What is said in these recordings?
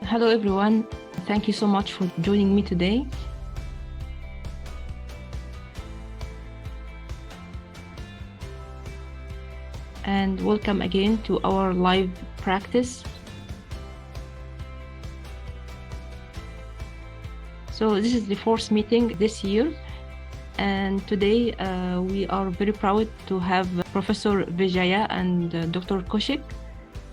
Hello everyone, thank you so much for joining me today. And welcome again to our live practice. So this is the fourth meeting this year, and today we are very proud to have Professor Vijaya and Dr. Kaushik.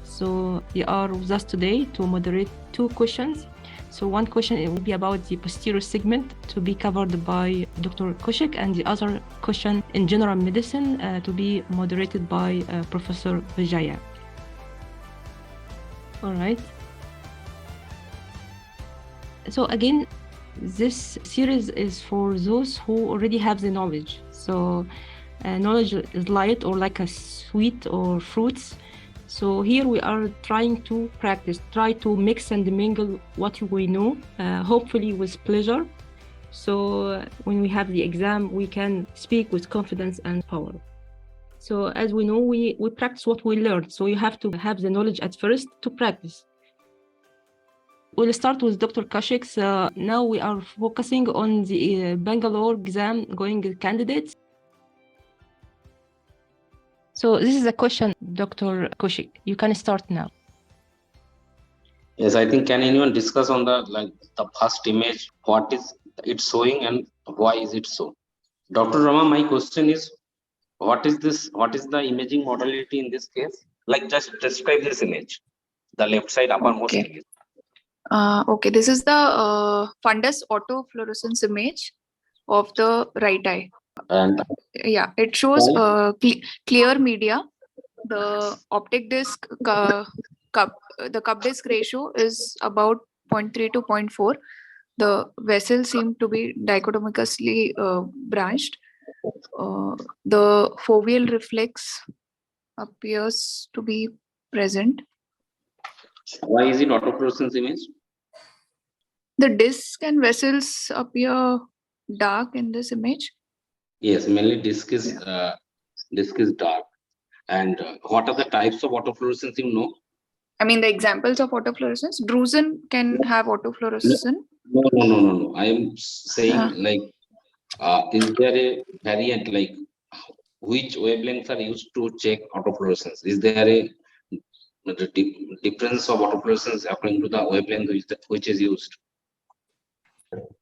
So they are with us today to moderate two questions. So one question will be about the posterior segment to be covered by Dr. Kaushik, and the other question in general medicine to be moderated by Professor Vijaya. All right. So again, this series is for those who already have the knowledge. So knowledge is light or like a sweet or fruits. So here we are trying to practice, try to mix and mingle what we know, hopefully with pleasure. So when we have the exam, we can speak with confidence and power. So as we know, we practice what we learned. So you have to have the knowledge at first to practice. We'll start with Dr. Kaushik. So now we are focusing on the Bangalore exam going candidates. So this is a question, Dr. Kaushik. You can start now. Yes, I think can anyone discuss on the first image, what is it showing and why is it so? Dr. Rama, my question is, what is this? What is the imaging modality in this case? Like just describe this image, the left side uppermost image. Okay, this is the fundus autofluorescence image of the right eye. And yeah, it shows clear media. The optic disc the cup disc ratio is about 0.3 to 0.4. The vessels seem to be dichotomically branched. The foveal reflex appears to be present. Why is it autofluorescence image? The disc and vessels appear dark in this image. Yes, mainly disc is dark. And what are the types of autofluorescence you know? I mean, the examples of autofluorescence. Drusen can have autofluorescence. No. I am saying is there a variant, like which wavelengths are used to check autofluorescence? Is there a difference of autofluorescence according to the wavelength which is used?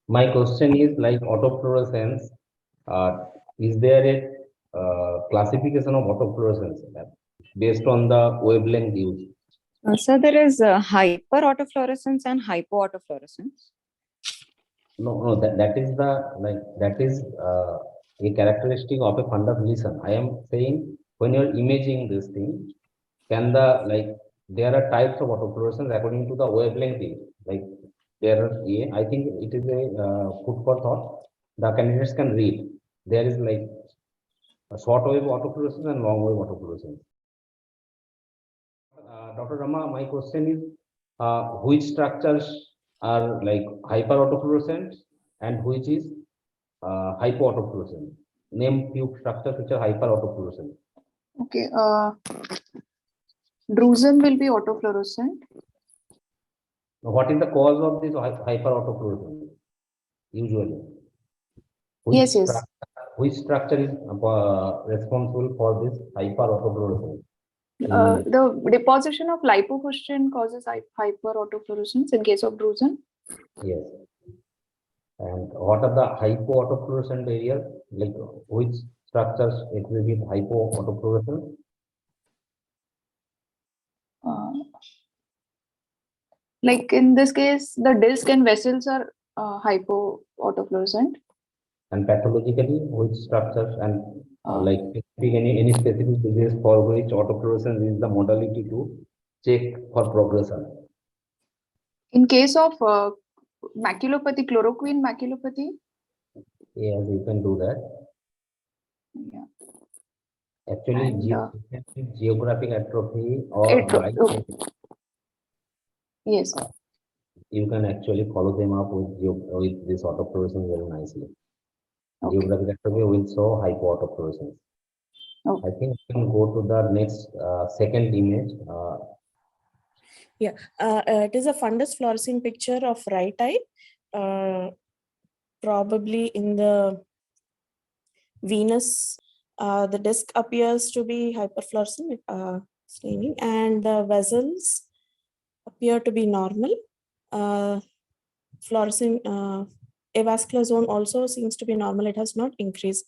My question is like autofluorescence. Is there a classification of autofluorescence based on the wavelength used? So there is hyper autofluorescence and hypo autofluorescence. No, that is a characteristic of a fundus lesion. I am saying when you're imaging this thing, can there are types of autofluorescence according to the wavelength used. I think it is a food for thought. The candidates can read. There is like a short wave autofluorescence and long wave autofluorescence. Dr. Rama, my question is, which structures are like hyper autofluorescent and which is hypo autofluorescent? Name few structures which are hyper autofluorescent. Okay, drusen will be autofluorescent. What is the cause of this hyper autofluorescence? Usually, Yes. Which structure is responsible for this hyper autofluorescence? The deposition of lipofuscin causes hyper autofluorescence in case of drusen. Yes. And what are the hypo autofluorescent areas? Like which structures exhibit hypo autofluorescence? Like in this case, the disc and vessels are hypo autofluorescent. And pathologically, which structures and like any specific disease for which autofluorescence is the modality to check for progression? In case of maculopathy, chloroquine maculopathy. Yes, you can do that. Yeah. Actually, geographic atrophy or yes, you can actually follow them up with this autofluorescence very nicely. Okay. Geographic atrophy will show hypo autofluorescence. Okay. I think we can go to the next second image. It is a fundus fluorescein picture of right eye, probably in the venous. The disc appears to be hyperfluorescent, staining, and the vessels appear to be normal. Fluorescent avascular zone also seems to be normal. It has not increased.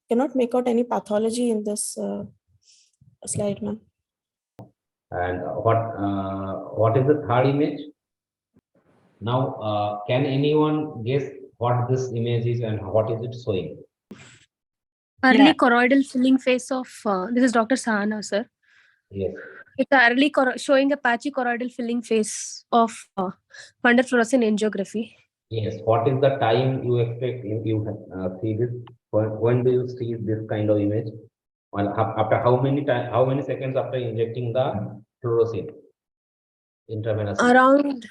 Cannot make out any pathology in this slide, ma'am. And what is the third image? Now, can anyone guess what this image is and what is it showing? Early choroidal filling phase of, this is Dr. Sahana, sir. Yes. It's early showing a patchy choroidal filling phase of fundus fluorescent angiography. Yes. What is the time you expect you see this? When do you see this kind of image? Well, after how many seconds after injecting the fluorescein intravenously? Around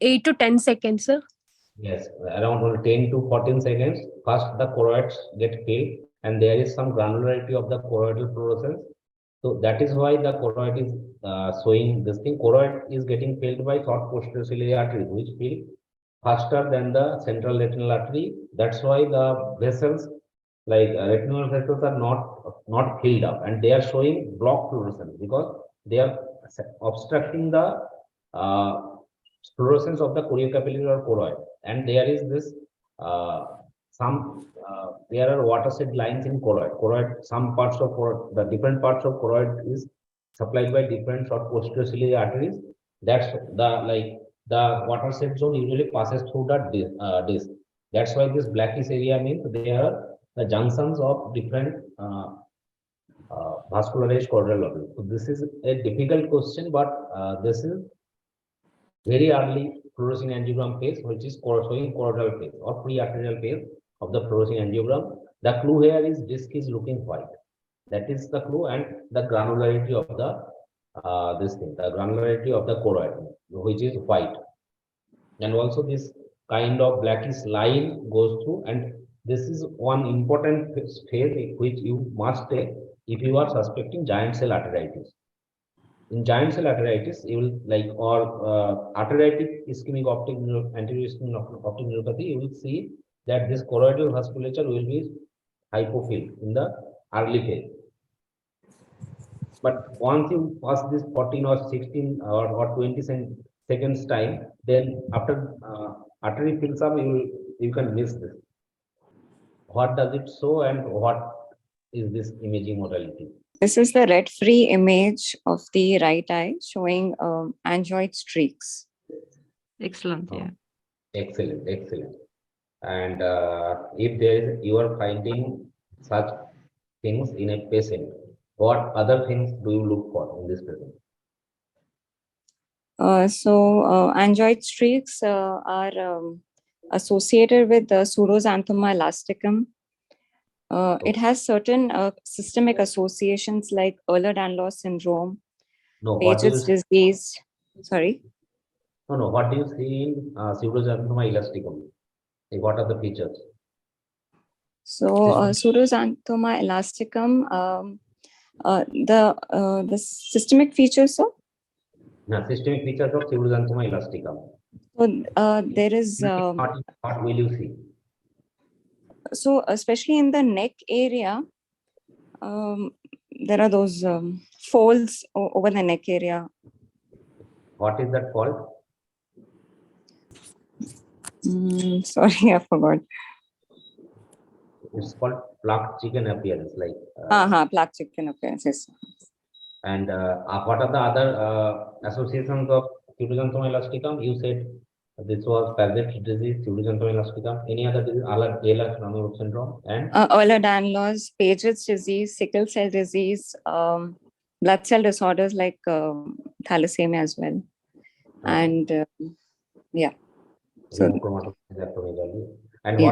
8 to 10 seconds, sir. Yes, around 10 to 14 seconds. First, the choroids get filled, and there is some granularity of the choroidal fluorescence. So that is why the choroid is showing this thing. Choroid is getting filled by short posterior ciliary arteries, which fill faster than the central retinal artery. That's why the vessels, like retinal vessels, are not filled up, and they are showing blocked fluorescence because they are obstructing the fluorescence of the choriocapillary or choroid, and there is this there are watershed lines in choroid. Some parts of choroid, the different parts of choroid is supplied by different short posterior ciliary arteries. That's the watershed zone usually passes through the disc. That's why this blackish area means they are the junctions of different vascularized choroidal lobules. So this is a difficult question, but this is very early fluorescein angiogram phase, which is showing choroidal phase or pre-arterial phase of the fluorescein angiogram. The clue here is disc is looking white. That is the clue, and the granularity of the the granularity of the choroid, which is white, and also this kind of blackish line goes through, and this is one important phase which you must take if you are suspecting giant cell arteritis. In giant cell arteritis, you will arteritic ischemic optic anterior ischemic optic neuropathy, you will see that this choroidal vasculature will be hypophil in the early phase. But once you pass this 14 or 16 or 20 seconds time, then after artery fills up, you can miss this. What does it show, and what is this imaging modality? This is the red-free image of the right eye showing angioid streaks. Excellent. Yeah. Excellent, excellent. And if you are finding such things in a patient, what other things do you look for in this patient? Angioid streaks are associated with the pseudoxanthoma elasticum. It has certain systemic associations like Ehlers-Danlos syndrome, Paget's disease. Sorry? No. What do you see in pseudoxanthoma elasticum? What are the features? So, pseudoxanthoma elasticum, the systemic features, sir? Systemic features of pseudoxanthoma elasticum. So, there is. What will you see? So, especially in the neck area, there are those folds over the neck area. What is that called? Sorry, I forgot. It's called plaque chicken appearance, like. Plaque chicken appearance. Yes. And what are the other associations of pseudoxanthoma elasticum? You said this was Paget's disease, pseudoxanthoma elasticum. Any other disease? Ehlers-Danlos syndrome and Ehlers-Danlos, Paget's disease, sickle cell disease, blood cell disorders like thalassemia as well. And yeah. So, and what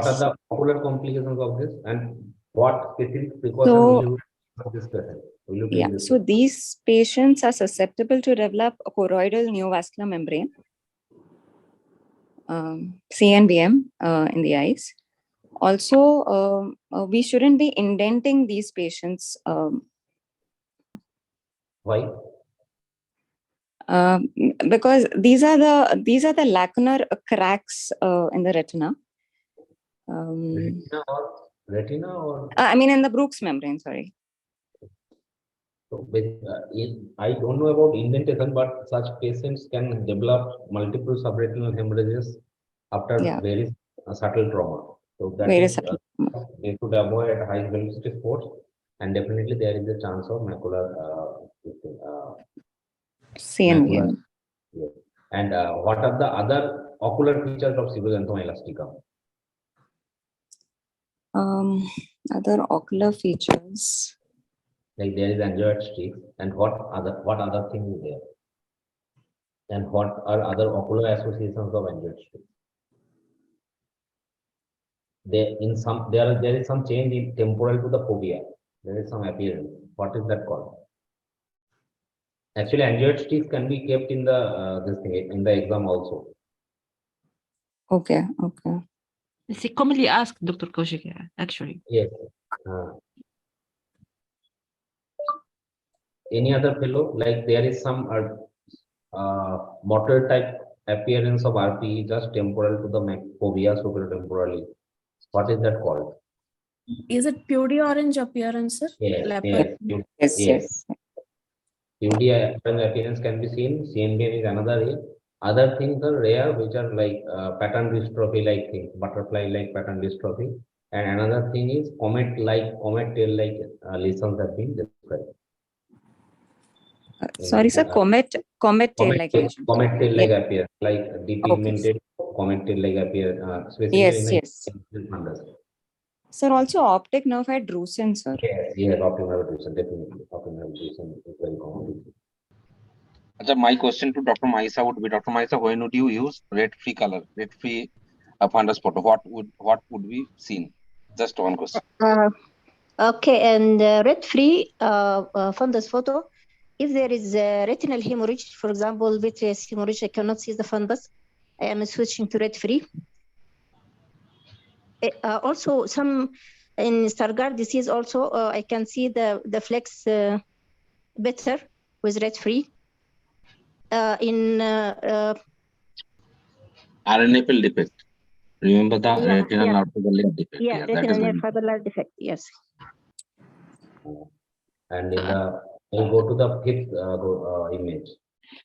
are the popular complications of this, and what specific precautions will you for this patient? So these patients are susceptible to develop a choroidal neovascular membrane, CNVM, in the eyes. Also, we shouldn't be indenting these patients. Why? Because these are the lacunar cracks in the retina. Retina or I mean in the Brooks membrane, sorry. so I don't know about indentation, but such patients can develop multiple subretinal hemorrhages after very subtle trauma. So that Very is subtle. they should avoid high velocity sports, and definitely there is a chance of macular CNV. yes. And what are the other ocular features of pseudoxanthoma elastica? Other ocular features. Like there is angioid streak, and what other thing is there? And what are other ocular associations of angioid streak? There is some change in temporal to the fovea. There is some appearance. What is that called? Actually, angioid streaks can be kept in the this thing in the exam also. Okay. It's commonly asked, Dr. Koshik, actually. Yes. Any other fellow? Like there is some motor type appearance of RP just temporal to the fovea superior-temporally. What is that called? Is it purdy orange appearance, sir? Yes. Purdy orange appearance can be seen. CNBM is another way. Other things are rare, which are like pattern dystrophy-like things, butterfly-like pattern dystrophy. And another thing is comet tail-like lesions have been described. Sorry, sir. Comet tail-like lesion. Comet tail-like appearance, like depigmented comet tail-like appearance, especially in fundus. Sir, also optic nerve head drusen, sir. Yes, optic nerve drusen, definitely. Optic nerve drusen is very common. My question to Dr. Maisa would be, Dr. Maisa, when would you use red-free color, red-free fundus photo? What would be seen? Just one question. Okay, and red-free fundus photo. If there is retinal hemorrhage, for example, vitreous hemorrhage, I cannot see the fundus. I am switching to red-free. Also, some in Stargardt disease, also I can see the flex better with red-free. In RNFL defect. Remember the retinal nerve fibrillary defect. Yeah, retinal nerve fibrillary defect. Yes. And in the we'll go to the fifth image.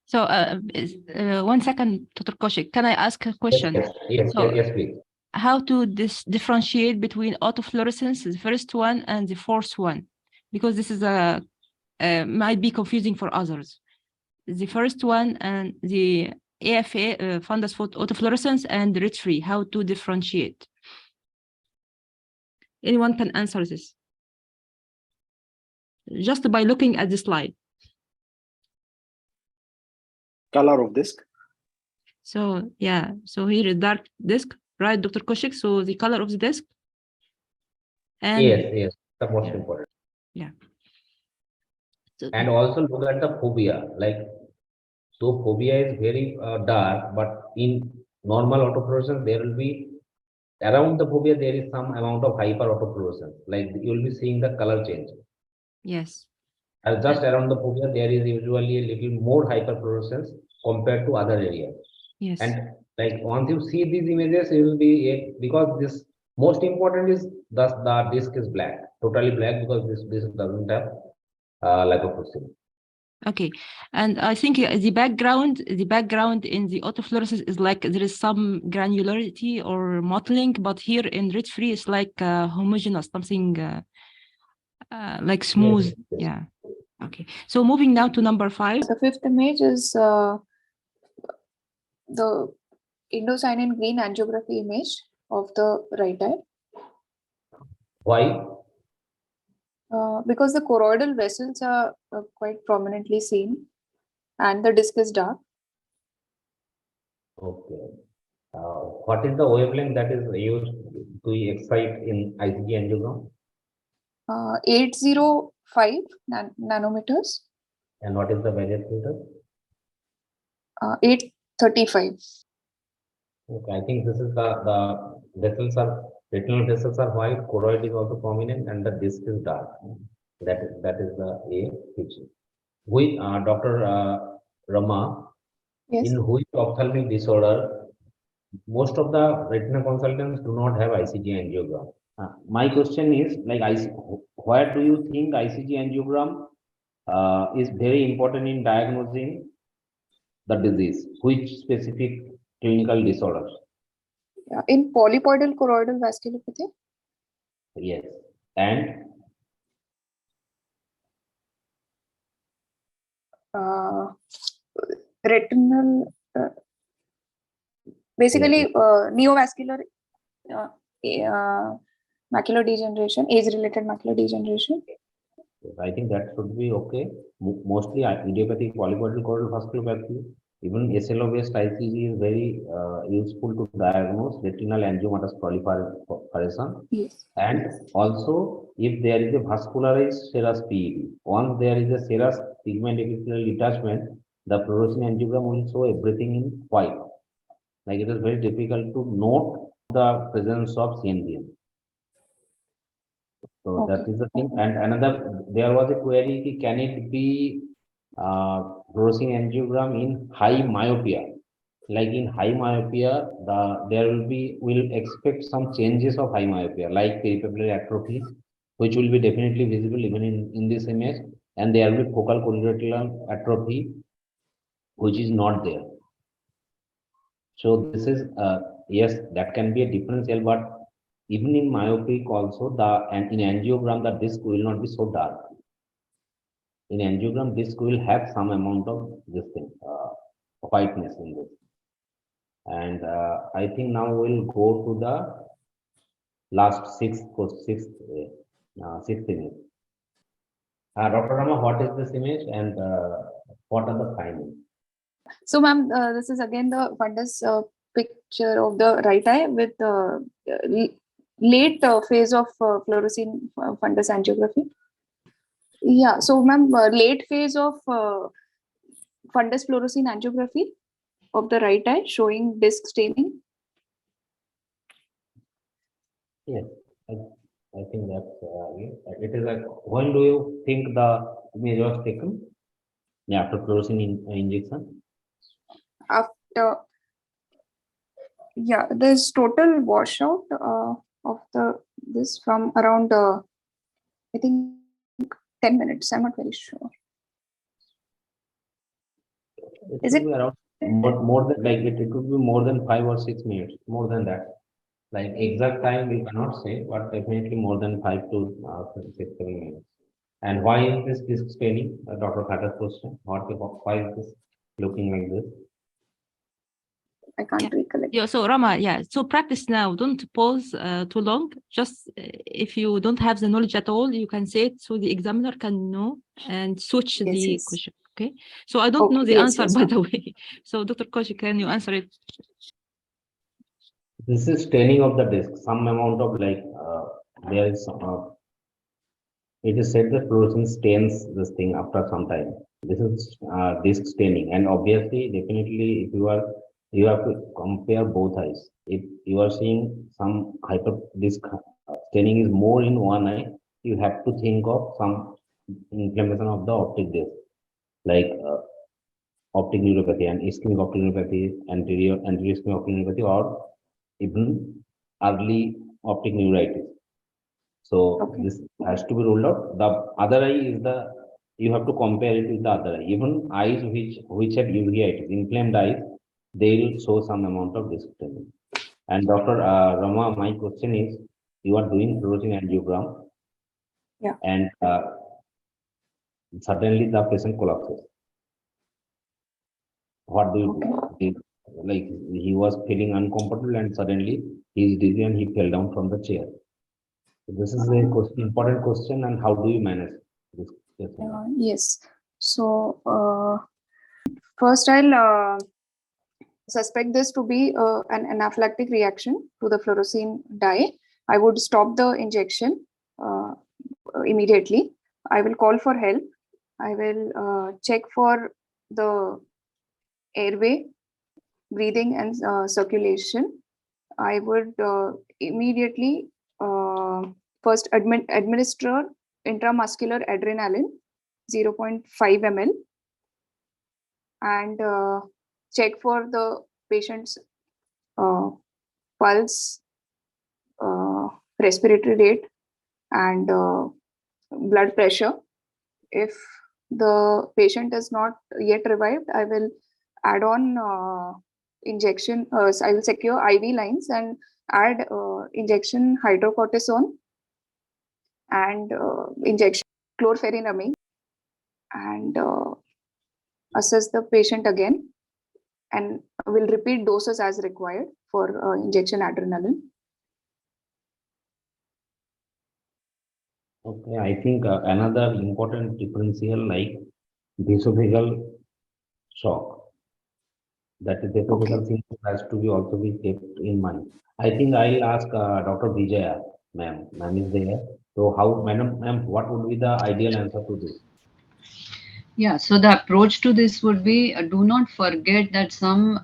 So 1 second, Dr. Koshik, can I ask a question? Yes, please. How to differentiate between autofluorescence, the first one, and the fourth one? Because this is might be confusing for others. The first one and the AFA fundus autofluorescence and red-free, how to differentiate? Anyone can answer this just by looking at the slide. Color of disc. So yeah, so here is dark disc, right, Dr. Koshik? So the color of the disc. And yes, the most important. Yeah. So, and also look at the fovea. Like, so fovea is very dark, but in normal autofluorescence, there will be around the fovea, there is some amount of hyper autofluorescence. Like you will be seeing the color change. Yes. And just around the fovea, there is usually a little more hyperfluorescence compared to other areas. Yes. And like once you see these images, it will be because this most important is thus the disc is black, totally black, because this disc doesn't have lipofuscin. Okay, and I think the background in the autofluorescence is like there is some granularity or mottling, but here in red-free it's like homogeneous, something like smooth. Yes. Yeah. Okay. So moving now to number 5. The fifth image is the indocyanine green angiography image of the right eye. Why? Because the choroidal vessels are quite prominently seen and the disc is dark. Okay. What is the wavelength that is used to excite in ICG angiogram? 805 nanometers. And what is the various filter? 835. Okay, I think this is the vessels are retinal vessels are white, choroid is also prominent, and the disc is dark. That is the A feature. We Dr. Rama, Yes. in which ophthalmic disorder most of the retina consultants do not have ICG angiogram? My question is like, where do you think ICG angiogram is very important in diagnosing the disease? Which specific clinical disorders? Yeah. In polypoidal choroidal vasculopathy. Yes. And Retinal, basically neovascular macular degeneration, age-related macular degeneration. I think that should be okay. Mostly idiopathic polypoidal choroidal vasculopathy. Even SLO-based ICG is very useful to diagnose retinal angiomatous proliferation. Yes. And also, if there is a vascularized serous PED, once there is a serous pigment epithelial detachment, the fluorescein angiogram will show everything in white. Like it is very difficult to note the presence of CNVM. So that is the thing. And another, there was a query, can it be fluorescein angiogram in high myopia? Like in high myopia, we'll expect some changes of high myopia, like peripapillary atrophy, which will be definitely visible even in this image, and there will be focal choroidal atrophy, which is not there. So this is yes, that can be a differential, but even in myopic also, in angiogram the disc will not be so dark. In angiogram, disc will have some amount of this thing, whiteness in this. And I think now we'll go to the last sixth image. Dr. Rama, what is this image and what are the findings? So, ma'am, this is again the fundus picture of the right eye with late phase of fluorescein fundus angiography. Yeah, so ma'am, late phase of fundus fluorescein angiography of the right eye showing disc staining. Yes, I think that's it is like, when do you think the image was taken? Yeah, after fluorescein injection. After, yeah, there's total washout of this from around I think 10 minutes. I'm not very sure. Is it around more than like it could be more than 5 or 6 minutes, more than that. Like exact time we cannot say, but definitely more than 5 to 6, 7 minutes. And why is this disc staining? Dr. Khatta's question. Why is this looking like this? I can't recollect. Yeah, so Rama, so practice now. Don't pause too long. Just if you don't have the knowledge at all, you can say it so the examiner can know and switch the question. Okay. So I don't know the answer, by the way. So Dr. Koshi, can you answer it? This is staining of the disc. Some amount of like there is it is said that fluorescein stains this thing after some time. This is disc staining, and obviously, definitely, if you have to compare both eyes. If you are seeing some disc staining is more in one eye, you have to think of some inflammation of the optic disc, like optic neuropathy and ischemic optic neuropathy, anterior ischemic optic neuropathy, or even early optic neuritis. So this has to be ruled out. The other eye is you have to compare it with the other eye. Even eyes which have uveitis, inflamed eyes, they will show some amount of disc staining. And Dr. Rama, my question is, you are doing fluorescein angiogram, and suddenly the patient collapses. What do you do? Like he was feeling uncomfortable and suddenly he is dizzy and he fell down from the chair. So this is a important question, and how do you manage this? Yes. So first I'll suspect this to be an anaphylactic reaction to the fluorescein dye. I would stop the injection immediately. I will call for help. I will check for the airway, breathing and circulation. I would immediately first administer intramuscular adrenaline 0.5 ml. and check for the patient's pulse, respiratory rate, and blood pressure. If the patient is not yet revived, I will add on injection. I will secure IV lines and add injection hydrocortisone and injection chlorpheniramine, and assess the patient again, and will repeat doses as required for injection adrenaline. Okay, I think another important differential like esophageal shock. That is esophageal thing has to be also be kept in mind. I think I'll ask Dr. Vijaya, ma'am. Ma'am is there. So how, ma'am, what would be the ideal answer to this? Yeah, so the approach to this would be do not forget that some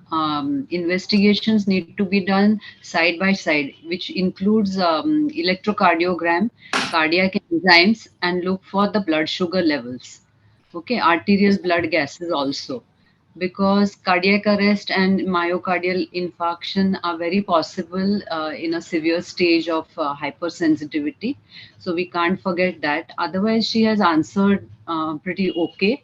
investigations need to be done side by side, which includes electrocardiogram, cardiac enzymes, and look for the blood sugar levels. Okay, arterial blood gases also, because cardiac arrest and myocardial infarction are very possible in a severe stage of hypersensitivity. So we can't forget that. Otherwise, she has answered pretty okay.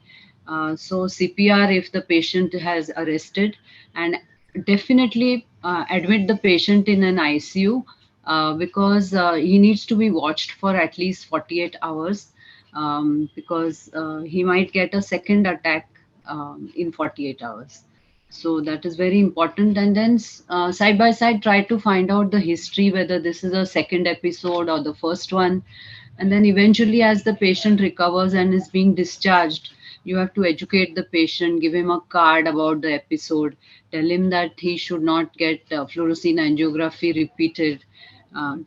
So CPR if the patient has arrested, and definitely admit the patient in an ICU because he needs to be watched for at least 48 hours because he might get a second attack in 48 hours. So that is very important. And then side by side, try to find out the history, whether this is a second episode or the first one. And then eventually, as the patient recovers and is being discharged, you have to educate the patient, give him a card about the episode, tell him that he should not get fluorescein angiography repeated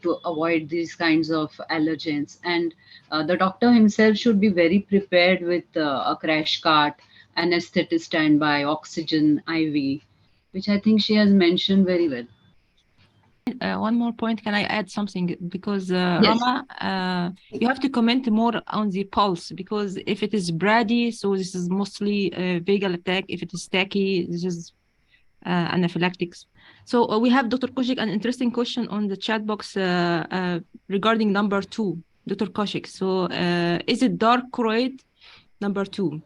to avoid these kinds of allergens. And the doctor himself should be very prepared with a crash cart, anesthetist standby, oxygen, IV, which I think she has mentioned very well. One more point, can I add something? Because Yes. Rama, you have to comment more on the pulse, because if it is brady, so this is mostly a vagal attack. If it is tachy, this is anaphylactics. So we have Dr. Koshik, an interesting question on the chat box regarding number 2, Dr. Koshik. So is it dark choroid number 2?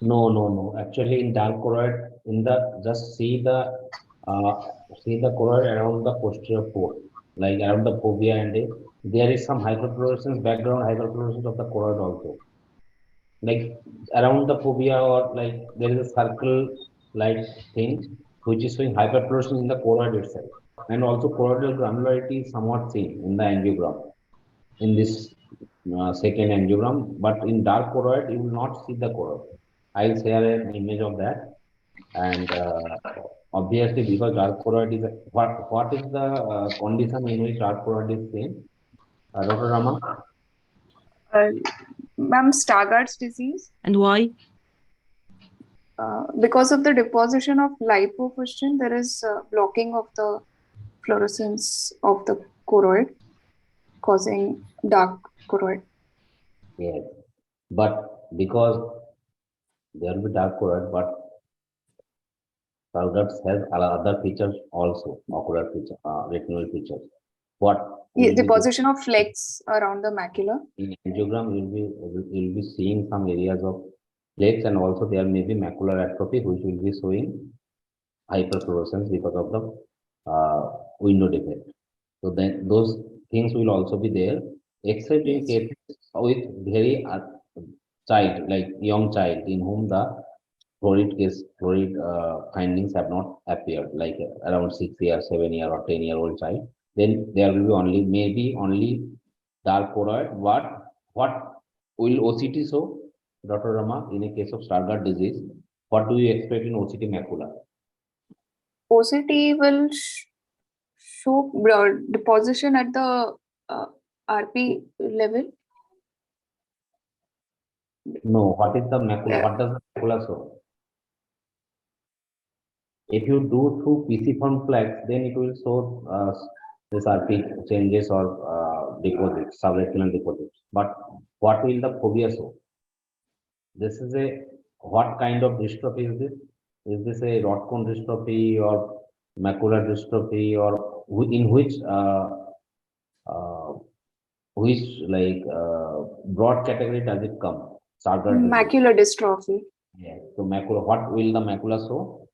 No. Actually, in dark choroid, in the just see the choroid around the posterior port, like around the fovea, and there is some hyperfluorescence, background hyperfluorescence of the choroid also. Like around the fovea, or like there is a circle like thing which is showing hyperfluorescence in the choroid itself, and also choroidal granularity is somewhat seen in the angiogram in this second angiogram, but in dark choroid you will not see the choroid. I'll share an image of that, and obviously because dark choroid is what is the condition in which dark choroid is seen, Dr. Rama? Ma'am, Stargardt's disease. And why? Because of the deposition of lipofuscin, there is blocking of the fluorescence of the choroid, causing dark choroid. Yes, but because there will be dark choroid, but Stargardt has other features also, ocular features, retinal features. What? Yeah, deposition of flecks around the macula. In angiogram, you'll be seeing some areas of flecks, and also there may be macular atrophy, which will be showing hyperfluorescence because of the window defect. So then those things will also be there, except in cases with very child, like young child, in whom the fluorid findings have not appeared, like around 6 year, 7 year, or 10-year-old child. Then there will be maybe only dark choroid. What will OCT show, Dr. Rama, in a case of Stargardt disease? What do you expect in OCT macula? OCT will show deposition at the RP level. No, what is the macula? What does the macula show? If you do through PC-form flex, then it will show this RP changes or deposits, subretinal deposits. But what will the fovea show? This is a what kind of dystrophy is this? Is this a rod cone dystrophy or macular dystrophy, or in uh, which like broad category does it come? Stargardt disease. Macular dystrophy. Yeah. So macula, what will the macula show?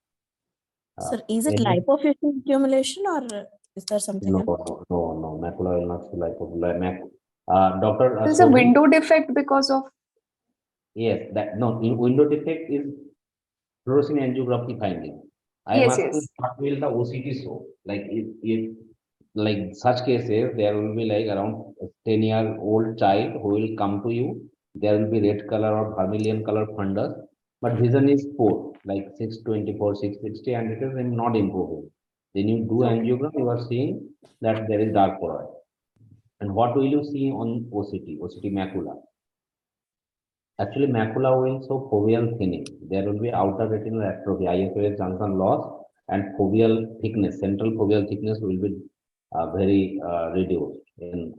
Sir, is it lipofuscin accumulation or is there something else? No. Macula will not show lipofuscin. Doctor, There's a window defect because of. Yes, that no. In window defect is fluorescein angiography finding. I am Yes, asking yes. what will the OCT show? Like if like such cases, there will be like around 10-year-old child who will come to you. There will be red color or vermilion color fundus, but vision is poor, like 624, 660, and it is not improving. Then you do angiogram, you are seeing that there is dark choroid. And what will you see on OCT? OCT macula. Actually, macula will show foveal thinning. There will be outer retinal atrophy, IFS junction loss, and foveal thickness, central foveal thickness will be very reduced in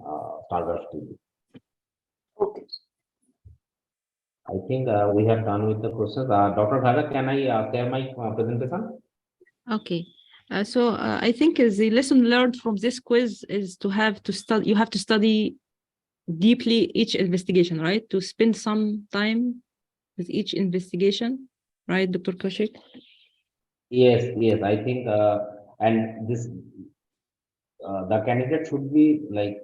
Stargardt disease. Okay. I think we have done with the questions. Dr. Ghada, can I share my presentation? Okay. I think the lesson learned from this quiz is to have to study. You have to study deeply each investigation, right? To spend some time with each investigation, right, Dr. Kaushik? Yes. I think, and this the candidate should be like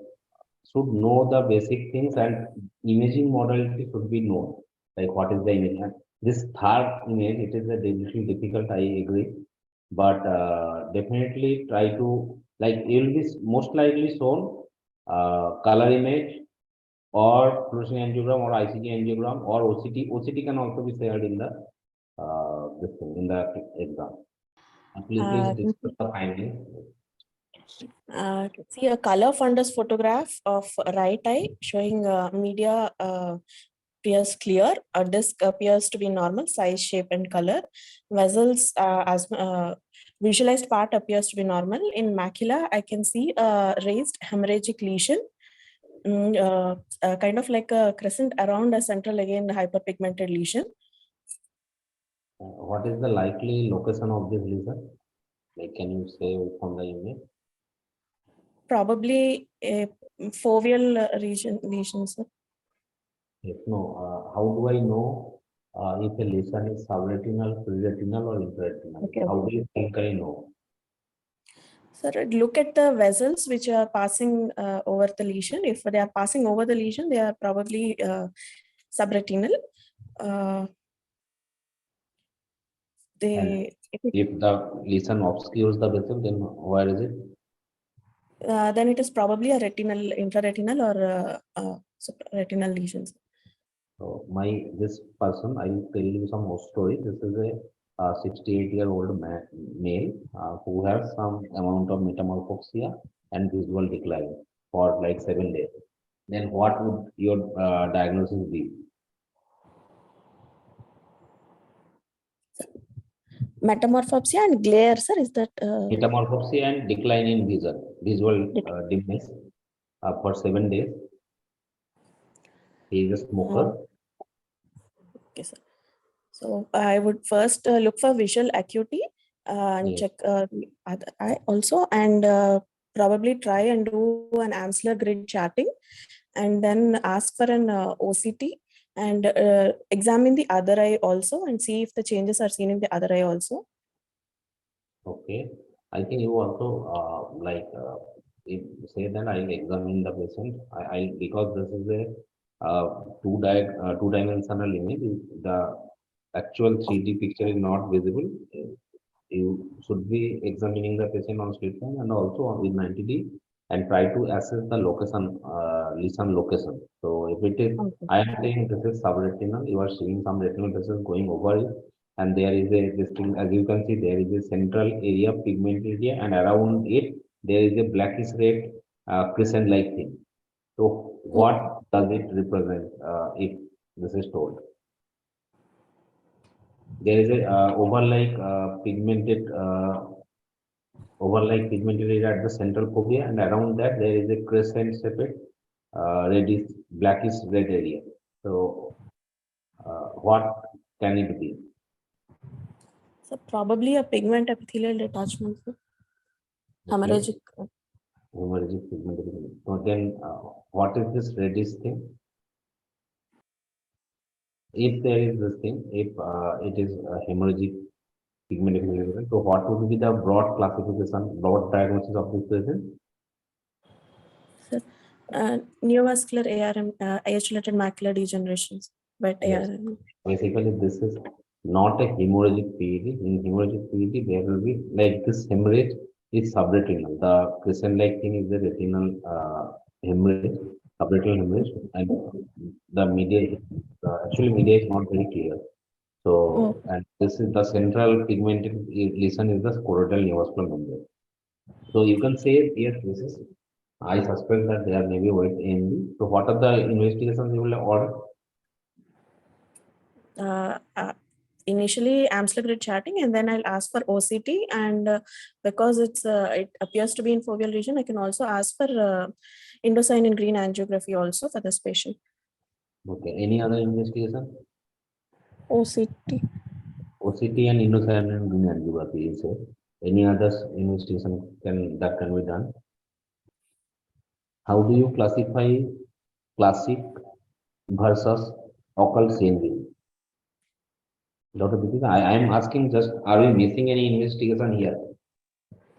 should know the basic things, and imaging modality should be known. Like what is the image? And this third image, it is a little difficult. I agree, but definitely try to like you will be most likely shown color image or fluorescein angiogram or ICG angiogram or OCT. OCT can also be shared in the this thing, in the exam. And please discuss the findings. See a color fundus photograph of right eye showing media appears clear, a disc appears to be normal, size, shape, and color. Vessels as visualized part appears to be normal. In macula, I can see a raised hemorrhagic lesion, kind of like a crescent around a central again hyperpigmented lesion. What is the likely location of this lesion? Like, can you say from the image? Probably a foveal lesion, sir. Yes, no. How do I know if a lesion is subretinal, preretinal, or intraretinal? Okay. How do you think I know? Sir, look at the vessels which are passing over the lesion. If they are passing over the lesion, they are probably subretinal. If the lesion obscures the vessel, then where is it? Then it is probably a retinal, intraretinal, or supraretinal lesions. So this person, I will tell you some more story. This is a 68-year-old male who has some amount of metamorphosia and visual decline for like 7 days. Then what would your diagnosis be? Metamorphopsia and glare, sir, is that? Metamorphosia and decline in vision, visual dimness for 7 days. He is a smoker. Okay, sir. So I would first look for visual acuity and check the other eye also, and probably try and do an Amsler grid charting, and then ask for an OCT and examine the other eye also and see if the changes are seen in the other eye also. Okay, I think you also say that I'll examine the patient. I because this is a two-dimensional image. The actual 3D picture is not visible. You should be examining the patient on slit line and also on with 90D and try to assess the location, lesion location. So if it is, I am saying this is subretinal, you are seeing some retinal vessels going over it, and there is this thing, as you can see, there is a central area, pigment area, and around it there is a blackish red crescent-like thing. So what does it represent if this is told? There is a pigmented area at the central fovea, and around that there is a crescent shaped reddish blackish red area. So what can it be? So probably a pigment epithelial detachment, sir. Hemorrhagic. Hemorrhagic pigment epithelium. So then, what is this reddish thing? If there is this thing, if it is hemorrhagic pigment epithelium, so what would be the broad classification, broad diagnosis of this patient? Neovascular ARM, age-related macular degenerations, wet Yes. ARM. Basically, this is not a hemorrhagic PED. In hemorrhagic PED, there will be like this hemorrhage is subretinal. The crescent-like thing is the retinal hemorrhage, subretinal hemorrhage, and the media, actually media is not very clear. So, and this is the central pigmented lesion is the choroidal neovascular membrane. So you can say, yes, this is. I suspect that there may be wet AMD. So, what are the investigations you will order? Initially Amsler grid chatting, and then I'll ask for OCT, and because it appears to be in foveal region, I can also ask for indocyanine green angiography also for this patient. Okay. Any other investigation? OCT. OCT and indocyanine green angiography is any other investigation that can be done? How do you classify classic versus occult CNV? Dr. Deepika, I am asking just, are we missing any investigation here?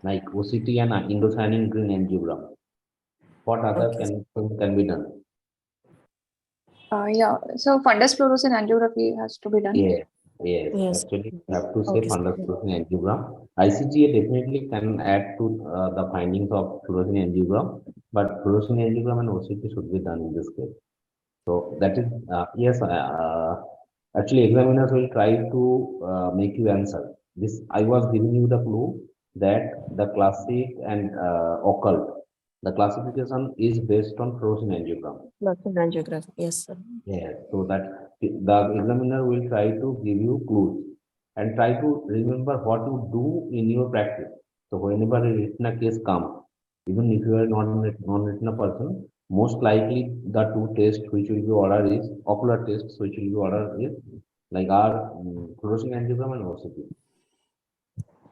Like OCT and indocyanine green angiogram. What other can be done? Yeah, so fundus fluorescein angiography has to be done. Yes. Actually, you have to say fundus fluorescein angiogram. ICGA definitely can add to the findings of fluorescein angiogram, but fluorescein angiogram and OCT should be done in this case. So that is yes. Actually, examiners will try to make you answer this. I was giving you the clue that the classic and occult. The classification is based on fluorescein angiogram. Fluorescein angiogram, yes, sir. Yes, so that the examiner will try to give you clues and try to remember what you do in your practice. So whenever a retina case comes, even if you are not a non-retina person, most likely the two tests which will be ordered is ocular tests which will be ordered is like our fluorescein angiogram and OCT.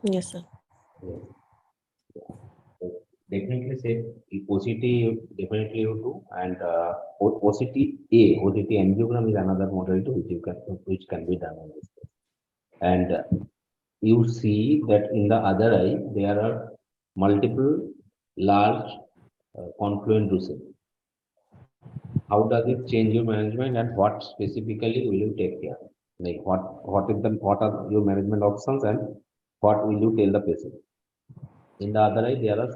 Yes, sir. Yes. So definitely say OCT definitely you do, and OCT angiogram is another modality which can be done in this case. And you see that in the other eye there are multiple large confluent drusen. How does it change your management, and what specifically will you take care? Like what are your management options, and what will you tell the patient? In the other eye, there are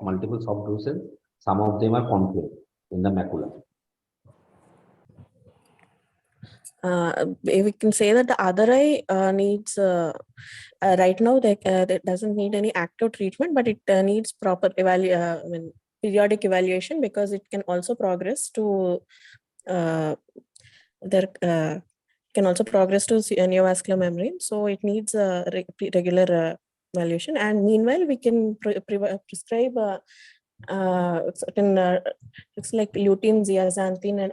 multiple soft drusen. Some of them are confluent in the macula. We can say that the other eye needs right now that doesn't need any active treatment, but it needs proper periodic evaluation, because it can also progress to neovascular membrane. So it needs a regular evaluation, and meanwhile we can prescribe certain looks like lutein, zeaxanthin, and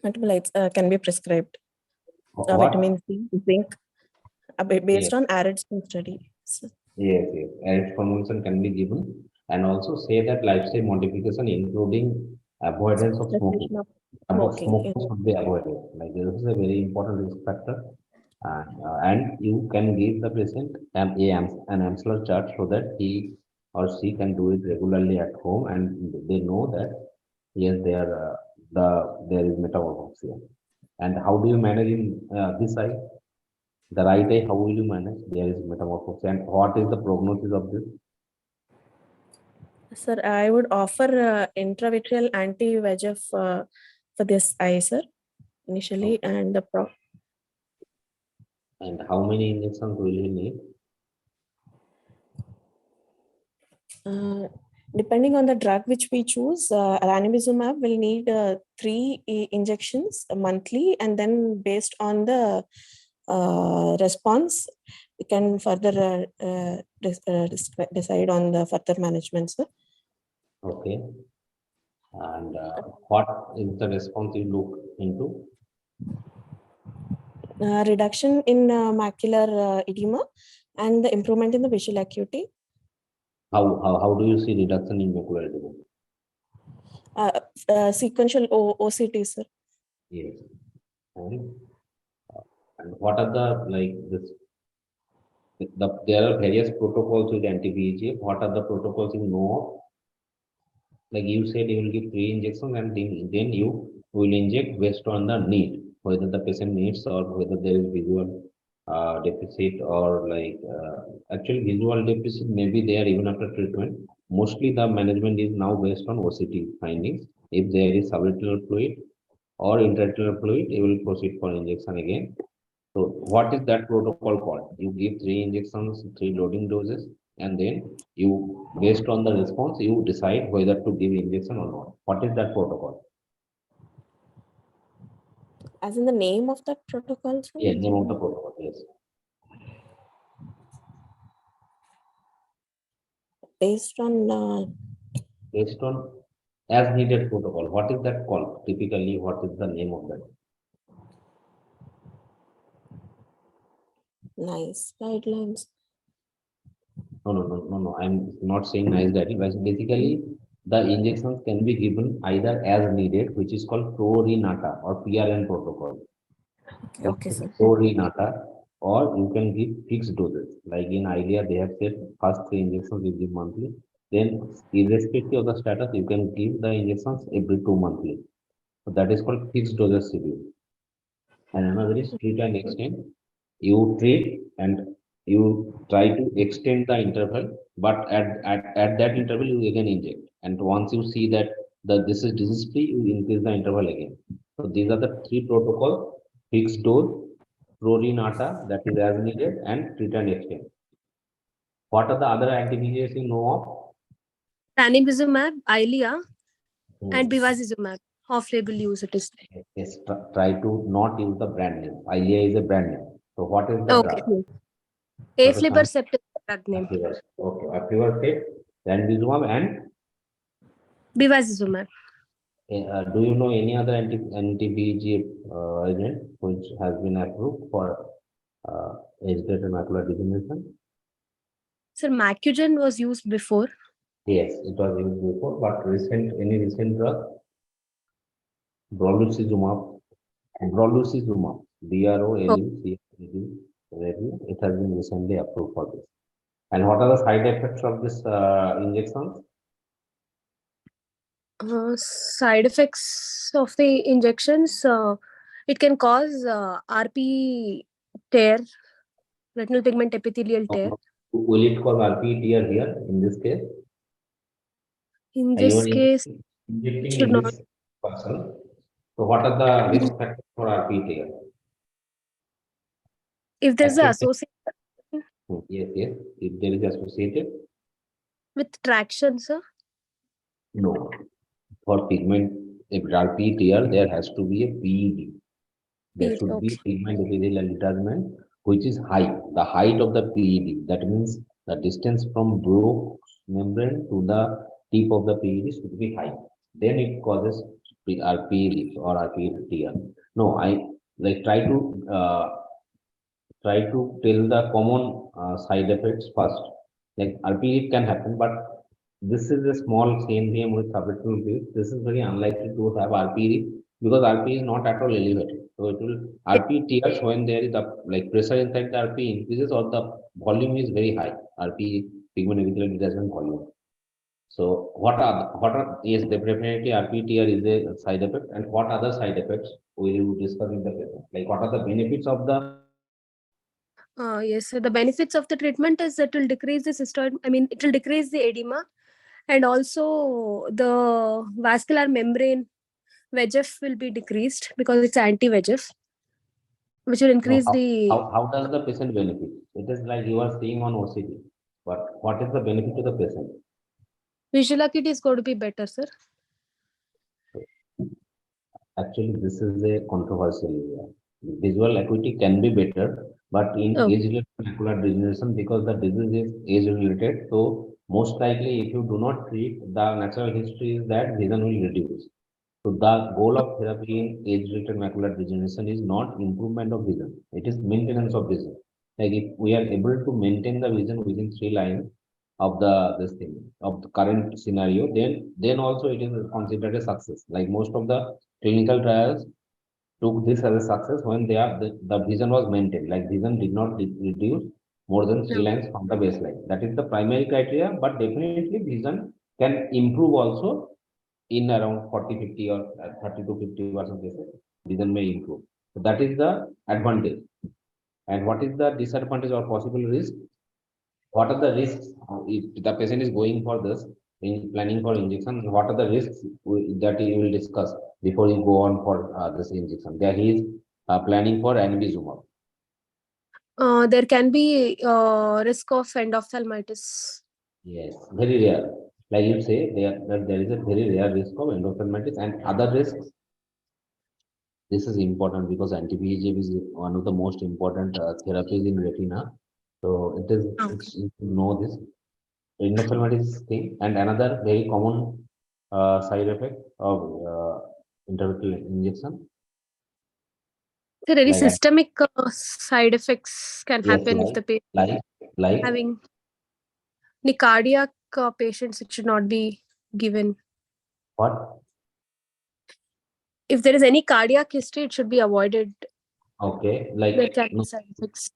metabolites can be prescribed. Vitamin C, zinc, based on Arrhythmia study. So, Yes. Arrhythmia formulation can be given, and also say that lifestyle modification, including avoidance of smoking. Smoking should be avoided. Like this is a very important risk factor, and you can give the patient an Amsler chart so that he or she can do it regularly at home, and they know that yes, there is metamorphosis. And how do you manage in this eye? The right eye, how will you manage? There is metamorphosis, and what is the prognosis of this? Sir, I would offer intravitreal anti-VEGF for this eye, sir, initially, and And how many injections will you need? Depending on the drug which we choose, ranibizumab will need 3 injections monthly, and then based on the response, we can further decide on the further management, sir. Okay. And what is the response you look into? Reduction in macular edema and the improvement in the visual acuity. How do you see reduction in macular edema? Sequential OCT, sir. Yes. And what are the there are various protocols with anti-VEGF. What are the protocols you know of? Like you said, you will give 3 injections and then you will inject based on the need, whether the patient needs or whether there is visual deficit or actually visual deficit may be there even after treatment. Mostly the management is now based on OCT findings. If there is subretinal fluid or intraretinal fluid, you will proceed for injection again. So what is that protocol called? You give 3 injections, 3 loading doses, and then you, based on the response, you decide whether to give injection or not. What is that protocol? As in the name of that protocol, sir? Yeah, name of the protocol, yes. Based on as needed protocol. What is that called? Typically, what is the name of that? Nice guidelines. No. I'm not saying nice guidelines. But basically, the injections can be given either as needed, which is called pro-renata or PRN protocol. Okay, sir. Pro-renata, or you can give fixed doses. Like in IDEA, they have said first 3 injections you give monthly. Then, irrespective of the status, you can give the injections every 2 monthly. So that is called fixed dosage schedule. And another is treat and extend. You treat and you try to extend the interval, but at that interval you again inject. And once you see that this is disease free, you increase the interval again. So these are the 3 protocols: fixed dose, pro-renata, that is as needed, and treat and extend. What are the other anti-VEGFs you know of? Ranibizumab, Eylea, and bevacizumab. Off-label use it is. Yes, try to not use the brand name. Eylea is a brand name. So what is the drug? Aflibercept is the drug name. Okay, aflibercept, ranibizumab, and bevacizumab. Do you know any other anti-VEGF agent which has been approved for age-related macular degeneration? Sir, Macugen was used before. Yes, it was used before, but any recent drug? Brolucizumab, BROLUCIZUMAB, it has been recently approved for this. And what are the side effects of this injections? Side effects of the injections, it can cause RP tear, retinal pigment epithelial tear. Will it cause RP tear here in this case? In this case, injecting should in not. this person. So what are the risk factors for RP tear? If there's an association. Yes. If there is associated with traction, sir? No. For pigment RP tear, there has to be a PED. There should be pigment epithelial detachment, which is high. The height of the PED. That means the distance from Bruch's membrane to the tip of the PED should be high. Then it causes RP leak or RP tear. No, I try to tell the common side effects first. Like RP can happen, but this is a small CNVM with subretinal fluid. This is very unlikely to have RP because RP is not at all elevated. So it will RP tears when there is the pressure inside the RP increases or the volume is very high. RP pigment epithelial detachment volume. So what are yes, definitely RP tear is a side effect, and what other side effects will you discuss in the paper? Like what are the benefits of the Yes, so the benefits of the treatment is it will decrease the it will decrease the edema, and also the vascular membrane VEGF will be decreased because it's anti-VEGF, which will increase how does the patient benefit? It is like you are seeing on OCT, but what is the benefit to the patient? Visual acuity is going to be better, sir. Actually, this is a controversial area. Visual acuity can be better, but in age-related macular degeneration, because the disease is age-related, so most likely if you do not treat, the natural history is that vision will reduce. So the goal of therapy in age-related macular degeneration is not improvement of vision. It is maintenance of vision. Like if we are able to maintain the vision within 3 lines of the current scenario, then also it is considered a success. Like most of the clinical trials took this as a success when the vision was maintained. Like vision did not reduce more than 3 lines from the baseline. That is the primary criteria, but definitely vision can improve also in around 40, 50 or 30 to 50% cases, vision may improve. So that is the advantage. And what is the disadvantage or possible risk? What are the risks if the patient is going for this in planning for injection? What are the risks that you will discuss before you go on for this injection? There he is planning for anaphylaxis. There can be risk of endophthalmitis. Yes, very rare. Like you say, there is a very rare risk of endophthalmitis and other risks. This is important because anti-VEGF is one of the most important therapies in retina. So it's you know this endophthalmitis thing, and another very common side effect of intravitreal injection. There any Like systemic side effects can yes, happen if the patient like having any cardiac patients. It should not be given. what? If there is any cardiac history, it should be avoided. Okay, like There can no, be side effects.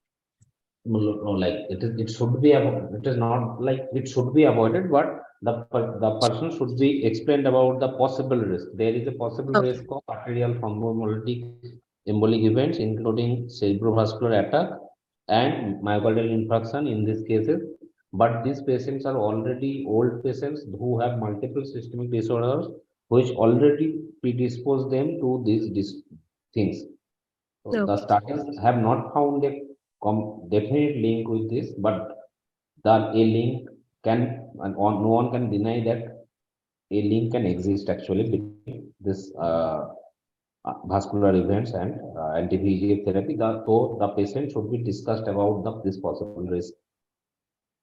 no, like it should be it is not like it should be avoided, but the person should be explained about the possible risk. There is a possible Okay. risk of arterial thromboembolic embolic events, including cerebrovascular attack and myocardial infarction in these cases. But these patients are already old patients who have multiple systemic disorders, which already predispose them to these things. So the Okay. studies have not found a definite link with this, but a link can, and no one can deny that a link can exist actually between this vascular events and anti-VEGF therapy. So the patient should be discussed about this possible risk.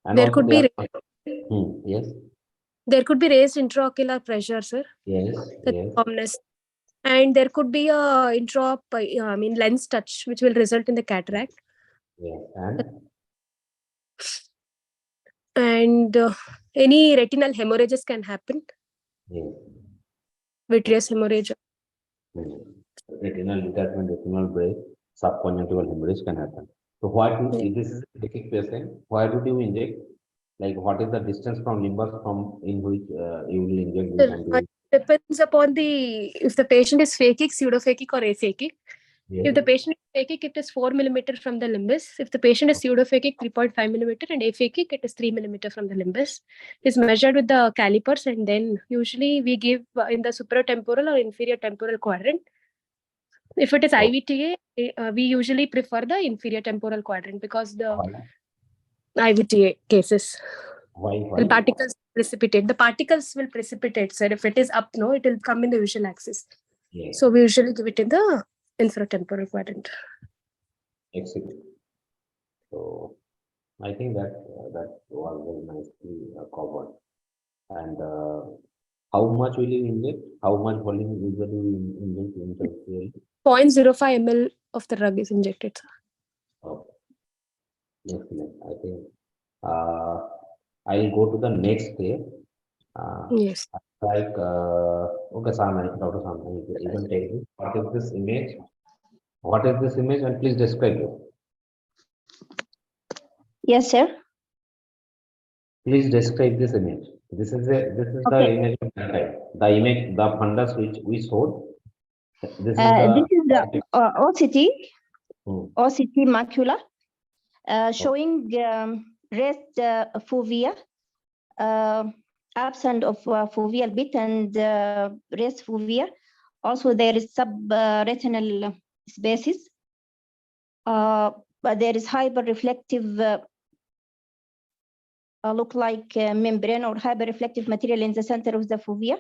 And There also could be yes, there could be raised intraocular pressure, sir. yes, That's yes, calmness. And there could be a lens touch, which will result in the cataract. yes, And any retinal hemorrhages can happen. yes. Vitreous hemorrhage. Retinal detachment, retinal break, subconjunctival hemorrhage can happen. So if this is a phakic patient, why would you inject? Like what is the distance from limbus from in which you will inject this antibiotic? Depends upon if the patient is phakic, pseudophakic, or aphakic. Yes. If the patient is phakic, it is 4 mm from the limbus. If the patient is pseudophakic, 3.5 mm, and aphakic, it is 3 mm from the limbus. It's measured with the calipers, and then usually we give in the supratemporal or inferior temporal quadrant. If it is IVTA, we usually prefer the inferior temporal quadrant because the IVTA cases. The particles precipitate. The particles will precipitate, sir. If it is up, no, it will come in the visual axis. Yes. So we usually give it in the infratemporal quadrant. Excellent. So I think that was very nicely covered. And how much will you inject? How much volume usually you inject intraocularly? 0.05 ml of the drug is injected, sir. Okay. Excellent. I think I'll go to the next step. Yes. Like okay, Samy, Dr. Samy, you can take this. What is this image? What is this image? And please describe it. Yes, sir. Please describe this image. This is the image of the image, the fundus which we showed. This is the OCT, OCT macula, showing raised fovea, absent of foveal bit and raised fovea. Also, there is subretinal spaces, but there is hyperreflective look like membrane or hyperreflective material in the center of the fovea.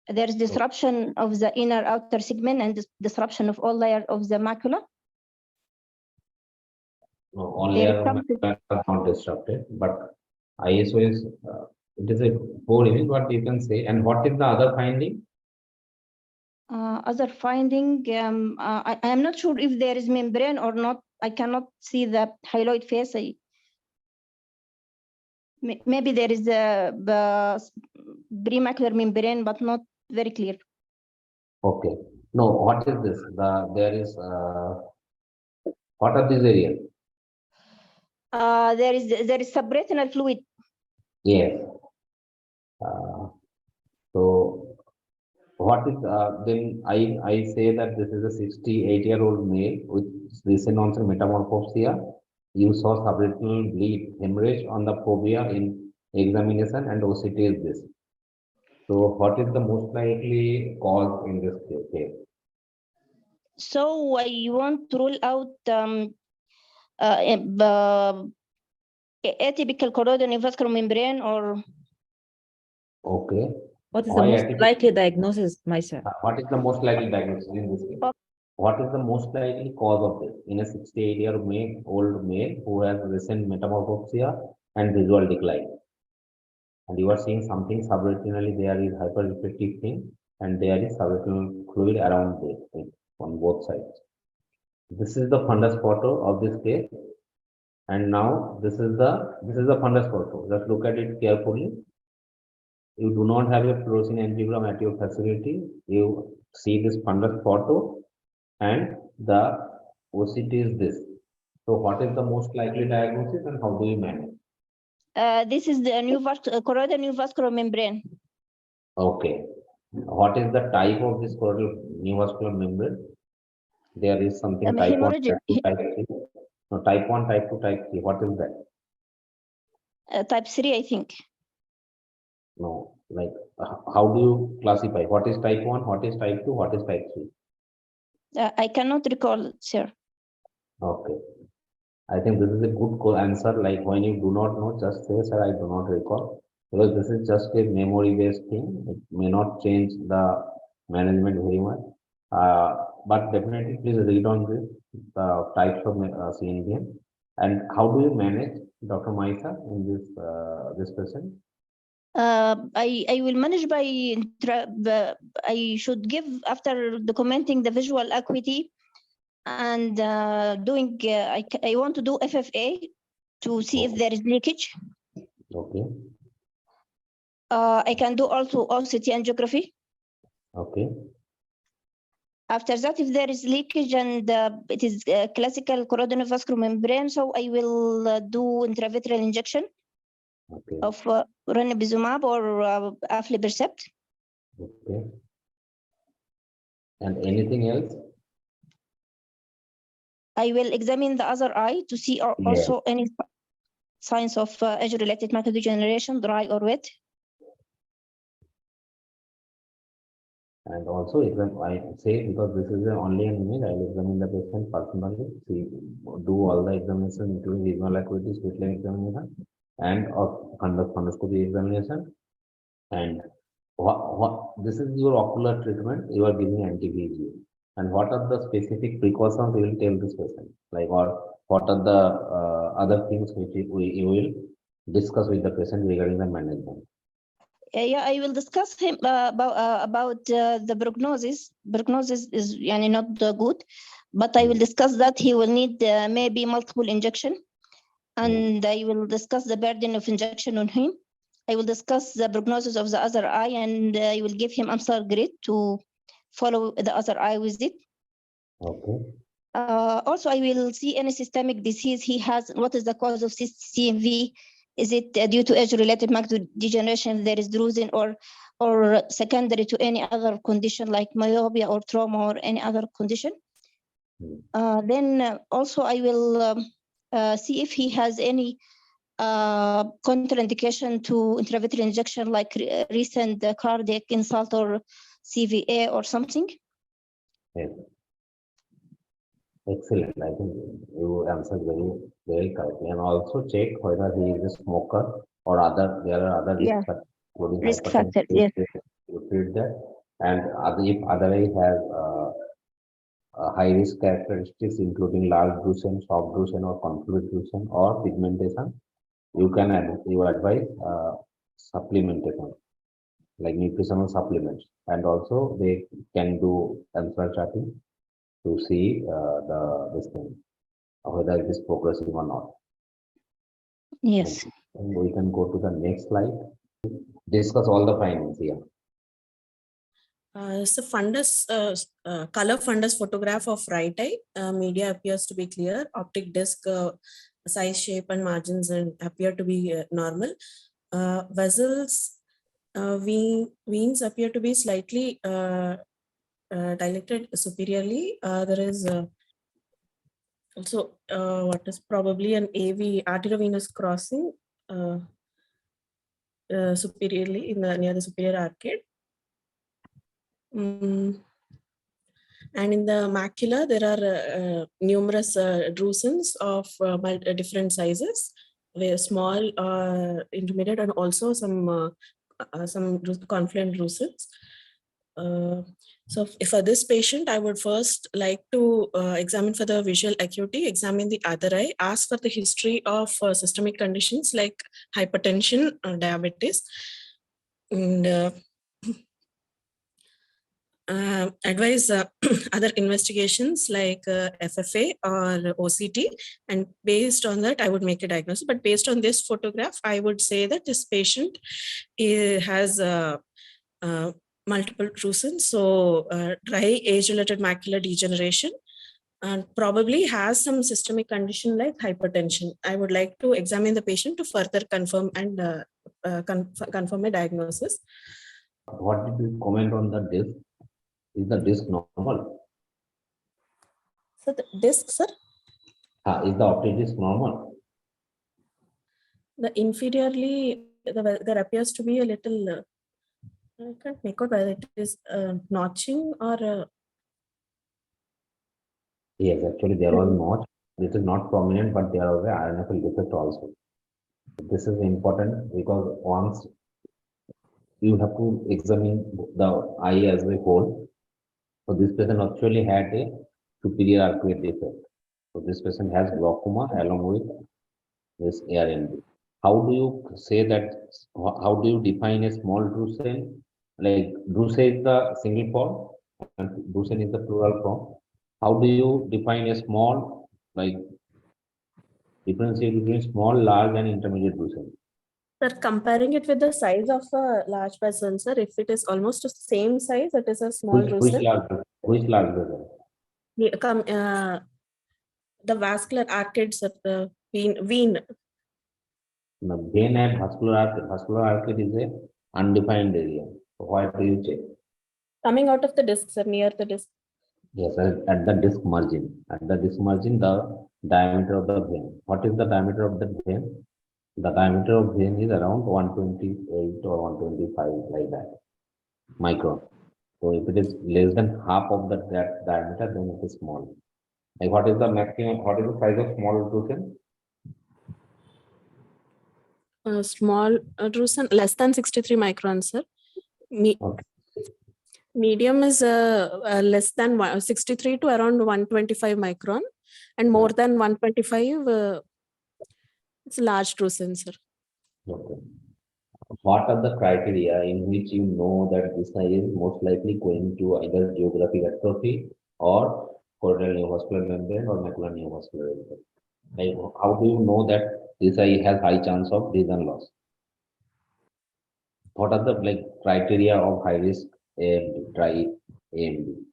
There is disruption of the inner outer segment and disruption of all layers of the macula. No, all layers are not disrupted, but ISO It is a poor image, what you can say. And what is the other finding? Other finding, I am not sure if there is membrane or not. I cannot see the hyaloid face. Maybe there is a premacular membrane, but not very clear. Okay. No, what is this? There is, what are these areas? There is subretinal fluid. Yes. So what is then I say that this is a 68-year-old male with recent onset metamorphosia. You saw subretinal bleed hemorrhage on the fovea in examination, and OCT is this. So what is the most likely cause in this case? So I want to rule out atypical choroidal neovascular membrane or. Okay. What is the most likely diagnosis, Maisa? What is the most likely diagnosis in this case? What is the most likely cause of this in a 68-year-old male who has recent metamorphosia and visual decline? And you are seeing something subretinally, there is hyperreflective thing, and there is subretinal fluid around this on both sides. This is the fundus photo of this case, and now this is the fundus photo. Just look at it carefully. You do not have a fluorescein angiogram at your facility. You see this fundus photo, and the OCT is this. So, what is the most likely diagnosis, and how do you manage? This is the choroidal neovascular membrane. Okay. What is the type of this choroidal neovascular membrane? There is something type 1, type 2, type 3. No, type 1, type 2, type 3. What is that? Type 3, I think. No, like how do you classify? What is type 1? What is type 2? What is type 3? I cannot recall, sir. Okay. I think this is a good answer. Like when you do not know, just say, sir, I do not recall. Because this is just a memory-based thing. It may not change the management very much. But definitely, please read on this, the types of CNVM. And how do you manage, Dr. Maisa, in this patient? I will manage by I should give after documenting the visual acuity and doing I want to do FFA to see if there is leakage. Okay. I can do also OCT angiography. Okay. After that, if there is leakage and it is classical choroidal neovascular membrane, so I will do intravitreal injection of ranibizumab or aflibercept. Okay. And anything else? I will examine the other eye to see also any signs of age-related macular degeneration, dry or wet. And also, I say, because this is only an image, I will examine the patient personally, see, do all the examination, including visual acuity, speech line examination, and of fundoscopy examination. And this is your ocular treatment, you are giving anti-VEGF. And what are the specific precautions you will tell this patient? Like, or what are the other things which you will discuss with the patient regarding the management? Yeah, I will discuss him about the prognosis. Prognosis is not good, but I will discuss that he will need maybe multiple injection, and I will discuss the burden of injection on him. I will discuss the prognosis of the other eye, and I will give him AMSAR grid to follow the other eye with it. Okay. Also, I will see any systemic disease he has. What is the cause of CMV? Is it due to age-related macular degeneration? There is drusen or secondary to any other condition like myopia or trauma or any other condition. Then also I will see if he has any contraindication to intravitreal injection like recent cardiac insult or CVA or something. Yes. Excellent. I think you answered very correctly. And also check whether he is a smoker or there are other risk factors, including risk factor. Yes. You treat that. And if other eye has high risk characteristics, including large drusen, soft drusen, or confluent drusen, or pigmentation, you advise supplementation, like nutritional supplements, and also they can do answer charting to see this thing, whether it is progressive or not. Yes. And we can go to the next slide. Discuss all the findings here. So fundus, color fundus photograph of right eye, media appears to be clear. Optic disc size, shape, and margins appear to be normal. Vessels, veins appear to be slightly dilated superiorly. There is also what is probably an AV, arteriovenous crossing superiorly in the near the superior arcade. And in the macula, there are numerous drusens of different sizes, where small, intermediate, and also some confluent drusens. So for this patient, I would first like to examine for the visual acuity, examine the other eye, ask for the history of systemic conditions like hypertension, diabetes, and advise other investigations like FFA or OCT, and based on that I would make a diagnosis. But based on this photograph, I would say that this patient has multiple drusens, so dry age-related macular degeneration, and probably has some systemic condition like hypertension. I would like to examine the patient to further confirm and confirm a diagnosis. What did you comment on the disc? Is the disc normal? So the disc, sir? Is the optic disc normal? The inferiorly, there appears to be a little, I can't make out whether it is notching or... Yes, actually there was notch. This is not prominent, but there was an RNFL defect also. This is important because once you have to examine the eye as a whole. So this patient actually had a superior arcuate defect. So this patient has glaucoma along with this ARNB. How do you say that? How do you define a small drusen? Like drusen is the single form and drusen is the plural form. How do you define a small, like differentiate between small, large, and intermediate drusen? Sir, comparing it with the size of a large vessel, sir, if it is almost the same size, it is a small drusen. Which large vessel? The vascular arcades of the vein. The vein and vascular arcade is a undefined area. So why do you check? Coming out of the disc, sir, near the disc. Yes, at the disc margin. At the disc margin, the diameter of the vein. What is the diameter of the vein? The diameter of vein is around 128 or 125, like that, micron. So if it is less than half of that diameter, then it is small. Like what is the maximum? What is the size of small drusen? Small drusen, less than 63 microns, sir. Okay. Medium is less than 63 to around 125 micron, and more than 125 it's large drusen, sir. Okay. What are the criteria in which you know that this eye is most likely going to either geographic atrophy or choroidal neovascular membrane or macular neovascular membrane? Like, how do you know that this eye has high chance of vision loss? What are the criteria of high risk AMD, dry AMD?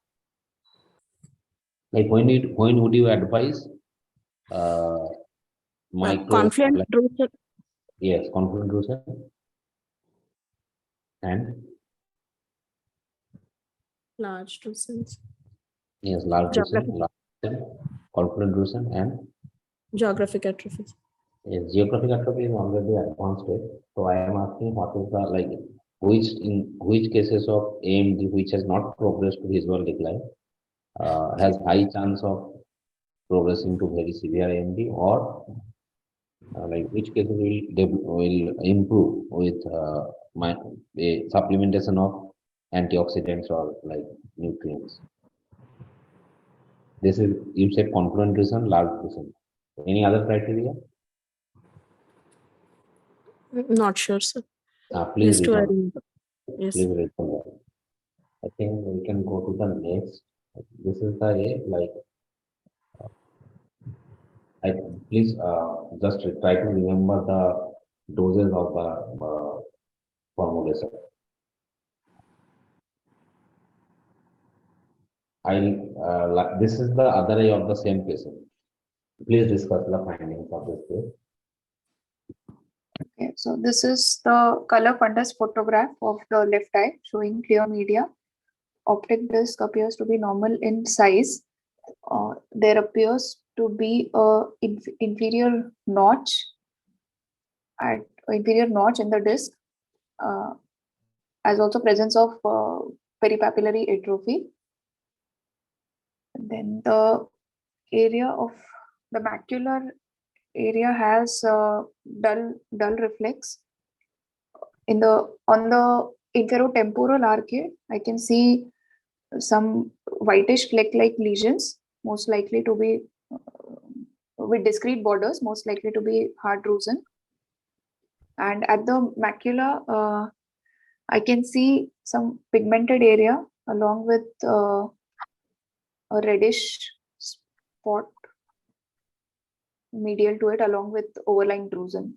Like when would you advise confluent drusen? Yes, confluent drusen. And large drusens. Yes, large drusen, confluent drusen, and geographic atrophy. Yes, geographic atrophy is already advanced stage. So I am asking what is the which cases of AMD which has not progressed to visual decline has high chance of progressing to very severe AMD, or which cases will improve with supplementation of antioxidants or nutrients. This is, you said, confluent drusen, large drusen. Any other criteria? Not sure, sir. Please Yes, to return. yes. Please return. I think we can go to the next. This is the like. Please just try to remember the doses of the formulation. This is the other eye of the same patient. Please discuss the findings of this case. Okay, so this is the color fundus photograph of the left eye showing clear media. Optic disc appears to be normal in size. There appears to be a inferior notch in the disc, as also presence of peripapillary atrophy. Then the area of the macular area has dull reflex. On the inferotemporal arcade, I can see some whitish fleck-like lesions, most likely to be with discrete borders, most likely to be hard drusen. And at the macula, I can see some pigmented area along with a reddish spot medial to it, along with overlying drusen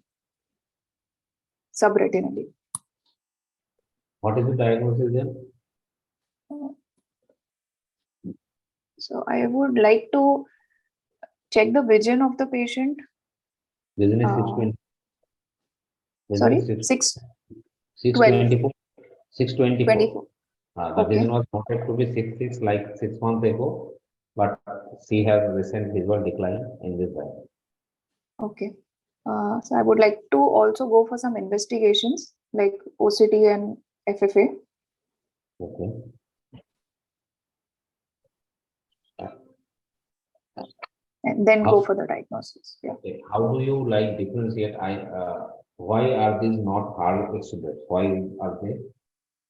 subretinally. What is the diagnosis then? So I would like to check the vision of the patient. Vision is 620. Sorry, 624. 624. The Okay. vision was noted to be 66 like 6 months ago, but she has recent visual decline in this eye. Okay. So I would like to also go for some investigations like OCT and FFA. Okay. And then go for the diagnosis. Yeah. Okay. How do you like differentiate? Why are these not hard exudate? Why are they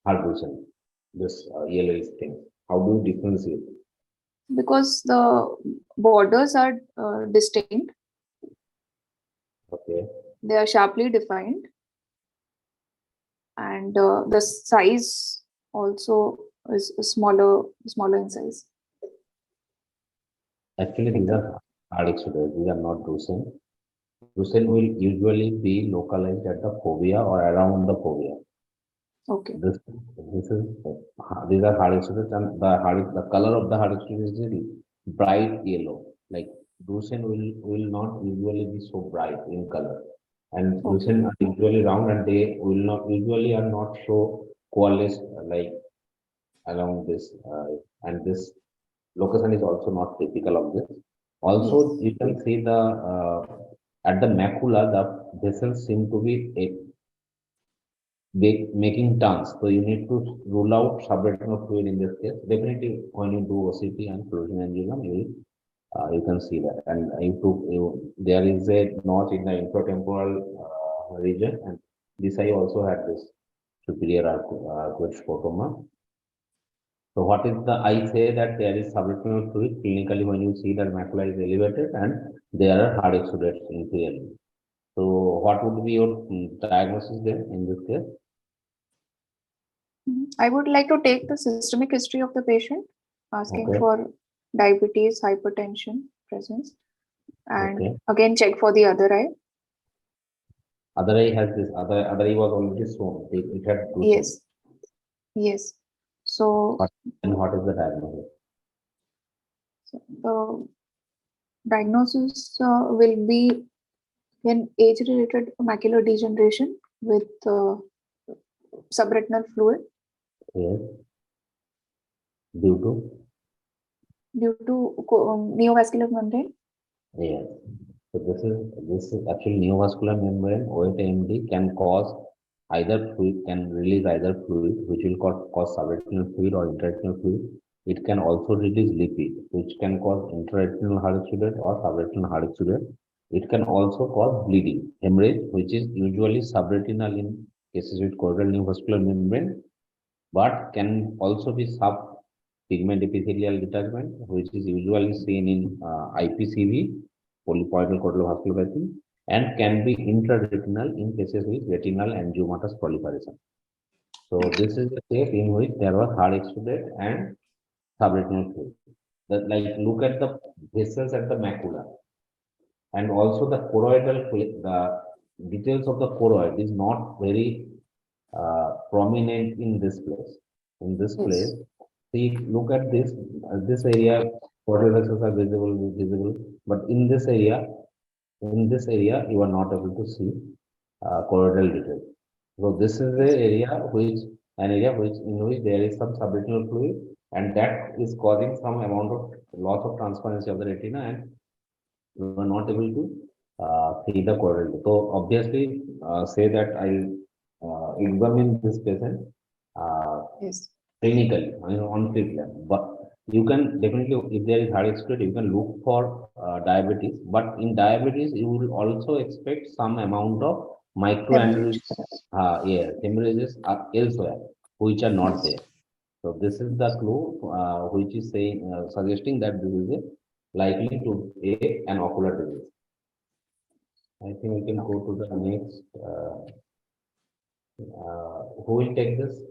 hard vision? This yellowish thing. How do you differentiate? Because the borders are distinct. Okay. They are sharply defined. And the size also is smaller in size. Actually, these are hard exudates. These are not drusen. Drusen will usually be localized at the fovea or around the fovea. Okay. These are hard exudates, and the color of the hard exudate is bright yellow. Like drusen will not usually be so bright in color, and drusen are usually round, and they will not usually are not so coalesced like along this, and this location is also not typical of this. Also, you can see the at the macula, the vessels seem to be making turns. So you need to rule out subretinal fluid in this case. Definitely, when you do OCT and fluorescein angiogram, you can see that. And there is a notch in the intratemporal region, and this eye also had this superior arcuate scotoma. So what is the I say that there is subretinal fluid clinically when you see that macula is elevated and there are hard exudates inferiorly. So what would be your diagnosis then in this case? I would like to take the systemic history of the patient, asking for diabetes, hypertension presence, and again check for the other eye. Other eye has this. Other eye was already shown. It had Yes. So. And what is the diagnosis? The diagnosis will be an age-related macular degeneration with subretinal fluid. Yes. Due to neovascular membrane. Yes. So this is actually neovascular membrane. Wet AMD can cause either fluid, can release either fluid, which will cause subretinal fluid or intraretinal fluid. It can also release lipid, which can cause intraretinal hard exudate or subretinal hard exudate. It can also cause bleeding, hemorrhage, which is usually subretinal in cases with choroidal neovascular membrane, but can also be subpigment epithelial detachment, which is usually seen in IPCV, polypoidal choroidal vasculopathy, and can be intraretinal in cases with retinal angiomatous proliferation. So this is the case in which there was hard exudate and subretinal fluid. Like look at the vessels at the macula, and also the choroidal fluid. The details of the choroid is not very prominent in this place. In this place, see, look at this area, choroidal vessels are visible, but in this area, you are not able to see choroidal details. So this is the area in which there is some subretinal fluid, and that is causing some amount of loss of transparency of the retina, and you are not able to see the choroidal. So obviously, say that I'll examine this patient clinically, on field lab, but you can definitely, if there is hard exudate, you can look for diabetes. But in diabetes, you will also expect some amount of microaneurysms, hemorrhages are elsewhere, which are not there. So this is the clue, which is saying, suggesting that this is likely to be an ocular disease. I think we can go to the next. Who will take this?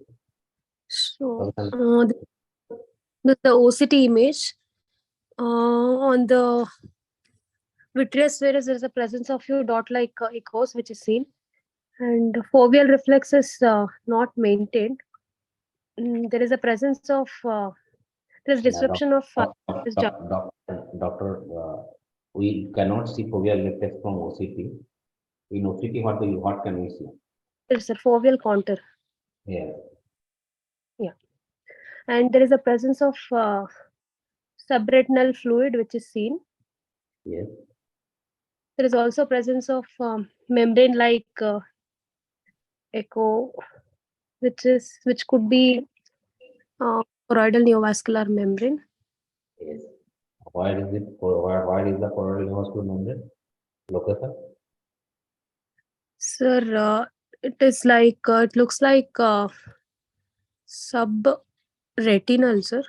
So the OCT image on the vitreous varus, there is a presence of few dot-like echoes which is seen, and foveal reflex is not maintained. There is a presence of there is disruption of Doctor, we cannot see foveal reflex from OCT. In OCT, what can we see? It's a foveal contour. Yeah. Yeah, and there is a presence of subretinal fluid which is seen. Yes. There is also presence of membrane-like echo, which could be choroidal neovascular membrane. Yes. Why is the choroidal neovascular membrane located? Sir, it is like it looks like subretinal, sir.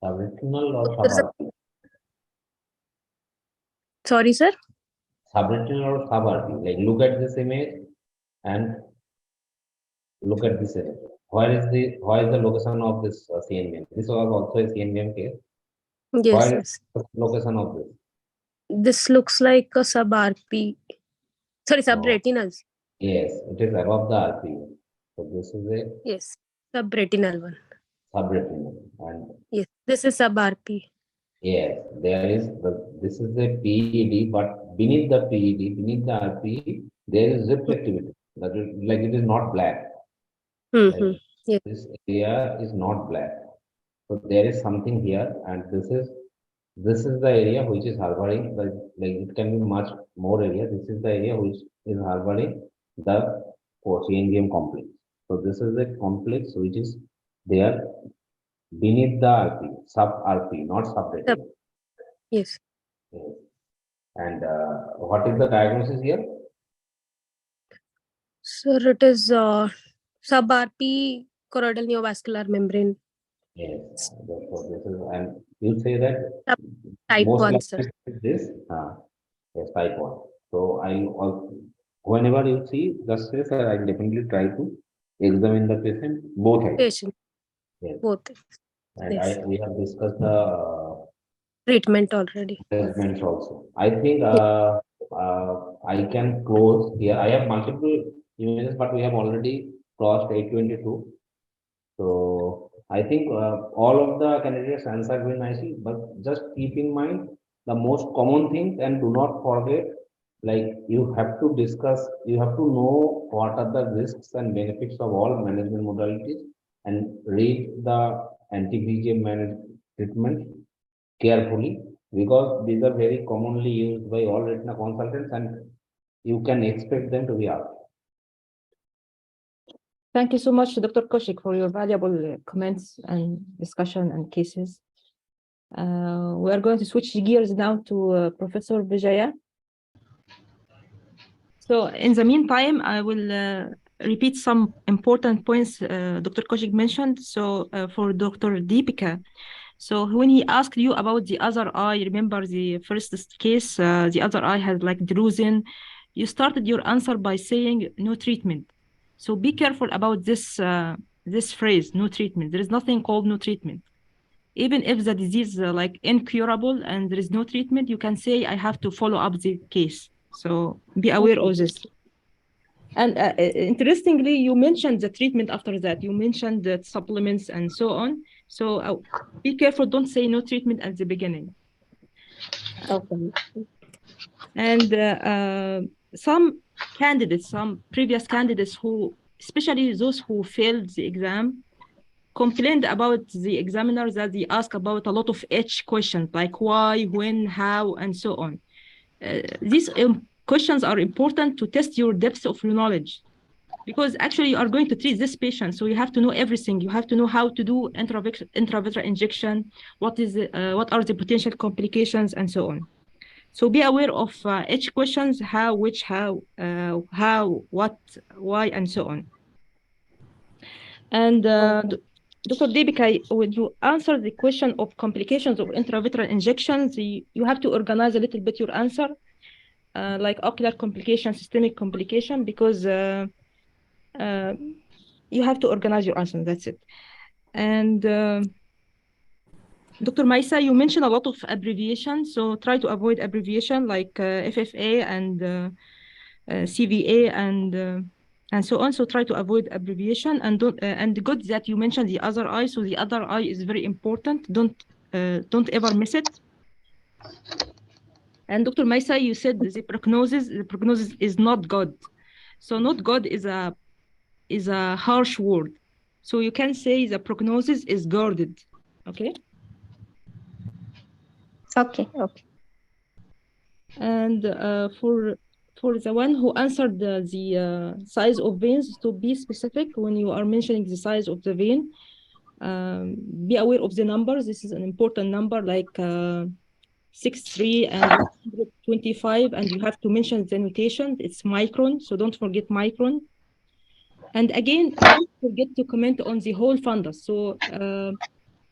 Subretinal or subarachnoid? Sorry, sir. Subretinal or subarachnoid? Like look at this image and look at this image. Why is the location of this CNVM? This was also a CNVM case. Yes, Why yes. is the location of this? This looks like a sub-RP. Sorry, subretinal. Yes, it is above the RP. So this is a subretinal one. Subretinal, and yes, this is sub-RP. Yes, this is a PED, but beneath the PED, beneath the RP, there is reflectivity. Like it is not black. Mm-hmm. Like this area is not black. So there is something here, and this is the area which is harboring. Like it can be much more area. This is the area which is harboring the CNVM complex. So this is a complex which is there beneath the RP, sub-RP, not subretinal. Yes. And what is the diagnosis here? Sir, it is sub-RP choroidal neovascular membrane. Yes, therefore this is, and you say that type most 1, likely sir. This, yes, type 1. So whenever you see, just say, sir, I definitely try to examine the patient, both eyes. Patient. Yes. Both. And yes. we have discussed the treatment already. Treatments also. I think I can close here. I have multiple images, but we have already crossed 822. So I think all of the candidates answered very nicely, but just keep in mind the most common things, and do not forget, like you have to discuss, you have to know what are the risks and benefits of all management modalities, and read the anti-VGM management treatment carefully, because these are very commonly used by all retina consultants, and you can expect them to be asked. Thank you so much, Dr. Koshik, for your valuable comments and discussion and cases. We are going to switch gears now to Professor Vijaya. So in the meantime, I will repeat some important points Dr. Koshik mentioned. So for Dr. Deepika, So when he asked you about the other eye, remember the first case, the other eye had like drusen. You started your answer by saying no treatment. So be careful about this phrase, no treatment. There is nothing called no treatment. Even if the disease is like incurable and there is no treatment, you can say I have to follow up the case. So be aware of this. And interestingly, you mentioned the treatment after that. You mentioned the supplements and so on. So be careful. Don't say no treatment at the beginning. Okay. And some candidates, some previous candidates who, especially those who failed the exam, complained about the examiners that they ask about a lot of H questions like why, when, how, and so on. These questions are important to test your depth of knowledge, because actually you are going to treat this patient, so you have to know everything. You have to know how to do intravitreal injection, what are the potential complications, and so on. So be aware of H questions: how, which, how, what, why, and so on. And Dr. Debika, when you answer the question of complications of intravitreal injections, you have to organize a little bit your answer, like ocular complication, systemic complication, because you have to organize your answer. That's it. And Dr. Maisa, you mentioned a lot of abbreviation, so try to avoid abbreviation like FFA and CVA and so on. So try to avoid abbreviation, and don't and good that you mentioned the other eye. So the other eye is very important. Don't ever miss it. And Dr. Maisa, you said the prognosis is not good. So not good is a harsh word. So you can say the prognosis is guarded. Okay. Okay. And for the one who answered the size of veins, to be specific when you are mentioning the size of the vein, be aware of the numbers. This is an important number, like 63 and 125, and you have to mention the notation. It's micron, so don't forget micron. And again, don't forget to comment on the whole fundus.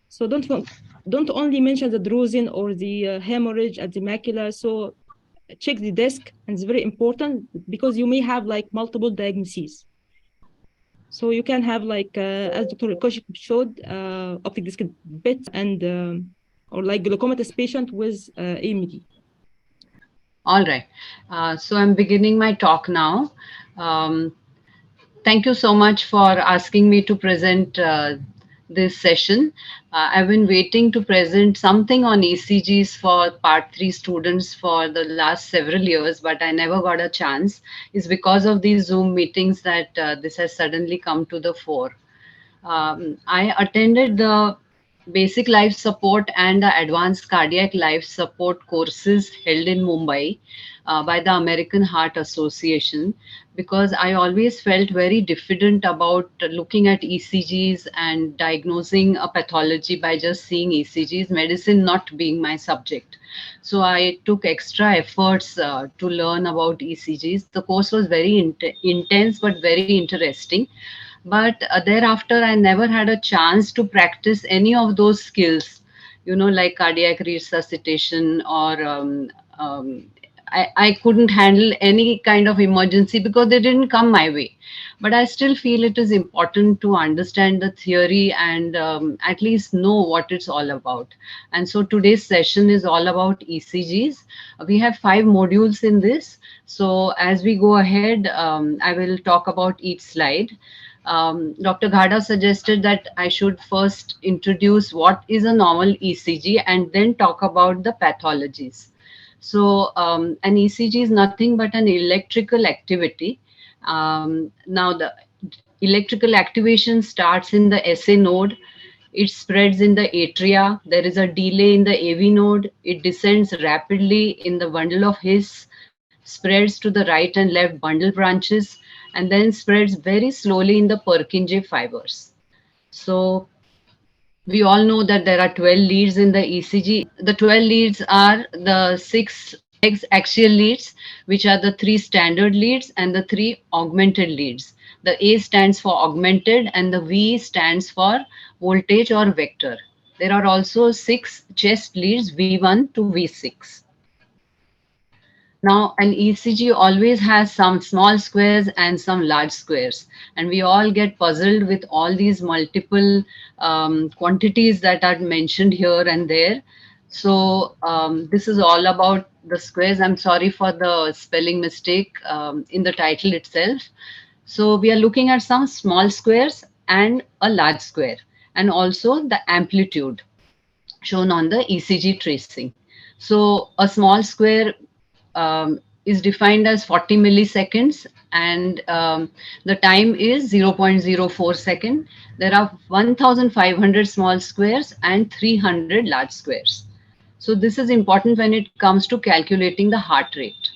So don't only mention the drusen or the hemorrhage at the macula. So check the disc, and it's very important because you may have like multiple diagnoses. So you can have like, as Dr. Koshik showed, optic disc bit and or like glaucomatous patient with AMD. All right. So I'm beginning my talk now. Thank you so much for asking me to present this session. I've been waiting to present something on ECGs for Part 3 students for the last several years, but I never got a chance. It's because of these Zoom meetings that this has suddenly come to the fore. I attended the basic life support and the advanced cardiac life support courses held in Mumbai by the American Heart Association, because I always felt very diffident about looking at ECGs and diagnosing a pathology by just seeing ECGs, medicine not being my subject. So I took extra efforts to learn about ECGs. The course was very intense but very interesting. But thereafter, I never had a chance to practice any of those skills, like cardiac resuscitation or I couldn't handle any kind of emergency because they didn't come my way. But I still feel it is important to understand the theory and at least know what it's all about. And so today's session is all about ECGs. We have 5 modules in this. So as we go ahead, I will talk about each slide. Dr. Ghada suggested that I should first introduce what is a normal ECG and then talk about the pathologies. So an ECG is nothing but an electrical activity. Now the electrical activation starts in the SA node. It spreads in the atria. There is a delay in the AV node. It descends rapidly in the bundle of His, spreads to the right and left bundle branches, and then spreads very slowly in the Purkinje fibers. So we all know that there are 12 leads in the ECG. The 12 leads are the 6 axial leads, which are the 3 standard leads and the 3 augmented leads. The A stands for augmented and the V stands for voltage or vector. There are also 6 chest leads, V1 to V6. Now, an ECG always has some small squares and some large squares, and we all get puzzled with all these multiple quantities that are mentioned here and there. So, this is all about the squares. I'm sorry for the spelling mistake in the title itself. So, we are looking at some small squares and a large square, and also the amplitude shown on the ECG tracing. So, a small square is defined as 40 milliseconds, and the time is 0.04 second. There are 1,500 small squares and 300 large squares. So this is important when it comes to calculating the heart rate.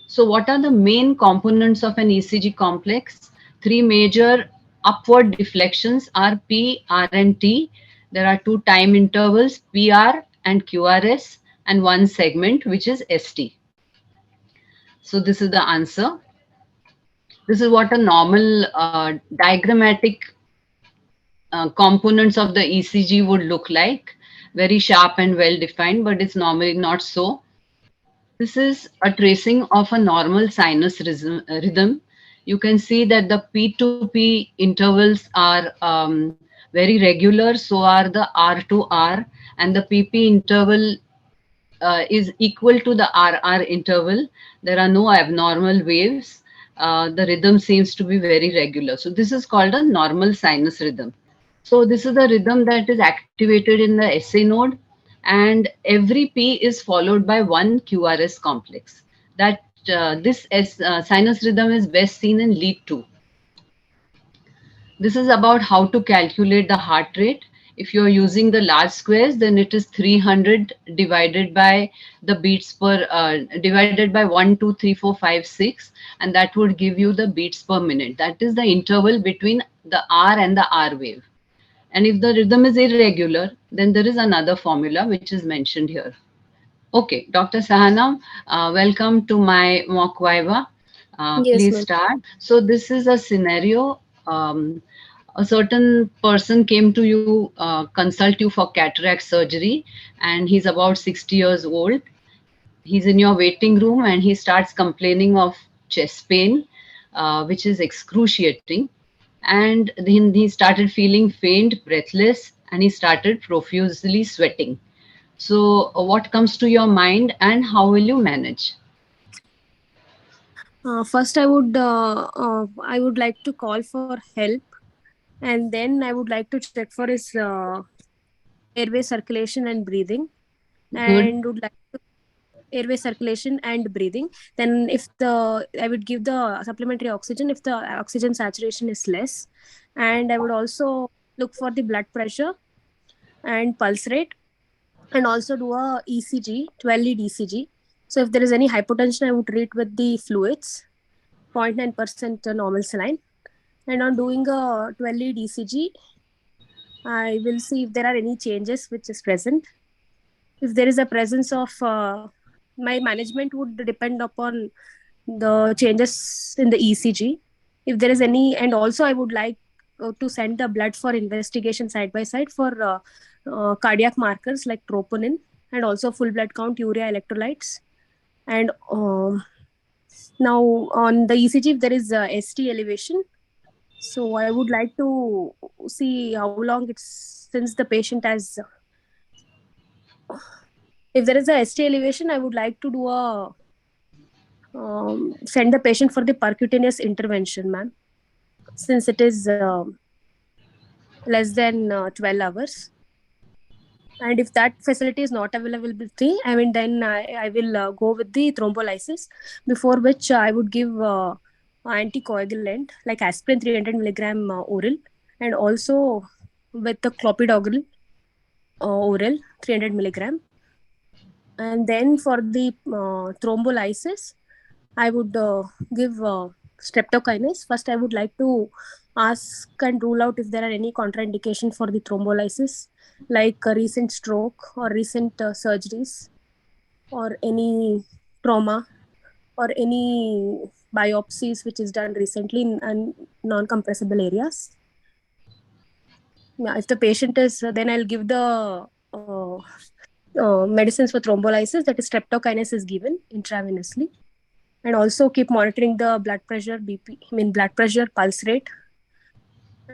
So what are the main components of an ECG complex? Three major upward deflections are P, R, and T. There are two time intervals, PR and QRS, and one segment, which is ST. So this is the answer. This is what a normal diagrammatic components of the ECG would look like. Very sharp and well defined, but it's normally not so. This is a tracing of a normal sinus rhythm. You can see that the P to P intervals are very regular, so are the R to R, and the PP interval is equal to the RR interval. There are no abnormal waves. The rhythm seems to be very regular. So this is called a normal sinus rhythm. So this is the rhythm that is activated in the SA node, and every P is followed by one QRS complex. That this sinus rhythm is best seen in lead 2. This is about how to calculate the heart rate. If you're using the large squares, then it is 300 divided by the beats per, divided by 1, 2, 3, 4, 5, 6, and that would give you the beats per minute. That is the interval between the R and the R wave. And if the rhythm is irregular, then there is another formula which is mentioned here. Okay, Dr. Sahana, welcome to my mock Viva. Yes, Please ma'am. start. So this is a scenario. A certain person came to you, consult you for cataract surgery, and he's about 60 years old. He's in your waiting room and he starts complaining of chest pain, which is excruciating. And then he started feeling faint, breathless, and he started profusely sweating. So, what comes to your mind and how will you manage? First, I would like to call for help, and then I would like to check for his airway circulation and breathing, Good. and would like to airway circulation and breathing. Then, if I would give the supplementary oxygen if the oxygen saturation is less, and I would also look for the blood pressure and pulse rate, and also do a ECG, 12 lead ECG. So if there is any hypotension, I would treat with the fluids, 0.9% normal saline. And on doing a 12 lead ECG, I will see if there are any changes which is present. If there is a presence of, my management would depend upon the changes in the ECG. If there is any, and also I would like to send the blood for investigation side by side for cardiac markers like troponin, and also full blood count, urea, electrolytes. And now on the ECG, if there is ST elevation, so I would like to see how long it's since the patient has. If there is a ST elevation, I would like to do a send the patient for the percutaneous intervention, ma'am, since it is less than 12 hours. And if that facility is not available, I mean, then I will go with the thrombolysis, before which I would give anticoagulant like aspirin 300 milligram oral, and also with the clopidogrel oral 300 milligram. And then for the thrombolysis, I would give streptokinase. First, I would like to ask and rule out if there are any contraindication for the thrombolysis, like a recent stroke or recent surgeries, or any trauma, or any biopsies which is done recently in non-compressible areas. Yeah, if the patient is, then I'll give the medicines for thrombolysis, that is streptokinase is given intravenously, and also keep monitoring the blood pressure, BP, I mean blood pressure, pulse rate.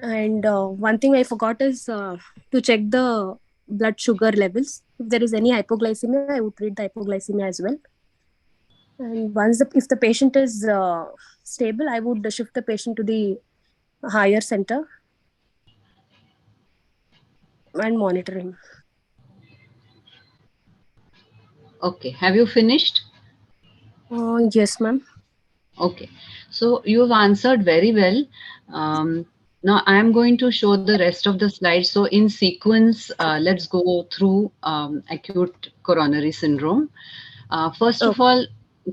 And one thing I forgot is to check the blood sugar levels. If there is any hypoglycemia, I would treat the hypoglycemia as well. And if the patient is stable, I would shift the patient to the higher center and monitor him. Okay, have you finished? Yes, ma'am. Okay, so you've answered very well. Now I'm going to show the rest of the slides. So in sequence, let's go through acute coronary syndrome. First of all,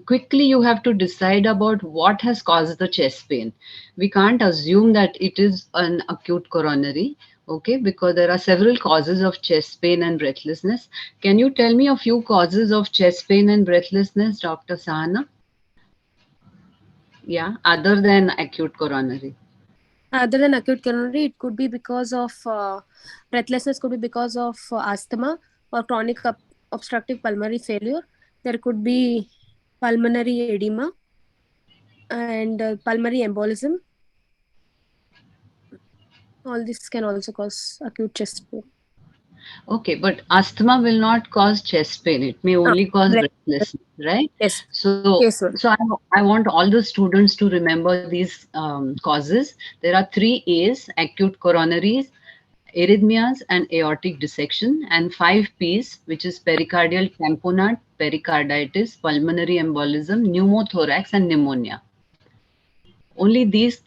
quickly you have to decide about what has caused the chest pain. We can't assume that it is an acute coronary, okay, because there are several causes of chest pain and breathlessness. Can you tell me a few causes of chest pain and breathlessness, Dr. Sahana? Yeah, other than acute coronary. Other than acute coronary, it could be because of breathlessness, could be because of asthma or chronic obstructive pulmonary failure. There could be pulmonary edema and pulmonary embolism. All this can also cause acute chest pain. Okay, but asthma will not cause chest pain. It may only cause breathlessness, right? Yes. So, Yes, sir. I want all the students to remember these causes. There are 3 A's: acute coronaries, arrhythmias, and aortic dissection, and 5 P's, which is pericardial tamponade, pericarditis, pulmonary embolism, pneumothorax, and pneumonia. Only these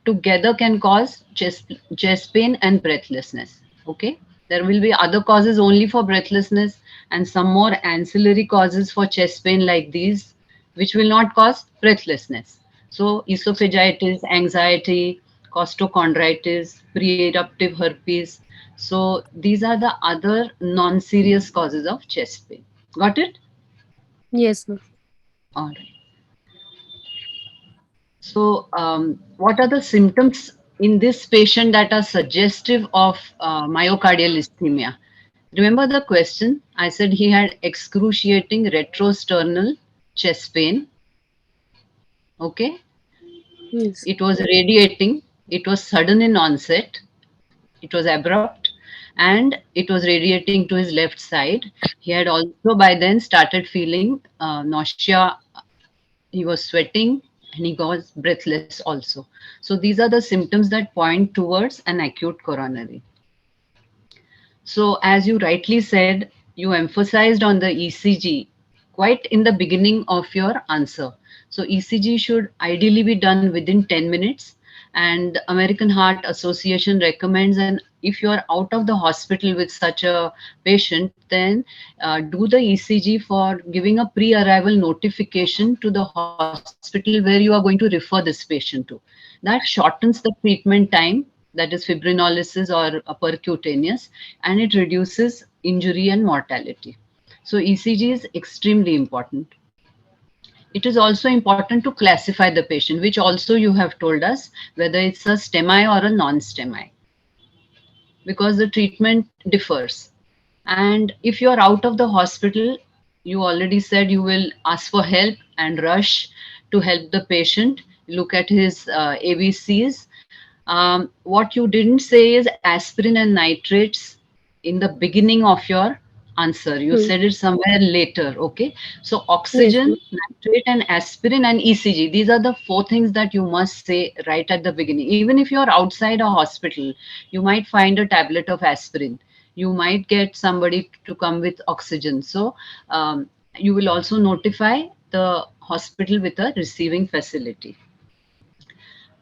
together can cause chest pain and breathlessness. Okay, there will be other causes only for breathlessness and some more ancillary causes for chest pain like these, which will not cause breathlessness. So esophagitis, anxiety, costochondritis, pre-eruptive herpes. So these are the other non-serious causes of chest pain. Got it? Yes, ma'am. All right. So, what are the symptoms in this patient that are suggestive of myocardial ischemia? Remember the question? I said he had excruciating retrosternal chest pain. Okay. Yes. It was radiating. It was sudden in onset. It was abrupt. And it was radiating to his left side. He had also by then started feeling nausea. He was sweating and he was breathless also. So these are the symptoms that point towards an acute coronary. So as you rightly said, you emphasized on the ECG quite in the beginning of your answer. So ECG should ideally be done within 10 minutes, and the American Heart Association recommends, and if you are out of the hospital with such a patient, then do the ECG for giving a pre-arrival notification to the hospital where you are going to refer this patient to. That shortens the treatment time, that is fibrinolysis or percutaneous, and it reduces injury and mortality. So ECG is extremely important. It is also important to classify the patient, which also you have told us, whether it's a STEMI or a non-STEMI, because the treatment differs. And if you are out of the hospital, you already said you will ask for help and rush to help the patient, look at his ABCs. What you didn't say is aspirin and nitrates in the beginning of your answer. You said it somewhere later. Okay. So oxygen, nitrate, and aspirin and ECG. These are the 4 things that you must say right at the beginning. Even if you're outside a hospital, you might find a tablet of aspirin. You might get somebody to come with oxygen. So you will also notify the hospital with a receiving facility.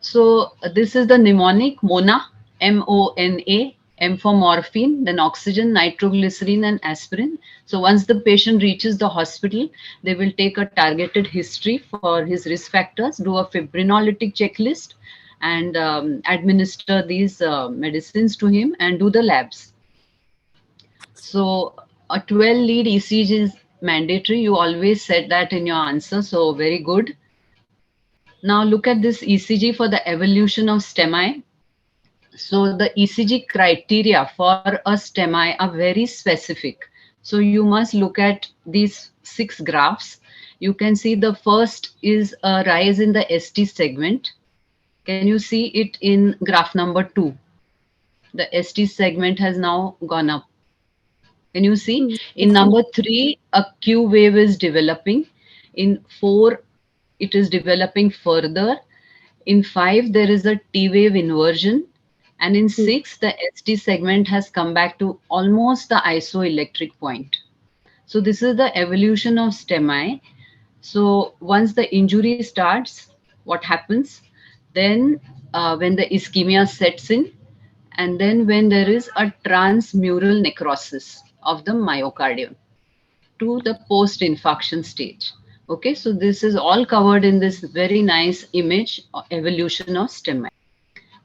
So this is the mnemonic MONA, MONA, M for morphine, then oxygen, nitroglycerin, and aspirin. So once the patient reaches the hospital, they will take a targeted history for his risk factors, do a fibrinolytic checklist, and administer these medicines to him and do the labs. So a 12 lead ECG is mandatory. You always said that in your answer. So very good. Now look at this ECG for the evolution of STEMI. So the ECG criteria for a STEMI are very specific. So you must look at these 6 graphs. You can see the first is a rise in the ST segment. Can you see it in graph number 2? The ST segment has now gone up. Can you see? In number 3, a Q wave is developing. In 4, it is developing further. In 5, there is a T wave inversion. And in 6, the ST segment has come back to almost the isoelectric point. So this is the evolution of STEMI. So once the injury starts, what happens? Then when the ischemia sets in, and then when there is a transmural necrosis of the myocardium to the post-infarction stage. Okay, so this is all covered in this very nice image evolution of STEMI.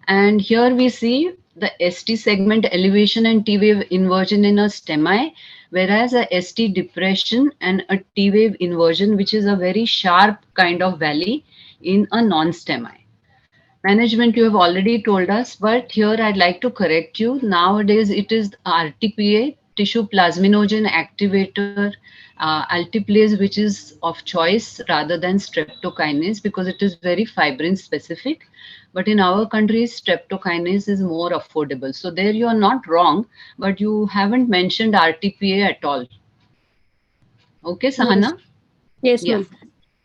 And here we see the ST segment elevation and T wave inversion in a STEMI, whereas a ST depression and a T wave inversion, which is a very sharp kind of valley, in a non-STEMI. Management, you have already told us, but here I'd like to correct you. Nowadays, it is RTPA, tissue plasminogen activator, altiplase, which is of choice rather than streptokinase because it is very fibrin specific. But in our country, streptokinase is more affordable. So there you are not wrong, but you haven't mentioned RTPA at all. Okay, Sahana? Yes, yeah. ma'am.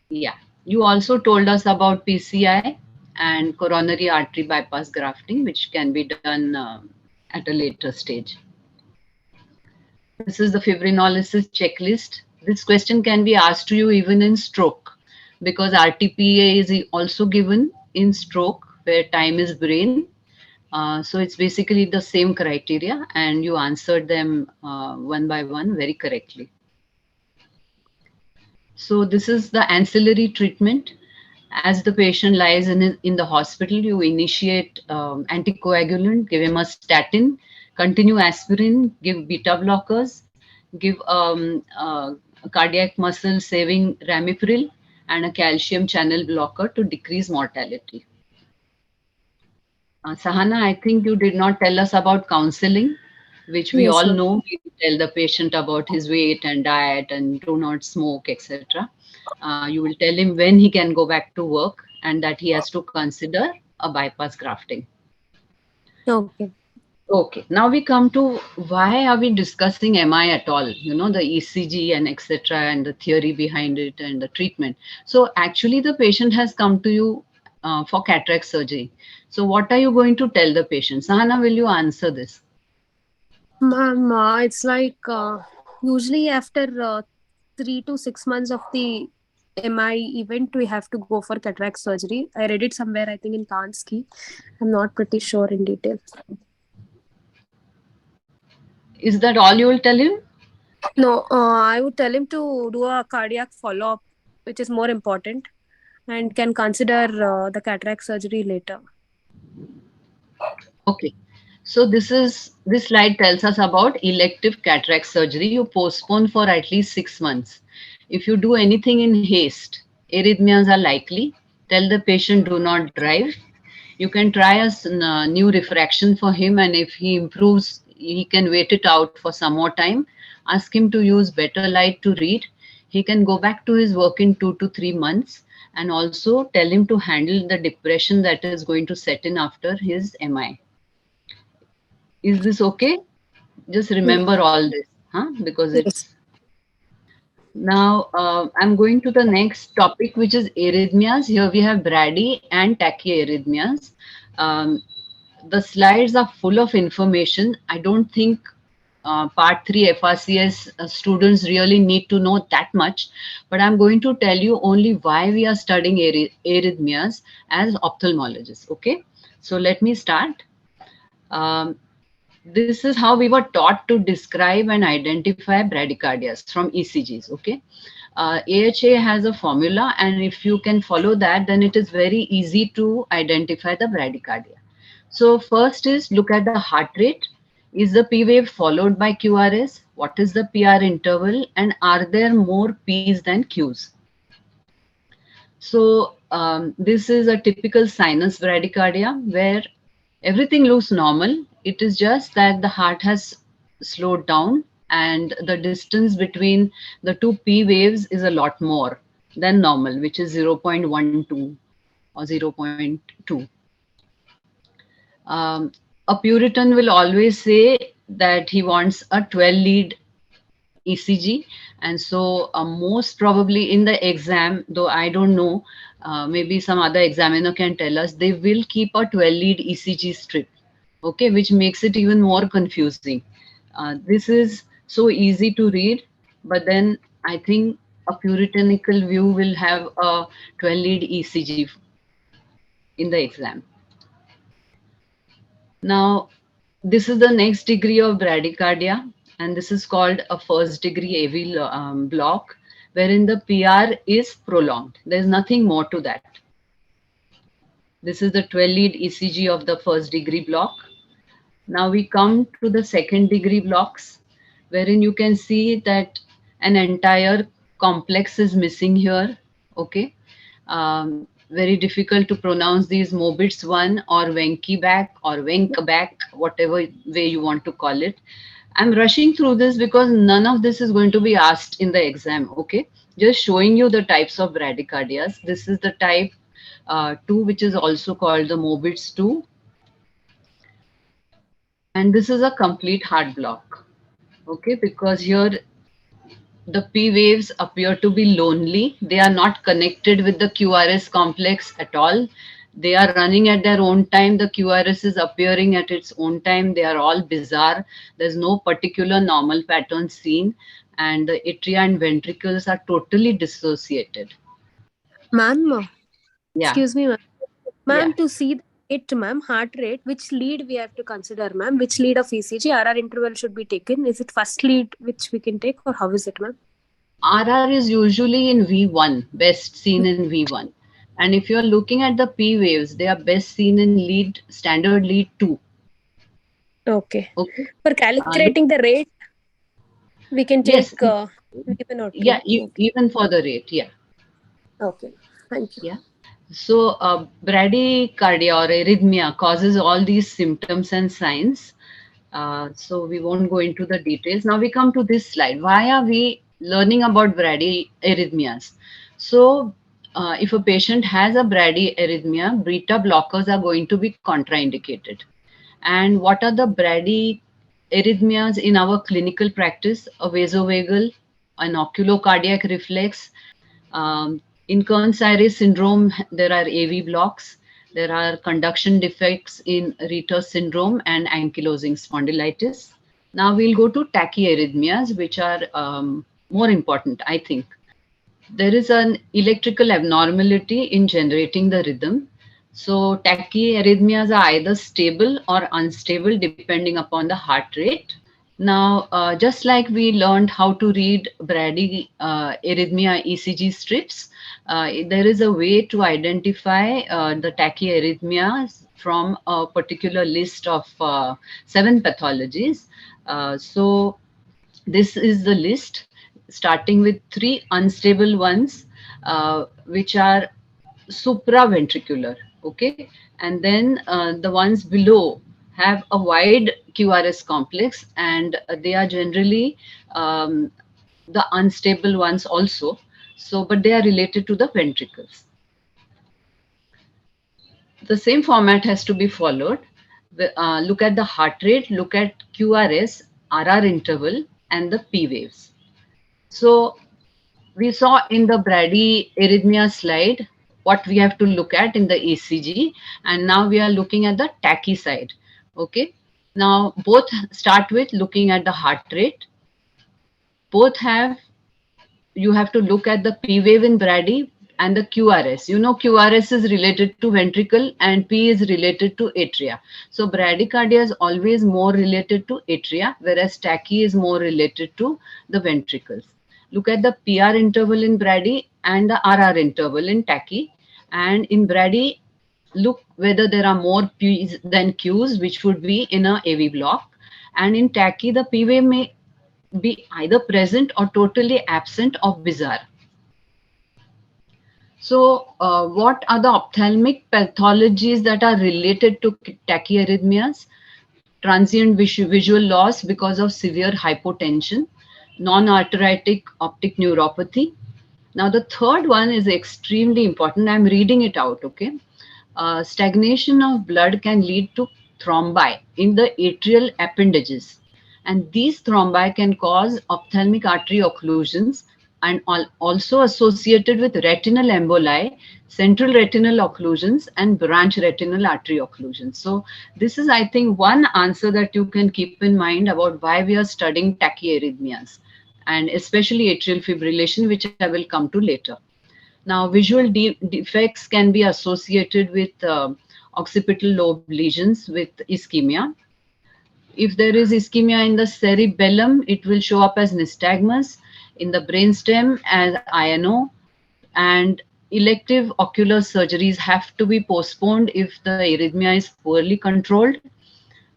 Yeah. You also told us about PCI and coronary artery bypass grafting, which can be done at a later stage. This is the fibrinolysis checklist. This question can be asked to you even in stroke because RTPA is also given in stroke where time is brain. So it's basically the same criteria and you answered them one by one very correctly. So this is the ancillary treatment. As the patient lies in the hospital, you initiate anticoagulant, give him a statin, continue aspirin, give beta blockers, give a cardiac muscle saving ramipril and a calcium channel blocker to decrease mortality. Sahana, I think you did not tell us about counseling, which we Yes, all ma'am. know. We tell the patient about his weight and diet and do not smoke, etc. You will tell him when he can go back to work and that he has to consider a bypass grafting. Okay. Okay, now we come to why are we discussing MI at all? You know, the ECG and etc. and the theory behind it and the treatment. So actually the patient has come to you for cataract surgery. So what are you going to tell the patient? Sahana, will you answer this? Ma'am, it's like usually after 3 to 6 months of the MI event, we have to go for cataract surgery. I read it somewhere, I think in Kanski. I'm not pretty sure in detail. Is that all you will tell him? No, I would tell him to do a cardiac follow-up, which is more important, and can consider the cataract surgery later. Okay. So this slide tells us about elective cataract surgery. You postpone for at least 6 months. If you do anything in haste, arrhythmias are likely. Tell the patient do not drive. You can try a new refraction for him, and if he improves, he can wait it out for some more time. Ask him to use better light to read. He can go back to his work in 2 to 3 months, and also tell him to handle the depression that is going to set in after his MI. Is this okay? Just remember all this, huh? Because it's now I'm going to the next topic, which is arrhythmias. Here we have brady and tachyarrhythmias. The slides are full of information. I don't think part 3 FRCS students really need to know that much, but I'm going to tell you only why we are studying arrhythmias as ophthalmologists. Okay, so let me start. This is how we were taught to describe and identify bradycardias from ECGs. Okay, AHA has a formula, and if you can follow that, then it is very easy to identify the bradycardia. So first is look at the heart rate. Is the P wave followed by QRS? What is the PR interval? And are there more P's than Q's? So this is a typical sinus bradycardia where Everything looks normal. It is just that the heart has slowed down and the distance between the two P waves is a lot more than normal, which is 0.12 or 0.2. Um, a Puritan will always say that he wants a 12 lead ECG, and so most probably in the exam, though I don't know, maybe some other examiner can tell us, they will keep a 12 lead ECG strip, okay, which makes it even more confusing. This is so easy to read, but then I think a puritanical view will have a 12 lead ECG in the exam. Now, this is the next degree of bradycardia, and this is called a first degree AV block, wherein the PR is prolonged. There's nothing more to that. This is the 12 lead ECG of the first degree block. Now we come to the second degree blocks, wherein you can see that an entire complex is missing here. Okay. Very difficult to pronounce these Mobitz 1 or Wenke back or Wenk back, whatever way you want to call it. I'm rushing through this because none of this is going to be asked in the exam. Okay. Just showing you the types of bradycardias. This is the type 2, which is also called the Mobitz 2. And this is a complete heart block. Okay, because here the P waves appear to be lonely. They are not connected with the QRS complex at all. They are running at their own time. The QRS is appearing at its own time. They are all bizarre. There's no particular normal pattern seen. And the atria and ventricles are totally dissociated. Ma'am, Yeah. excuse me, ma'am. Ma'am, Yeah. to see the rate, ma'am, heart rate, which lead we have to consider, ma'am? Which lead of ECG, RR interval should be taken? Is it first lead which we can take, or how is it, ma'am? RR is usually in V1, best seen in V1. And if you're looking at the P waves, they are best seen in lead, standard lead 2. Okay. Okay. For calculating the rate, we can Yes. take V1 or 2. Yeah, Okay. even for the rate. Yeah. Okay. Thank you. Yeah. So bradycardia or arrhythmia causes all these symptoms and signs. So we won't go into the details. Now we come to this slide. Why are we learning about bradyarrhythmias? So if a patient has a bradyarrhythmia, beta blockers are going to be contraindicated. And what are the bradyarrhythmias in our clinical practice? A vasovagal, an oculocardiac reflex. In Kearns-Sayre syndrome, there are AV blocks. There are conduction defects in Reiter syndrome and ankylosing spondylitis. Now we'll go to tachyarrhythmias, which are more important, I think. There is an electrical abnormality in generating the rhythm. So tachyarrhythmias are either stable or unstable depending upon the heart rate. Now, just like we learned how to read bradyarrhythmia ECG strips, there is a way to identify the tachyarrhythmias from a particular list of 7 pathologies. So this is the list, starting with 3 unstable ones, which are supraventricular. Okay, and then the ones below have a wide QRS complex, and they are generally the unstable ones also. So, but they are related to the ventricles. The same format has to be followed. Look at the heart rate, look at QRS, RR interval, and the P waves. So we saw in the bradyarrhythmia slide what we have to look at in the ECG, and now we are looking at the tachy side. Okay. Now both start with looking at the heart rate. Both have, you have to look at the P wave in brady and the QRS. You know, QRS is related to ventricle and P is related to atria. So bradycardia is always more related to atria, whereas tachy is more related to the ventricles. Look at the PR interval in brady and the RR interval in tachy. And in brady, look whether there are more P's than Q's, which would be in a AV block. And in tachy, the P wave may be either present or totally absent or bizarre. So, what are the ophthalmic pathologies that are related to tachyarrhythmias? Transient visual loss because of severe hypotension, non-arteritic optic neuropathy. Now, the third one is extremely important. I'm reading it out, okay? Stagnation of blood can lead to thrombi in the atrial appendages. And these thrombi can cause ophthalmic artery occlusions and also associated with retinal emboli, central retinal occlusions, and branch retinal artery occlusions. So, this is, I think, one answer that you can keep in mind about why we are studying tachyarrhythmias and especially atrial fibrillation, which I will come to later. Now, visual defects can be associated with occipital lobe lesions with ischemia. If there is ischemia in the cerebellum, it will show up as nystagmus, in the brainstem as INO, and elective ocular surgeries have to be postponed if the arrhythmia is poorly controlled.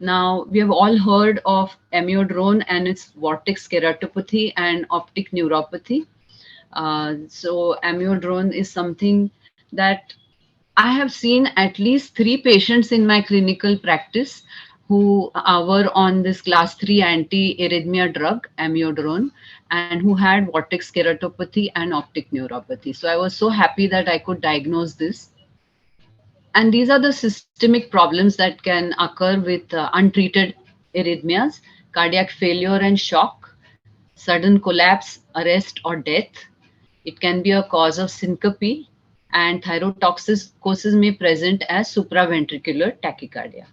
Now, we have all heard of amiodarone and its vortex keratopathy and optic neuropathy. So amiodarone is something that I have seen at least 3 patients in my clinical practice who were on this class 3 anti-arrhythmia drug, amiodarone, and who had vortex keratopathy and optic neuropathy. So I was so happy that I could diagnose this. And these are the systemic problems that can occur with untreated arrhythmias, cardiac failure and shock, sudden collapse, arrest, or death. It can be a cause of syncope, and thyrotoxicosis may present as supraventricular tachycardia.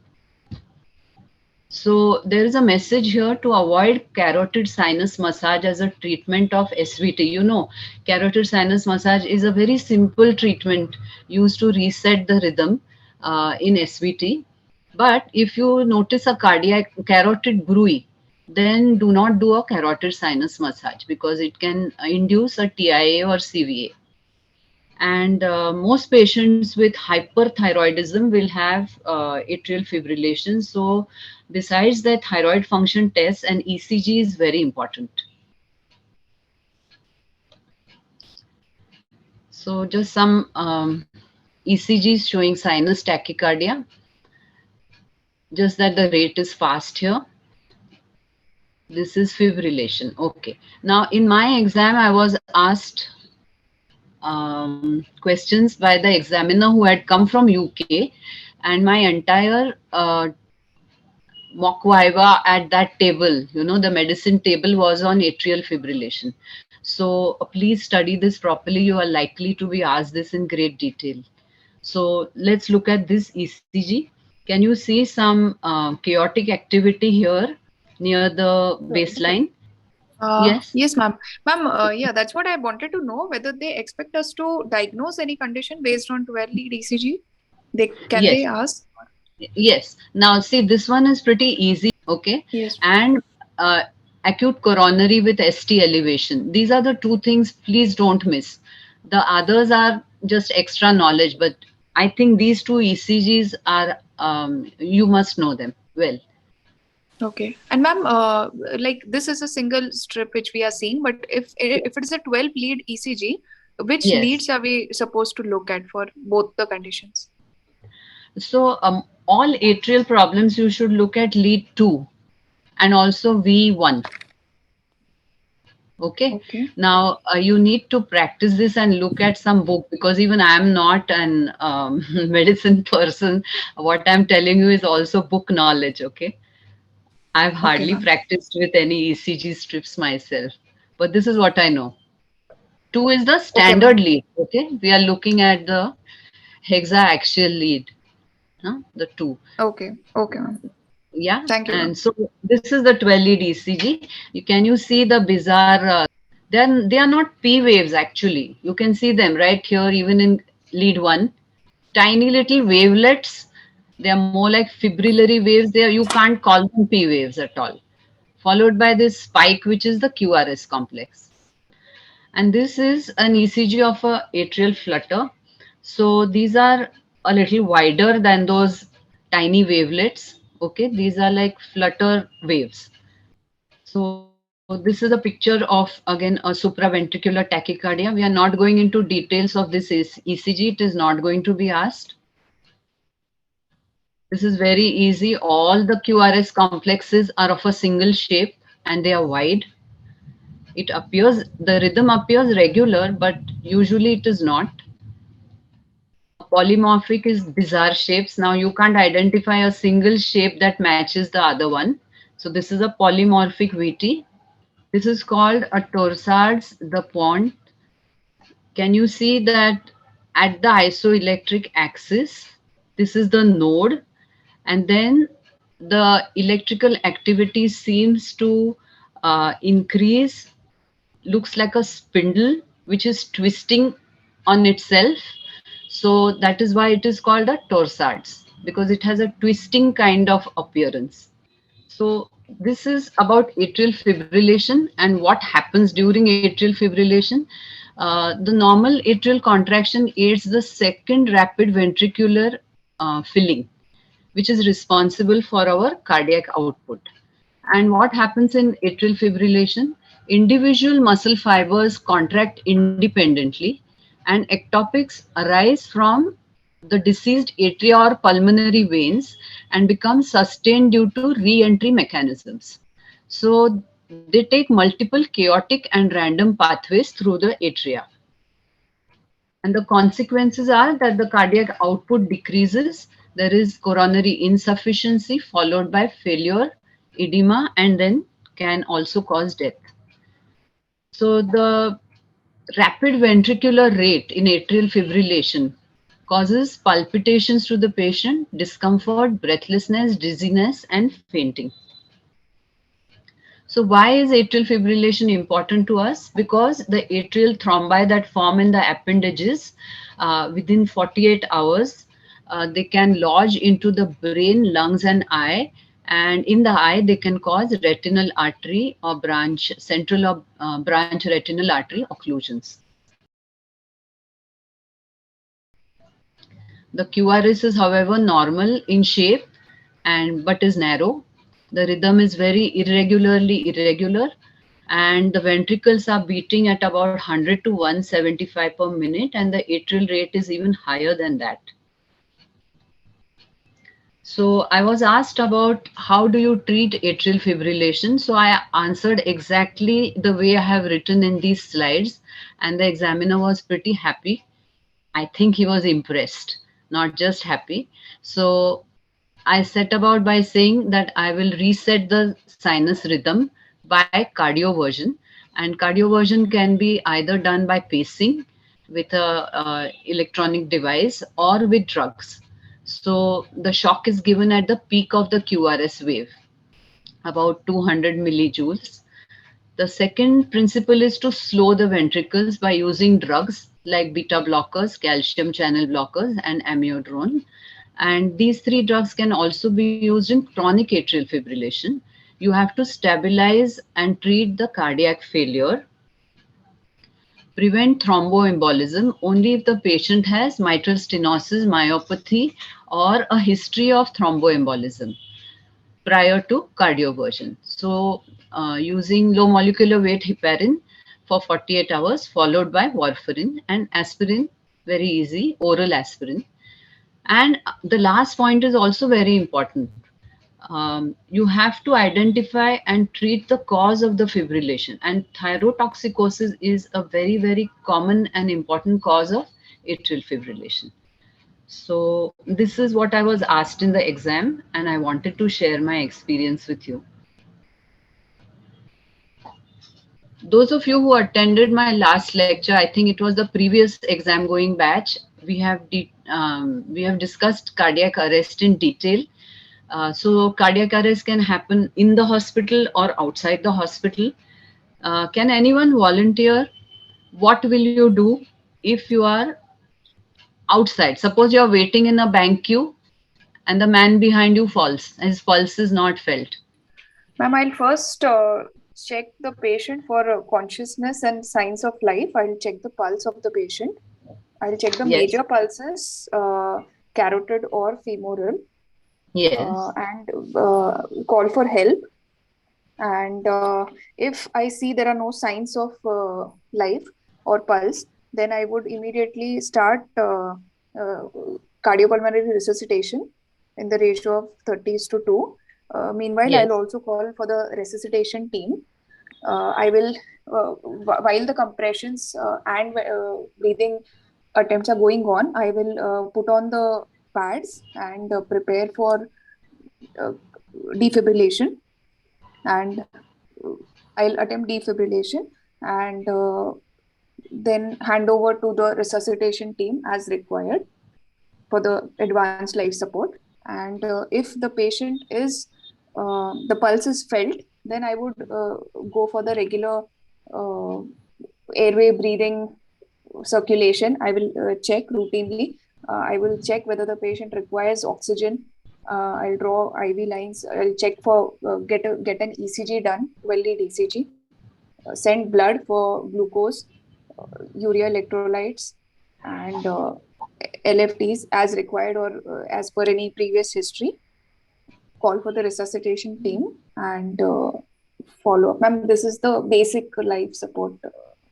So there is a message here to avoid carotid sinus massage as a treatment of SVT. You know, carotid sinus massage is a very simple treatment used to reset the rhythm in SVT. But if you notice a cardiac carotid bruit, then do not do a carotid sinus massage because it can induce a TIA or CVA. And most patients with hyperthyroidism will have atrial fibrillation. So besides that, thyroid function tests and ECG is very important. So just some ECGs showing sinus tachycardia, just that the rate is fast here. This is fibrillation. Okay. Now in my exam, I was asked questions by the examiner who had come from UK, and my entire mock viva at that table, you know, the medicine table was on atrial fibrillation. So please study this properly. You are likely to be asked this in great detail. So let's look at this ECG. Can you see some chaotic activity here near the baseline? Yes. Yes, ma'am. Ma'am, yeah, that's what I wanted to know, whether they expect us to diagnose any condition based on 12 lead ECG. Can Yes. they ask? Yes. Now, see, this one is pretty easy, okay? Yes. And acute coronary with ST elevation. These are the 2 things, please don't miss. The others are just extra knowledge, but I think these 2 ECGs are, you must know them well. Okay. And ma'am, like this is a single strip which we are seeing, but if it is a 12 lead ECG, which Yes. leads are we supposed to look at for both the conditions? So all atrial problems, you should look at lead 2 and also V1. Okay. Now you need to practice this and look at some book, because even I am not an medicine person. What I'm telling you is also book knowledge. Okay. I've hardly practiced with any ECG strips myself, but this is what I know. 2 is the standard lead. Okay. We are looking at the hexaaxial lead. The 2. Okay. Okay, ma'am. Yeah. Thank you, And ma'am. so this is the 12 lead ECG. Can you see the bizarre? Then they are not P waves actually. You can see them right here, even in lead 1. Tiny little wavelets. They are more like fibrillary waves. You can't call them P waves at all. Followed by this spike, which is the QRS complex. And this is an ECG of a atrial flutter. So these are a little wider than those tiny wavelets. Okay, these are like flutter waves. So this is a picture of, again, a supraventricular tachycardia. We are not going into details of this ECG. It is not going to be asked. This is very easy. All the QRS complexes are of a single shape and they are wide. It appears, the rhythm appears regular, but usually it is not. Polymorphic is bizarre shapes. Now you can't identify a single shape that matches the other one. So this is a polymorphic VT. This is called a torsades de Pont. Can you see that at the isoelectric axis, this is the node, and then the electrical activity seems to increase, looks like a spindle which is twisting on itself. So that is why it is called a torsades, because it has a twisting kind of appearance. So this is about atrial fibrillation and what happens during atrial fibrillation. The normal atrial contraction aids the second rapid ventricular filling, which is responsible for our cardiac output. And what happens in atrial fibrillation? Individual muscle fibers contract independently, and ectopics arise from the deceased atria or pulmonary veins and become sustained due to re-entry mechanisms. So they take multiple chaotic and random pathways through the atria. And the consequences are that the cardiac output decreases, there is coronary insufficiency followed by failure, edema, and then can also cause death. So the rapid ventricular rate in atrial fibrillation causes palpitations to the patient, discomfort, breathlessness, dizziness, and fainting. So why is atrial fibrillation important to us? Because the atrial thrombi that form in the appendages within 48 hours, they can lodge into the brain, lungs, and eye. And in the eye, they can cause retinal artery or branch, central or branch retinal artery occlusions. The QRS is, however, normal in shape but is narrow. The rhythm is very irregular, and the ventricles are beating at about 100 to 175 per minute, and the atrial rate is even higher than that. So I was asked about how do you treat atrial fibrillation. So I answered exactly the way I have written in these slides, and the examiner was pretty happy. I think he was impressed, not just happy. So I set about by saying that I will reset the sinus rhythm by cardioversion, and cardioversion can be either done by pacing with a electronic device or with drugs. So the shock is given at the peak of the QRS wave, about 200 millijoules. The second principle is to slow the ventricles by using drugs like beta blockers, calcium channel blockers, and amiodarone. And these three drugs can also be used in chronic atrial fibrillation. You have to stabilize and treat the cardiac failure. Prevent thromboembolism only if the patient has mitral stenosis, myopathy, or a history of thromboembolism prior to cardioversion. So using low molecular weight heparin for 48 hours followed by warfarin and aspirin, very easy, oral aspirin. And the last point is also very important. You have to identify and treat the cause of the fibrillation. And thyrotoxicosis is a very, very common and important cause of atrial fibrillation. So this is what I was asked in the exam, and I wanted to share my experience with you. Those of you who attended my last lecture, I think it was the previous exam going batch, we have discussed cardiac arrest in detail. So cardiac arrest can happen in the hospital or outside the hospital. Can anyone volunteer? What will you do if you are outside? Suppose you are waiting in a bank queue and the man behind you falls. His pulse is not felt. Ma'am, I'll first check the patient for consciousness and signs of life. I'll check the pulse of the patient. I'll check the major pulses, carotid or femoral. Yes. And call for help. And if I see there are no signs of life or pulse, then I would immediately start cardiopulmonary resuscitation in the ratio of 30:2. Meanwhile, I'll Yes. also call for the resuscitation team. I will, while the compressions and breathing attempts are going on, I will put on the pads and prepare for uh, defibrillation, and I'll attempt defibrillation and then hand over to the resuscitation team as required for the advanced life support. And if the patient is the pulse is felt, then I would go for the regular uh, airway breathing circulation. I will check routinely. I will check whether the patient requires oxygen. I'll draw IV lines. I'll check for get an ECG done, 12 lead ECG. Send blood for glucose, urea electrolytes, and LFTs as required or as per any previous history. Call for the resuscitation team and follow up. Ma'am, this is the basic life support.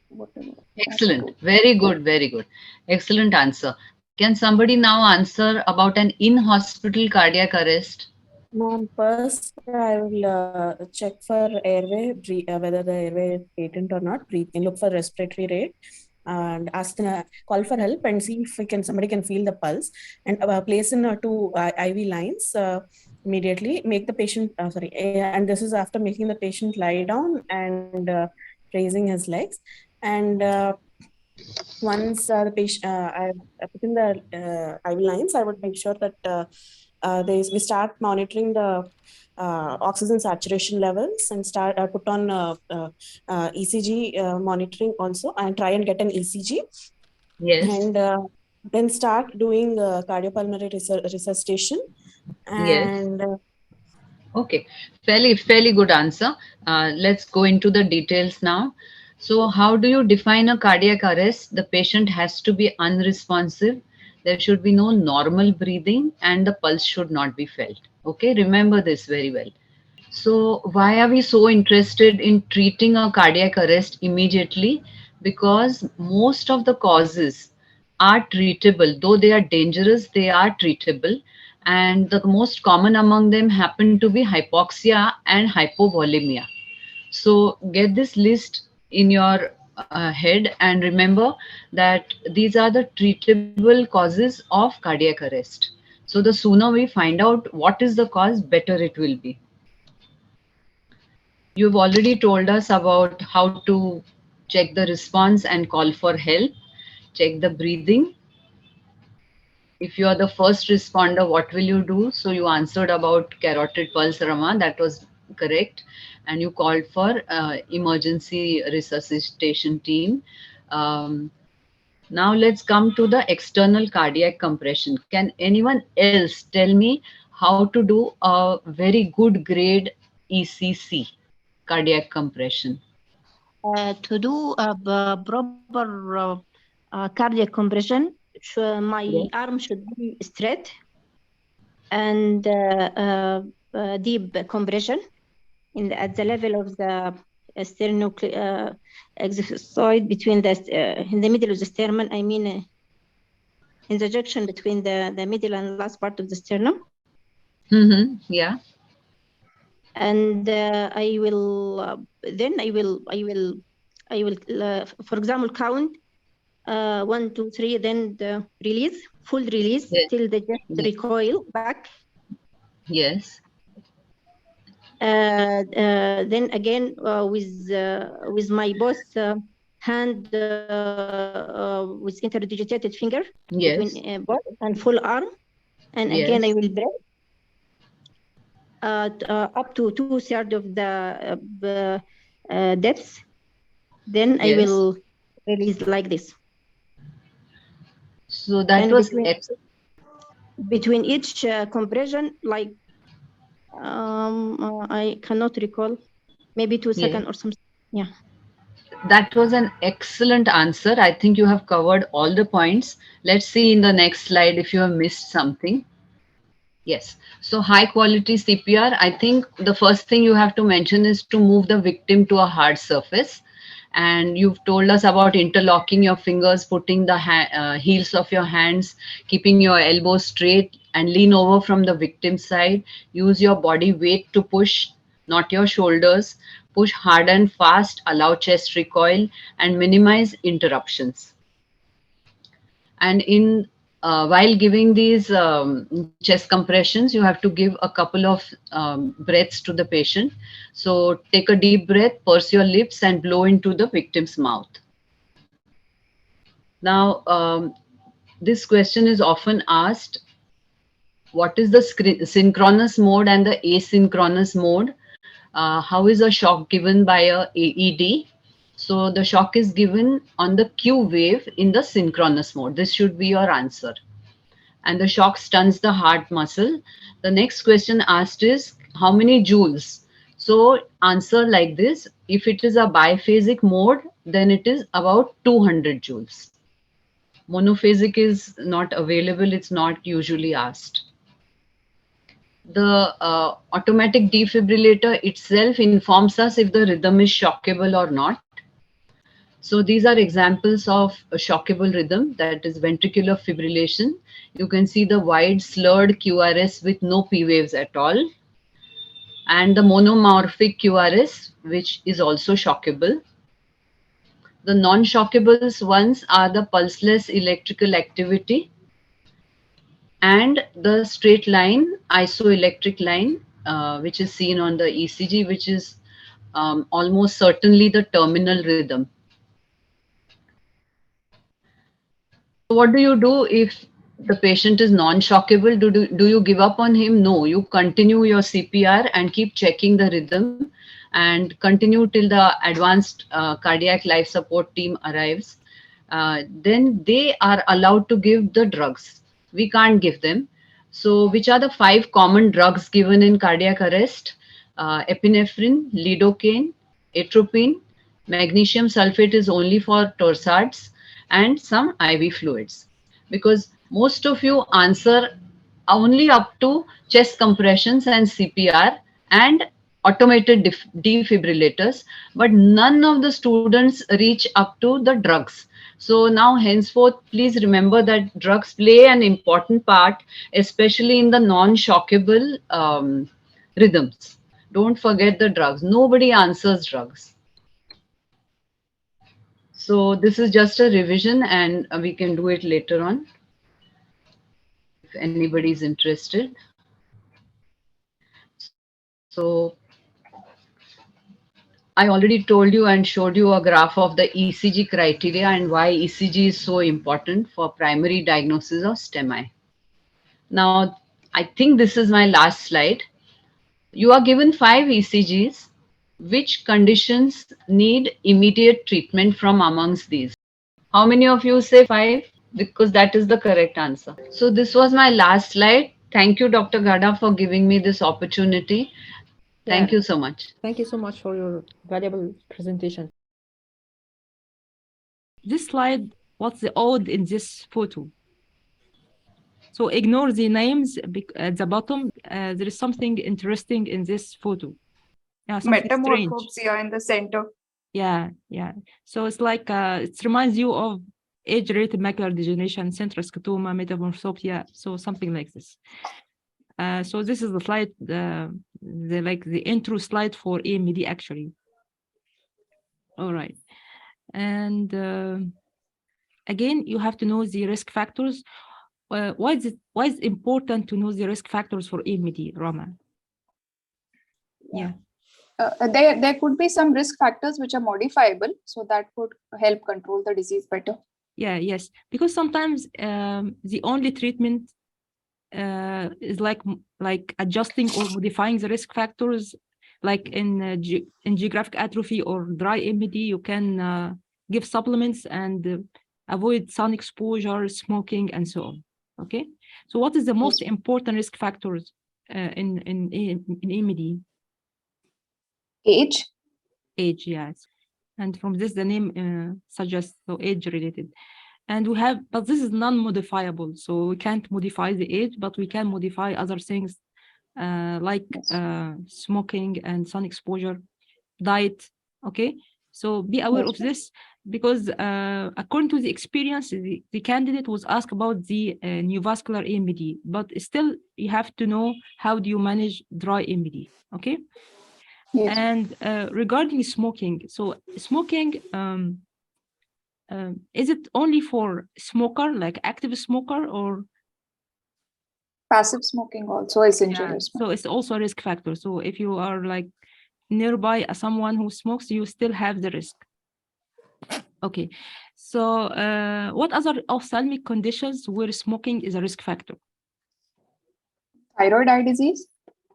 Whatever. Excellent. Very good. Very good. Excellent answer. Can somebody now answer about an in-hospital cardiac arrest? First, I will check for airway, whether the airway is patent or not. Breathe in, look for respiratory rate, and ask call for help and see if somebody can feel the pulse, and place in 2 IV lines immediately. Make the patient and this is after making the patient lie down and raising his legs. And once the patient, I put in the IV lines, I would make sure that we start monitoring the oxygen saturation levels and start put on ECG monitoring also, and try and get an ECG. Yes. And then start doing cardiopulmonary resuscitation. And yes. Okay, fairly good answer. Let's go into the details now. So how do you define a cardiac arrest? The patient has to be unresponsive. There should be no normal breathing and the pulse should not be felt. Okay, remember this very well. So why are we so interested in treating a cardiac arrest immediately? Because most of the causes are treatable. Though they are dangerous, they are treatable. And the most common among them happen to be hypoxia and hypovolemia. So get this list in your head and remember that these are the treatable causes of cardiac arrest. So the sooner we find out what is the cause, better it will be. You've already told us about how to check the response and call for help, check the breathing. If you are the first responder, what will you do? So you answered about carotid pulse, Rama, that was correct. And you called for emergency resuscitation team. Now let's come to the external cardiac compression. Can anyone else tell me how to do a very good grade ECC, cardiac compression? To do a proper cardiac compression, my arm should be straight and deep compression at the level of the sternocleidomastoid between in the middle of the sternum. I mean, in the junction between the middle and last part of the sternum. Yeah. And I will for example, count 1, 2, 3, then the full release till the just recoil back. Yes. Then again with my both hand with interdigitated finger between both and full arm, and again I will breathe up to 2/3 of the depth. Then I will release like this. So that and was between each compression, like I cannot recall, maybe 2 seconds or something. Yeah. That was an excellent answer. I think you have covered all the points. Let's see in the next slide if you have missed something. Yes. So high quality CPR, I think the first thing you have to mention is to move the victim to a hard surface. And you've told us about interlocking your fingers, putting the heels of your hands, keeping your elbows straight and lean over from the victim's side. Use your body weight to push, not your shoulders. Push hard and fast, allow chest recoil and minimize interruptions. And in while giving these chest compressions, you have to give a couple of breaths to the patient. So take a deep breath, purse your lips and blow into the victim's mouth. Now, this question is often asked: what is the synchronous mode and the asynchronous mode? How is a shock given by a AED? So the shock is given on the Q wave in the synchronous mode. This should be your answer. And the shock stuns the heart muscle. The next question asked is how many joules? So answer like this: if it is a biphasic mode, then it is about 200 joules. Monophasic is not available, it's not usually asked. The automatic defibrillator itself informs us if the rhythm is shockable or not. So these are examples of a shockable rhythm, that is ventricular fibrillation. You can see the wide slurred QRS with no P waves at all, and the monomorphic QRS, which is also shockable. The non-shockables ones are the pulseless electrical activity and the straight line isoelectric line, which is seen on the ECG, which is almost certainly the terminal rhythm. What do you do if the patient is non-shockable? Do you give up on him? No, you continue your CPR and keep checking the rhythm and continue till the advanced cardiac life support team arrives. Then they are allowed to give the drugs. We can't give them. So which are the 5 common drugs given in cardiac arrest? Epinephrine, lidocaine, atropine, magnesium sulfate is only for torsades, and some IV fluids. Because most of you answer only up to chest compressions and CPR and automated defibrillators, but none of the students reach up to the drugs. So now henceforth, please remember that drugs play an important part, especially in the non-shockable rhythms. Don't forget the drugs. Nobody answers drugs. So this is just a revision and we can do it later on if anybody is interested. So I already told you and showed you a graph of the ECG criteria and why ECG is so important for primary diagnosis of STEMI. Now, I think this is my last slide. You are given 5 ECGs. Which conditions need immediate treatment from amongst these? How many of you say 5? Because that is the correct answer. So this was my last slide. Thank you, Dr. Ghada, for giving me this opportunity. Thank you so much. Thank you so much for your valuable presentation. This slide, what's the odd in this photo? So ignore the names at the bottom. There is something interesting in this photo. Yeah, Metamorphopsia in the center. Yeah. So it's like it reminds you of age-related macular degeneration, central scotoma, metamorphopsia, so something like this. So this is the slide, the intro slide for AMD actually. All right, and again, you have to know the risk factors. Why is it important to know the risk factors for AMD, Rama? Yeah. There could be some risk factors which are modifiable, so that could help control the disease better. Yes, because sometimes the only treatment is like adjusting or modifying the risk factors, like in geographic atrophy or dry AMD, you can give supplements and avoid sun exposure, smoking, and so on. Okay, so what is the most important risk factors in AMD? Age, yes, and from this the name suggests, so age related. And we have, but this is non-modifiable, so we can't modify the age, but we can modify other things like smoking and sun exposure, diet. Okay, so be aware of this, because according to the experience, the candidate was asked about the neovascular AMD, but still you have to know how do you manage dry AMD. Okay. Yes. And regarding smoking, so smoking, is it only for smoker, like active smoker, or Passive smoking also is injurious. so it's also a risk factor? So if you are like nearby someone who smokes, you still have the risk. Okay, so what other ophthalmic conditions where smoking is a risk factor? Thyroid eye disease.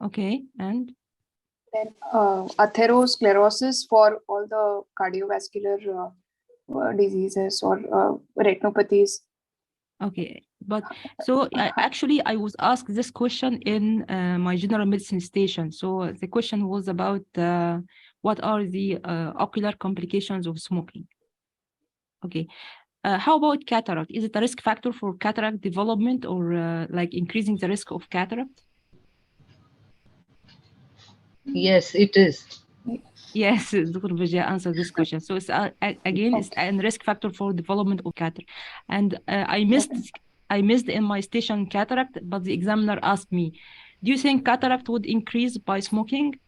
Okay, and then atherosclerosis for all the cardiovascular diseases or retinopathies. Okay, but so actually I was asked this question in my general medicine station. So the question was about what are the ocular complications of smoking? Okay, how about cataract? Is it a risk factor for cataract development, or like increasing the risk of cataract? Yes, it is. Yes, Dr. Vijay answered this question. So it's again, it's a risk factor for development of cataract. And I missed in my station cataract, but the examiner asked me, do you think cataract would increase by smoking?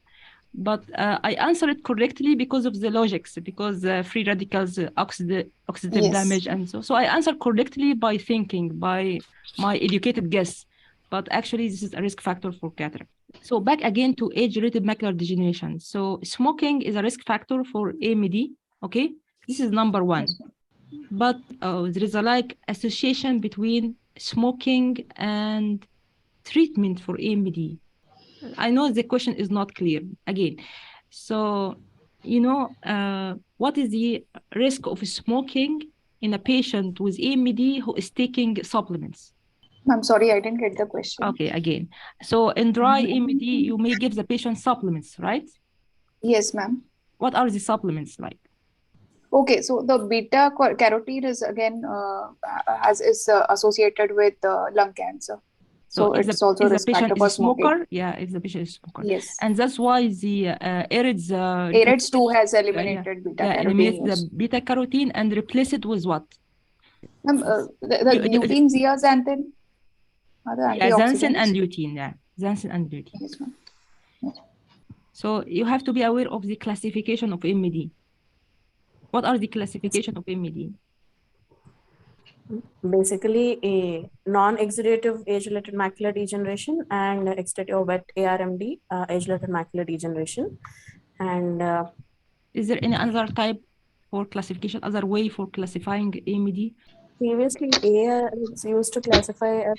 But I answered it correctly because of the logics, because free radicals, oxidative damage, and so I answered correctly by thinking, by my educated guess. But actually, this is a risk factor for cataract. So back again to age-related macular degeneration. So smoking is a risk factor for AMD. Okay, this is number one. But there is a like association between smoking and treatment for AMD. I know the question is not clear again. So, you know, what is the risk of smoking in a patient with AMD who is taking supplements? I'm sorry, I didn't get the question. Okay, again. So in dry AMD, you may give the patient supplements, right? Yes, ma'am. What are the supplements like? Okay, so the beta carotene is again is associated with lung cancer. So it's also if risk the patient factor for is a smoker, smoking. if the patient is a smoker. Yes. And that's why the AREDS AREDS 2 has eliminated beta carotene. Eliminates the beta carotene and replace it with what? The lutein zeaxanthin. Xanthine and lutein, xanthine and lutein. Yes, ma'am. So you have to be aware of the classification of MD. What are the classification of MD? Basically, a non-exudative age-related macular degeneration and exudative wet ARMD, age-related macular degeneration. And is there any other type for classification, other way for classifying AMD? Previously, A is used to classify as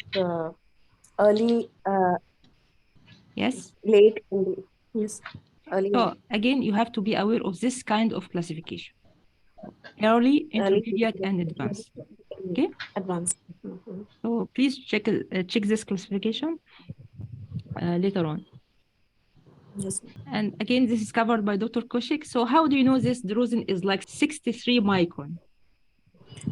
early. Yes. Late. Yes. Early. So again, you have to be aware of this kind of classification: early, intermediate, and advanced. Okay. Advanced. So please check this classification later on. Yes. And again, this is covered by Dr. Koshik. So how do you know this drusen is like 63 micron?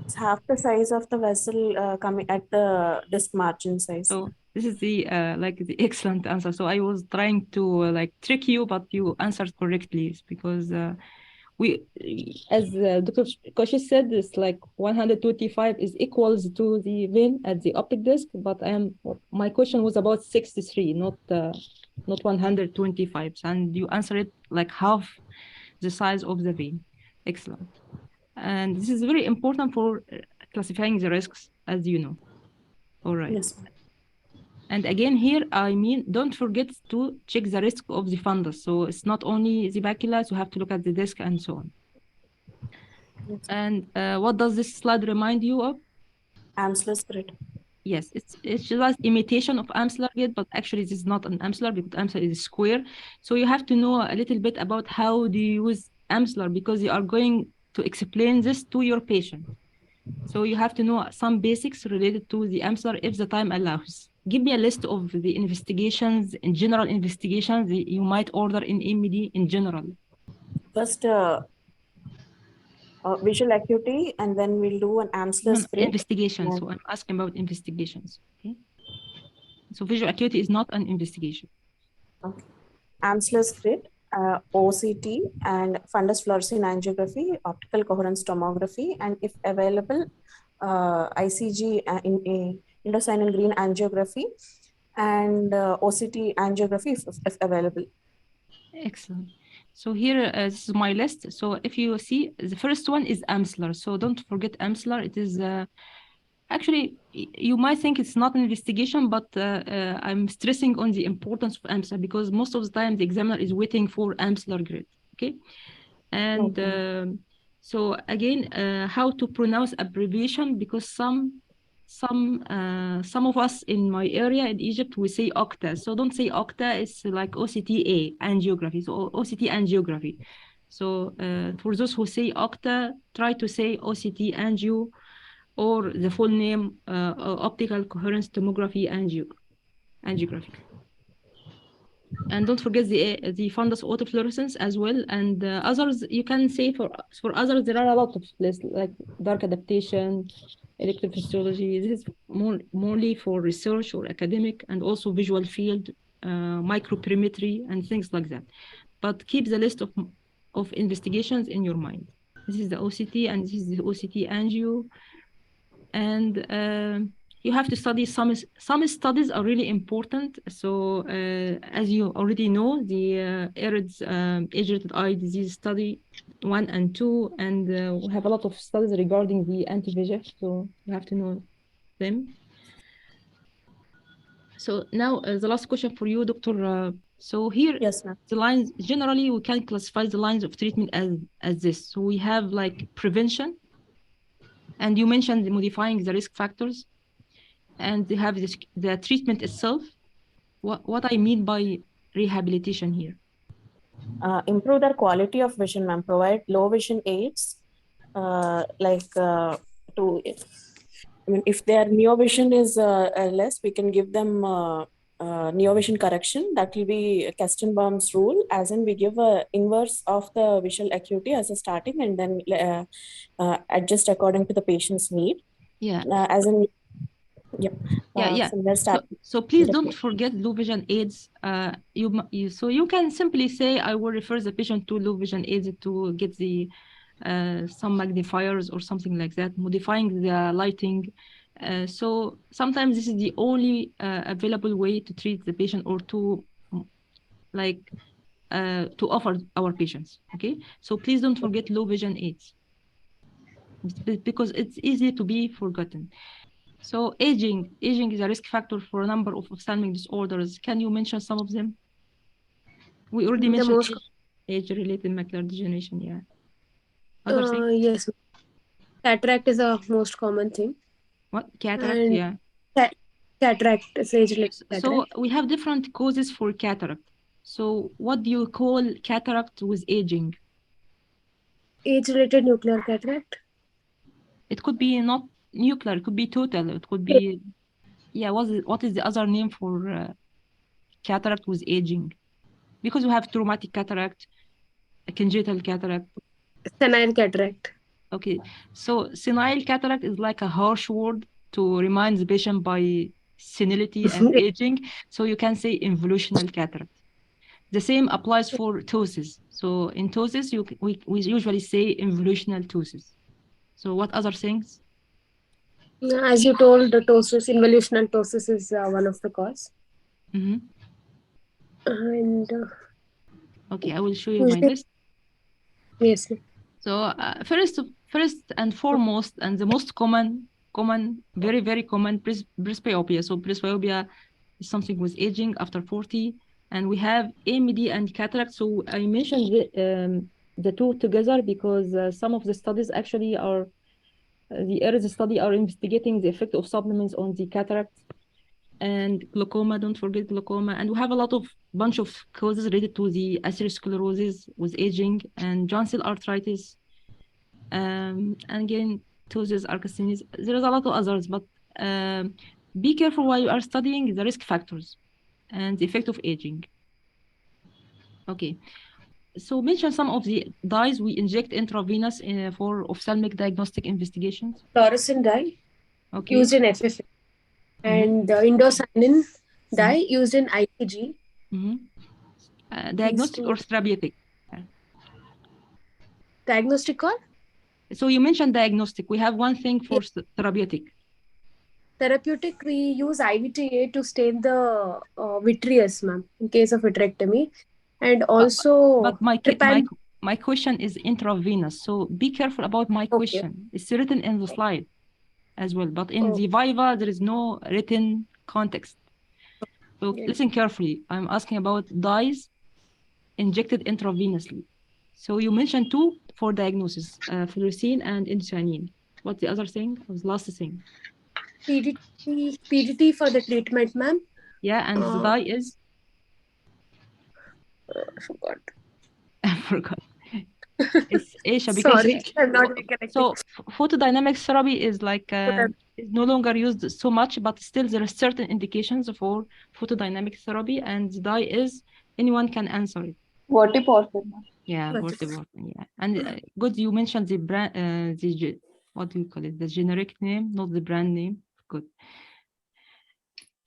It's half the size of the vessel coming at the disc margin size. So this is the like the excellent answer. So I was trying to like trick you, but you answered correctly, because we, as Dr. Koshik said, it's like 125 is equals to the vein at the optic disc, but my question was about 63, not 125, and you answered it like half the size of the vein. Excellent. And this is very important for classifying the risks, as you know. All right. Yes. And again, here, I mean, don't forget to check the risk of the fundus. So it's not only the baculas, you have to look at the disc and so on. Yes. And what does this slide remind you of? Amsler's grid. Yes, it's just imitation of Amsler grid, but actually this is not an Amsler, because Amsler is square. So you have to know a little bit about how do you use Amsler, because you are going to explain this to your patient. So you have to know some basics related to the Amsler if the time allows. Give me a list of the investigations, in general investigations you might order in AMD in general. First, Visual acuity, and then we'll do an Amsler's grid. Investigations. So I'm asking about investigations. Okay. So visual acuity is not an investigation. Okay. Amsler's grid, OCT, and fundus fluorescein angiography, optical coherence tomography, and if available, ICG in indocyanine green angiography, and OCT angiography if available. Excellent. So here, this is my list. So if you see, the first one is Amsler. So don't forget Amsler. It is actually, you might think it's not an investigation, but I'm stressing on the importance of Amsler because most of the time the examiner is waiting for Amsler grid. Okay. And so again, how to pronounce abbreviation, because some of us in my area in Egypt, we say octa. So don't say octa, it's like OCTA angiography. So OCT angiography. So for those who say octa, try to say OCT angio, or the full name, optical coherence tomography angiography. And don't forget the fundus autofluorescence as well. And others, you can say for others, there are a lot of lists like dark adaptation, electrophysiology. This is morely for research or academic, and also visual field, microperimetry, and things like that. But keep the list of investigations in your mind. This is the OCT, and this is the OCT angio. And you have to study some studies are really important. So as you already know, the AREDS age-related eye disease study 1 and 2, and we have a lot of studies regarding the anti-VEGF, so you have to know them. So now the last question for you, Dr. So here, yes, ma'am. The lines, generally we can classify the lines of treatment as this. So we have like prevention, and you mentioned modifying the risk factors, and they have the treatment itself. What I mean by rehabilitation here? Improve their quality of vision, ma'am. Provide low vision aids, I mean, if their neo vision is less, we can give them neo vision correction. That will be Kestenbaum's rule, as in we give a inverse of the visual acuity as a starting, and then adjust according to the patient's need. Yeah. As in, yep. Yeah. So please don't forget low vision aids. So you can simply say, I will refer the patient to low vision aids to get the some magnifiers or something like that, modifying the lighting. So sometimes this is the only available way to treat the patient, or to to offer our patients. Okay, so please don't forget low vision aids, because it's easy to be forgotten. So aging is a risk factor for a number of ophthalmic disorders. Can you mention some of them? We already mentioned age-related macular degeneration. Yeah. Other things? Yes. Cataract is a most common thing. What? Cataract? And yeah. Cataract is age-related cataract. So we have different causes for cataract. So what do you call cataract with aging? Age-related nuclear cataract. It could be not nuclear. It could be total. It could be. Yeah. What is the other name for cataract with aging? Because we have traumatic cataract, congenital cataract. Senile cataract. Okay, so senile cataract is like a harsh word to remind the patient by senility and aging. So you can say involutional cataract. The same applies for ptosis. So in ptosis, we usually say involutional ptosis. So what other things? As you told, the ptosis, involutional ptosis is one of the cause. Mm-hmm. And okay, I will show you my list. Yes. So first and foremost, and the most common, very, very common, presbyopia. So presbyopia is something with aging after 40. And we have AMD and cataract. So I mentioned the two together because some of the studies actually are, the AREDS study are investigating the effect of supplements on the cataract. And glaucoma, don't forget glaucoma. And we have a bunch of causes related to the atherosclerosis with aging, and Joint cell arthritis, and again, ptosis, arcastenias. There is a lot of others, but be careful while you are studying the risk factors and the effect of aging. Okay. So mention some of the dyes we inject intravenous for ophthalmic diagnostic investigations. Fluorescent dye Okay. used in FFA, and indocyanine dye used in IPG. Diagnostic or therapeutic? Diagnostic or? So you mentioned diagnostic. We have one thing for therapeutic. Therapeutic, we use IVTA to stain the vitreous, ma'am, in case of vitrectomy. And also, but my question is intravenous. So be careful about my question. It's written in the slide as well. But in the Viva, there is no written context. So listen carefully. I'm asking about dyes injected intravenously. So you mentioned two for diagnosis, fluorescein and indocyanine. What's the other thing? What was the last thing? PDT for the treatment, ma'am. Yeah, and the dye is? I forgot. I forgot. It's Asia because sorry, I'm not recollecting. So photodynamic therapy is like is no longer used so much, but still there are certain indications for photodynamic therapy, and the dye is anyone can answer it. Vortiporphin. Yeah, vortiporphin. Yeah, and good you mentioned the brand, the what do you call it? The generic name, not the brand name. Good.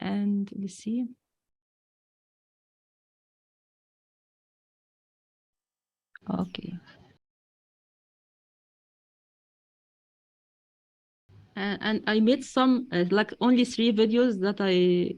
And let's see. Okay. And I made some like only 3 videos that I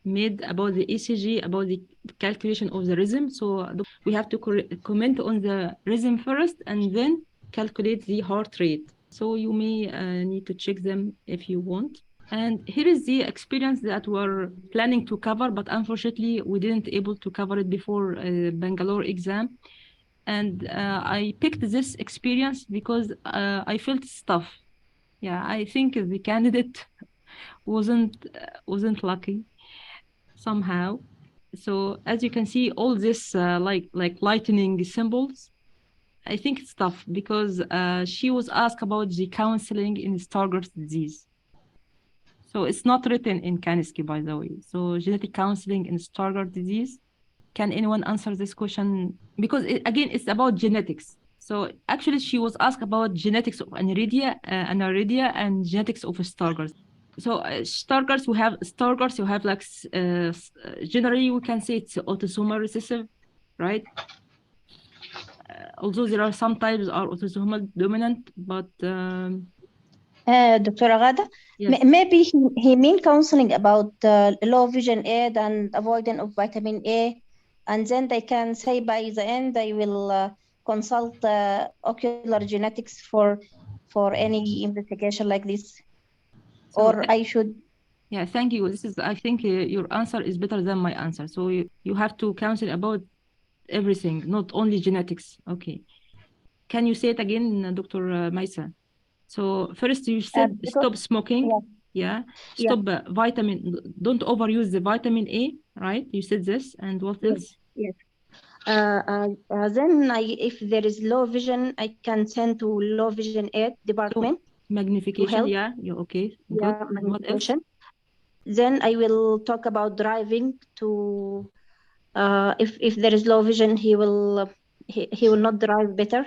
made about the ECG, about the calculation of the rhythm. So we have to comment on the rhythm first and then calculate the heart rate. So you may need to check them if you want. And here is the experience that we're planning to cover, but unfortunately we didn't able to cover it before Bangalore exam. And I picked this experience because I felt it's tough. Yeah, I think the candidate wasn't lucky somehow. So as you can see, all this like lightning symbols, I think it's tough because she was asked about the counseling in Stargardt disease. So it's not written in Kanski, by the way. So genetic counseling in Stargardt disease. Can anyone answer this question? Because again, it's about genetics. So actually, she was asked about genetics of aniridia, and genetics of Stargardt. So Stargardts, we have like generally we can say it's autosomal recessive, right? Although there are some types are autosomal dominant, but Dr. Ghada, yes. Maybe he mean counseling about low vision aid and avoidance of vitamin A, and then they can say by the end they will consult ocular genetics for any investigation like this. So or I should. Yeah, thank you. This is, I think your answer is better than my answer. So you have to counsel about everything, not only genetics. Okay. Can you say it again, Dr. Maisa? So first you said stop smoking. Yeah. Stop vitamin. Don't overuse the vitamin A, right? You said this. And what else? Yes. Then if there is low vision, I can send to low vision aid department. Magnification. Yeah. Okay. Good. Yeah, magnification. What else? Then I will talk about driving to if there is low vision, he will not drive better.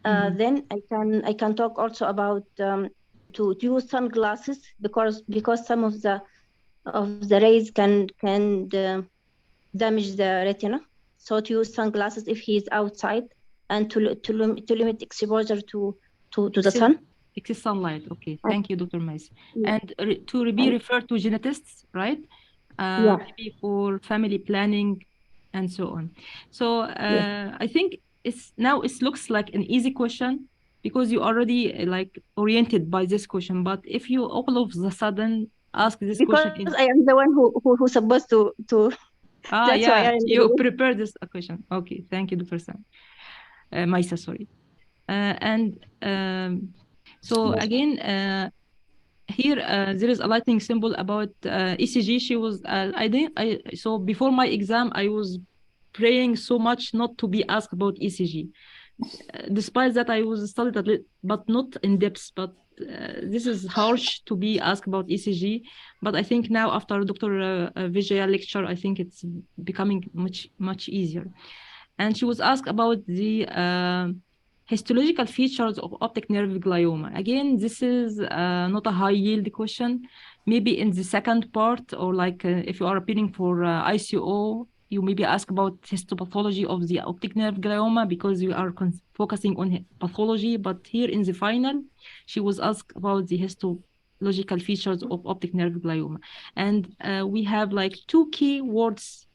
Then I can talk also about to use sunglasses because some of the rays can damage the retina. So to use sunglasses if he is outside, and to limit exposure to the sun. Excess sunlight. Okay. Thank you, Dr. Mais. And to be referred to geneticists, right? Maybe for family planning and so on. So I think it looks like an easy question because you already like oriented by this question. But if you all of a sudden ask this question, because I am the one who's supposed to. That's why you prepared this question. Okay, thank you, Dr. Sam. Maisa, sorry. So again, here there is a lightning symbol about ECG. She was so before my exam I was praying so much not to be asked about ECG. Despite that I was studied a little, but not in depth. But this is harsh to be asked about ECG. But I think now after Dr. Vijaya lecture, I think it's becoming much easier. And she was asked about the histological features of optic nerve glioma. Again, this is not a high yield question. Maybe in the second part, or like if you are appearing for ICO, you maybe ask about histopathology of the optic nerve glioma because you are focusing on pathology. But here in the final, she was asked about the histological features of optic nerve glioma. And we have like two key words.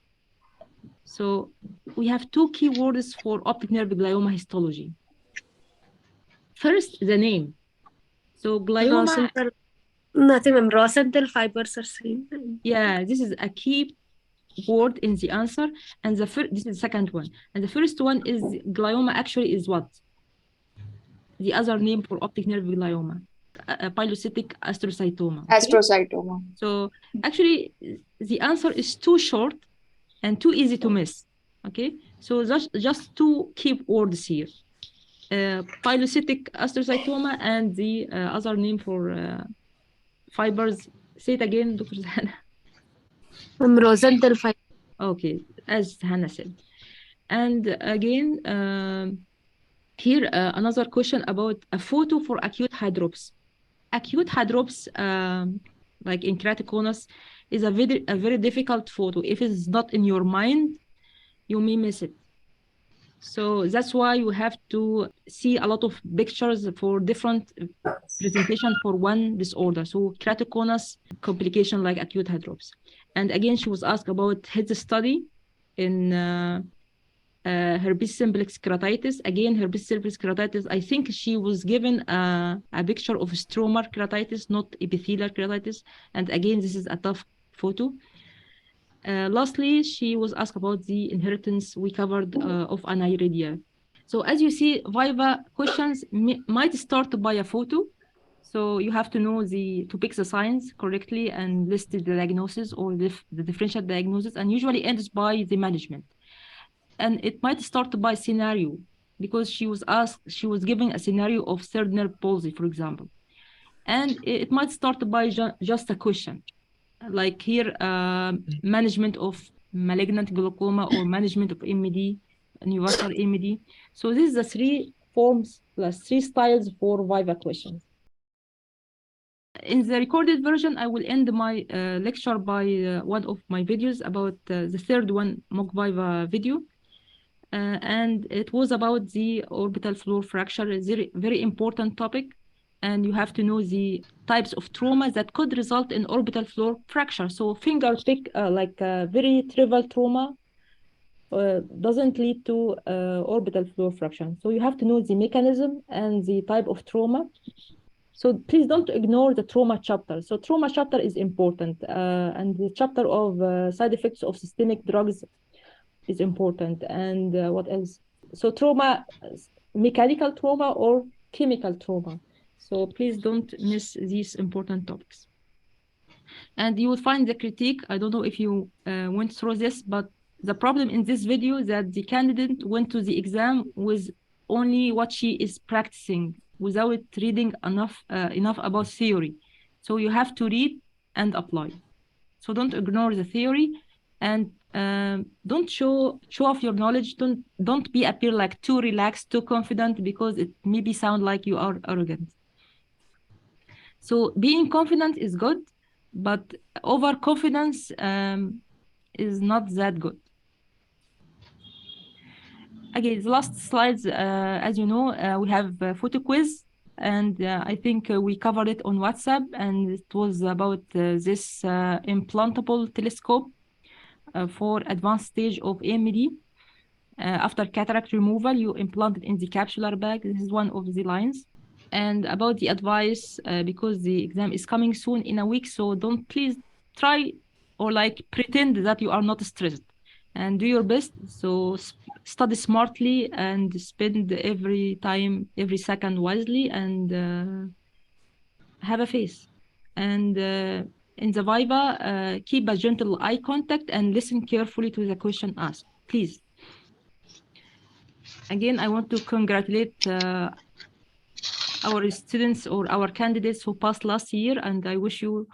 So we have two key words for optic nerve glioma histology. First, the name. So glioma. Nothing, ma'am. Rosenthal fibers are seen. Yeah, this is a key word in the answer. And this is the second one. And the first one is glioma actually is what? The other name for optic nerve glioma. Pilocytic astrocytoma. Okay? Astrocytoma. So actually, the answer is too short and too easy to miss. Okay, so just two key words here. Pilocytic astrocytoma and the other name for fibers. Say it again, Dr. Hannah. Rosenthal fiber. Okay, as Hannah said. And again, here another question about a photo for acute hydrops. Acute hydrops, like in keratoconus, is a very difficult photo. If it's not in your mind, you may miss it. So that's why you have to see a lot of pictures for different presentation for one disorder. So keratoconus complication like acute hydrops. And again, she was asked about his study in herpes simplex keratitis. Again, herpes simplex keratitis, I think she was given a picture of stroma keratitis, not epithelial keratitis. And again, this is a tough photo. Lastly, she was asked about the inheritance we covered of aniridia. So as you see, Viva questions might start by a photo. So you have to know to pick the signs correctly and list the diagnosis or the differential diagnosis, and usually ends by the management. And it might start by scenario, because she was giving a scenario of third nerve palsy, for example. And it might start by just a question. Like here, management of malignant glaucoma or management of MD, neovascular MD. So this is the 3 forms plus 3 styles for Viva questions. In the recorded version, I will end my lecture by one of my videos about the third one, mock Viva video. And it was about the orbital floor fracture, a very, very important topic. And you have to know the types of trauma that could result in orbital floor fracture. So finger pick, like a very trivial trauma, doesn't lead to orbital floor fracture. So you have to know the mechanism and the type of trauma. So please don't ignore the trauma chapter. So trauma chapter is important. And the chapter of side effects of systemic drugs is important. And what else? So trauma, mechanical trauma or chemical trauma. So please don't miss these important topics. And you will find the critique. I don't know if you went through this, but the problem in this video is that the candidate went to the exam with only what she is practicing without reading enough about theory. So you have to read and apply. So don't ignore the theory, and don't show off your knowledge. Don't appear like too relaxed, too confident, because it maybe sound like you are arrogant. So being confident is good, but overconfidence is not that good. Okay, the last slides, as you know, we have a photo quiz, and I think we covered it on WhatsApp, and it was about this implantable telescope for advanced stage of AMD. After cataract removal, you implant it in the capsular bag. This is one of the lines. And about the advice, because the exam is coming soon in a week, so don't please try or like pretend that you are not stressed, and do your best. So study smartly and spend every second wisely, and have a face. And in the Viva, keep a gentle eye contact and listen carefully to the question asked, please. Again, I want to congratulate our students or our candidates who passed last year, and I wish you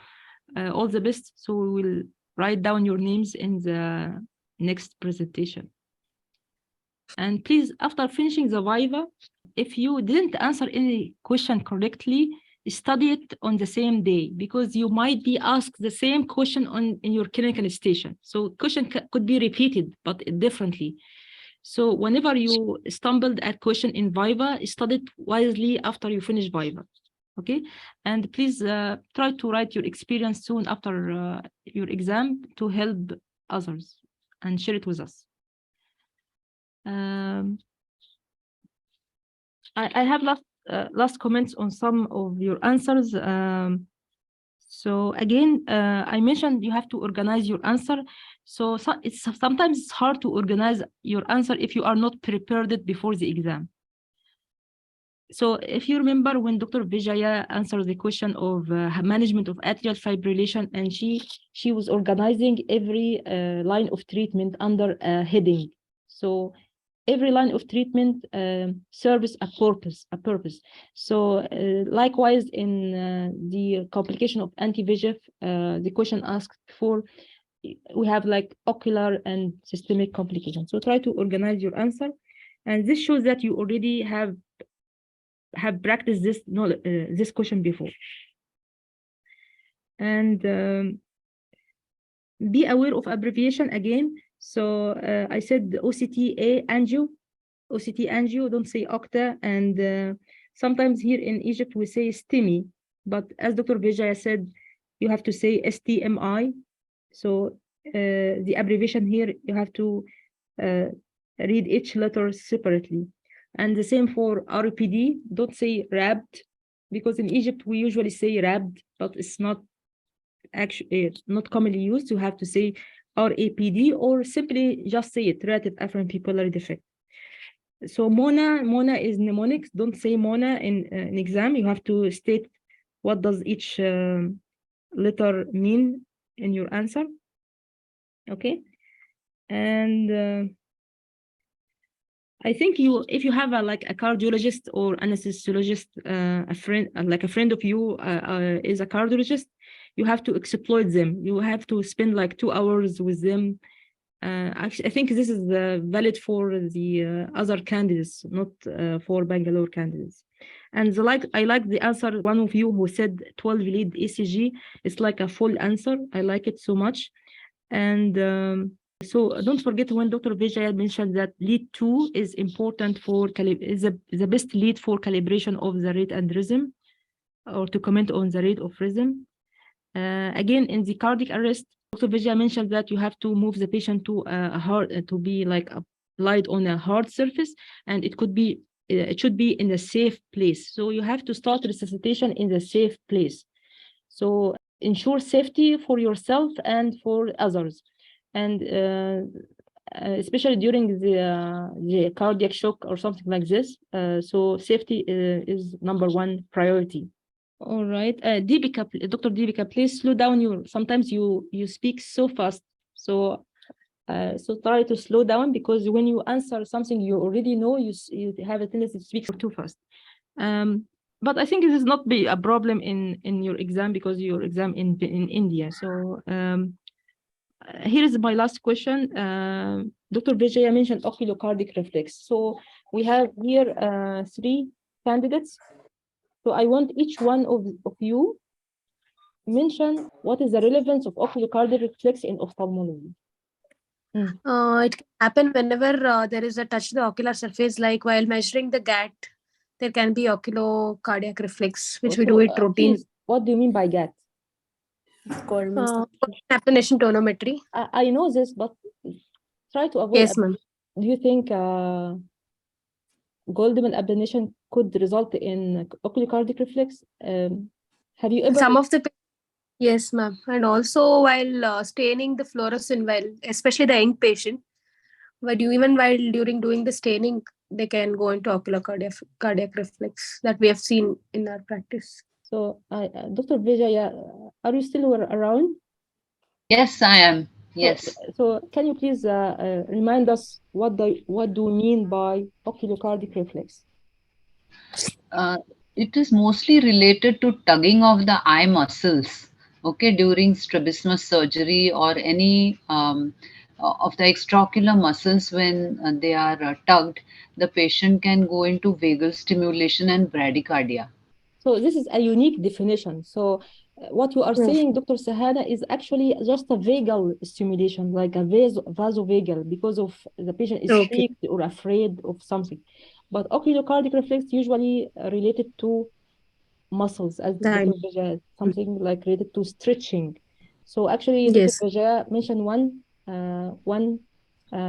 all the best. So we will write down your names in the next presentation. And please, after finishing the Viva, if you didn't answer any question correctly, study it on the same day, because you might be asked the same question in your clinical station. So question could be repeated, but differently. So whenever you stumbled at question in Viva, study it wisely after you finish Viva. Okay, and please try to write your experience soon after your exam to help others and share it with us. I have last comments on some of your answers. So again, I mentioned you have to organize your answer. So sometimes it's hard to organize your answer if you are not prepared before the exam. So if you remember when Dr. Vijaya answered the question of management of atrial fibrillation, and she was organizing every line of treatment under a heading. So every line of treatment serves a purpose. So likewise in the complication of anti-VEGF, the question asked for, we have like ocular and systemic complications. So try to organize your answer, and this shows that you already have practiced this question before. And be aware of abbreviation again. So I said OCTA angio, don't say octa. And sometimes here in Egypt we say STEMI, but as Dr. Vijaya said, you have to say STMI. So the abbreviation here, you have to read each letter separately. And the same for RPD, don't say RABD, because in Egypt we usually say RABD, but it's not actually not commonly used. You have to say RAPD, or simply just say it, relative afferent pupillary defect. So MONA is mnemonics. Don't say MONA in an exam. You have to state what does each letter mean in your answer. Okay, and I think if you have like a cardiologist or anesthesiologist, a friend of you is a cardiologist, you have to exploit them. You have to spend like 2 hours with them. Actually, I think this is valid for the other candidates, not for Bangalore candidates. And I like the answer, one of you who said 12 lead ECG. It's like a full answer. I like it so much. And so don't forget when Dr. Vijaya mentioned that lead 2 is important for is the best lead for calibration of the rate and rhythm, or to comment on the rate of rhythm. Again, in the cardiac arrest, Dr. Vijaya mentioned that you have to move the patient to a hard, to be like applied on a hard surface, and it should be in a safe place. So you have to start resuscitation in the safe place. So ensure safety for yourself and for others. And especially during the cardiac shock or something like this. So safety is #1 priority. All right, Deepika, Dr. Deepika, please slow down sometimes you speak so fast. So try to slow down, because when you answer something you already know, you have a tendency to speak too fast. But I think it is not be a problem in your exam, because your exam in India. So here is my last question. Dr. Vijaya mentioned oculocardiac reflex. So we have here 3 candidates. So I want each one of you mention what is the relevance of oculocardiac reflex in ophthalmology. It can happen whenever there is a touch to the ocular surface, like while measuring the GAT, there can be oculocardiac reflex, which we do it routine. What do you mean by GAT? Goldman apnation tonometry. I know this, but try to avoid. Yes, ma'am. Do you think Goldman apnation could result in oculocardiac reflex? Have you ever? Some of the, yes, ma'am. And also while staining the fluorescent, especially the young patient, but even while during doing the staining, they can go into oculocardiac reflex that we have seen in our practice. So, Dr. Vijaya, are you still around? Yes, I am. Yes. So can you please remind us what do you mean by oculocardiac reflex? It is mostly related to tugging of the eye muscles, okay, during strabismus surgery or any of the extraocular muscles when they are tugged, the patient can go into vagal stimulation and bradycardia. So this is a unique definition. So what you are saying, Dr. Sahana, is actually just a vagal stimulation, like a vasovagal, because of the patient is freaked or afraid of something. But oculocardiac reflex usually related to muscles, as Dr. Beja, something like related to stretching. So actually, Dr. Beja mentioned one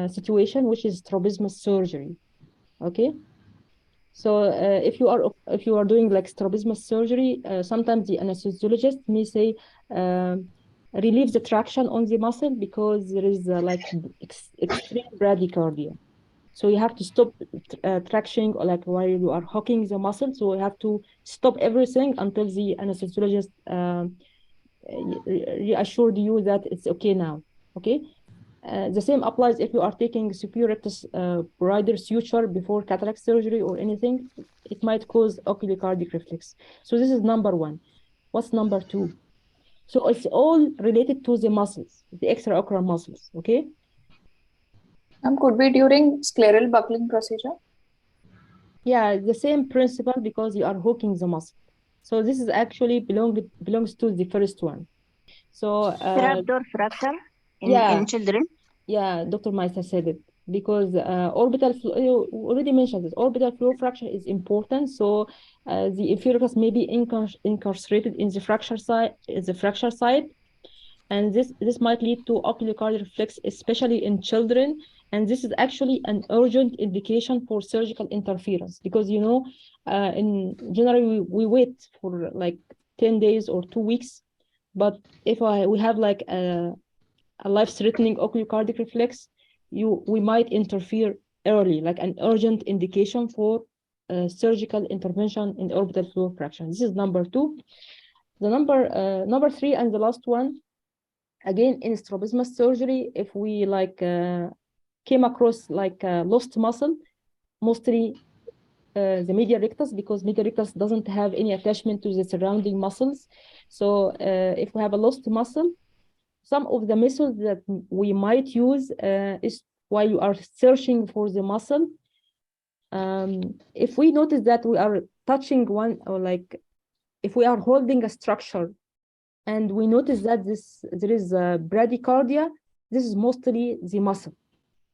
situation, which is strabismus surgery. Okay. So if you are doing like strabismus surgery, sometimes the anesthesiologist may say relieve the traction on the muscle because there is like extreme bradycardia. So you have to stop traction or like while you are hooking the muscle. So you have to stop everything until the anesthesiologist reassured you that it's okay now. Okay. The same applies if you are taking superior rectus brider suture before cataract surgery or anything. It might cause oculocardiac reflex. So this is number one. What's number two? So it's all related to the muscles, the extraocular muscles, okay? Could be during scleral buckling procedure? Yeah, the same principle because you are hooking the muscle. So this is actually belongs to the first one. So trapdoor fracture in children. Yeah, Dr. Maisa said it because orbital flow, you already mentioned this, orbital flow fracture is important. So the inferior crus may be incarcerated in the fracture site, and this might lead to oculocardiac reflex, especially in children. And this is actually an urgent indication for surgical interference because in general we wait for like 10 days or 2 weeks, but if we have like a life-threatening oculocardiac reflex, we might interfere early, like an urgent indication for surgical intervention in orbital flow fraction. This is number two. The number three and the last one, again in strabismus surgery, if we like came across like lost muscle, mostly the medial rectus, because medial rectus doesn't have any attachment to the surrounding muscles. So if we have a lost muscle, some of the methods that we might use is while you are searching for the muscle. If we notice that we are touching one, or like if we are holding a structure and we notice that there is a bradycardia, this is mostly the muscle.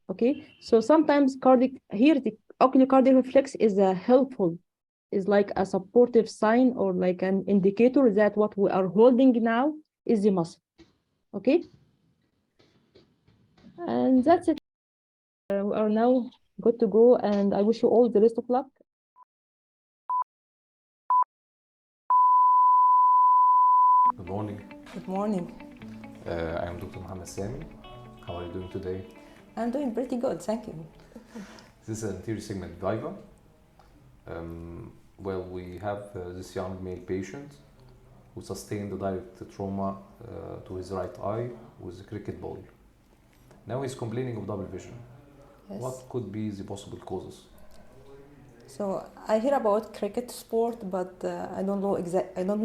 Okay, so sometimes the oculocardiac reflex is helpful, is like a supportive sign or like an indicator that what we are holding now is the muscle. Okay. And that's it. We are now good to go, and I wish you all the best of luck. Good morning. Good morning. I am Dr. Mohammed Samy. How are you doing today? I'm doing pretty good, thank you. This is anterior segment Viva. Well, we have this young male patient who sustained a direct trauma to his right eye with a cricket ball. Now he's complaining of double vision. Yes. What could be the possible causes? So I hear about cricket sport, but I don't know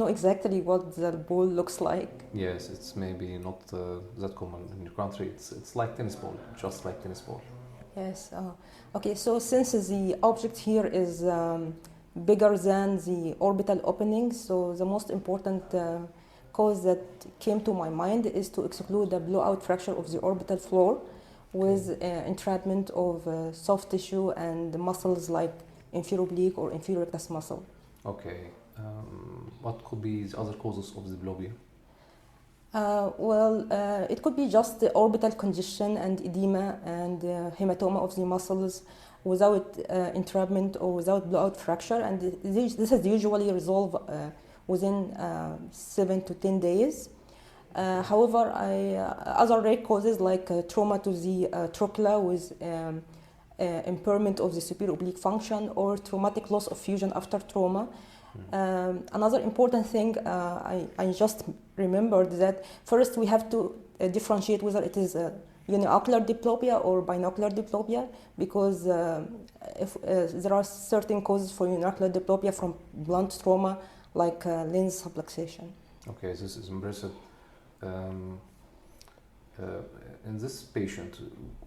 exactly what the ball looks like. Yes, it's maybe not that common in your country. It's like tennis ball, just like tennis ball. Yes. Okay. So since the object here is bigger than the orbital opening, so the most important cause that came to my mind is to exclude the blowout fracture of the orbital floor with entrapment of soft tissue and muscles like inferior oblique or inferior rectus muscle. Okay. What could be the other causes of the diplopia? It could be just the orbital congestion and edema and hematoma of the muscles without entrapment or without blowout fracture, and this is usually resolved within 7 to 10 days. However, other rare causes like trauma to the trochlea with impairment of the superior oblique function or traumatic loss of fusion after trauma. Another important thing I just remembered that first we have to differentiate whether it is uniocular diplopia or binocular diplopia, because if there are certain causes for uniocular diplopia from blunt trauma like lens subluxation. Okay, this is impressive. In this patient,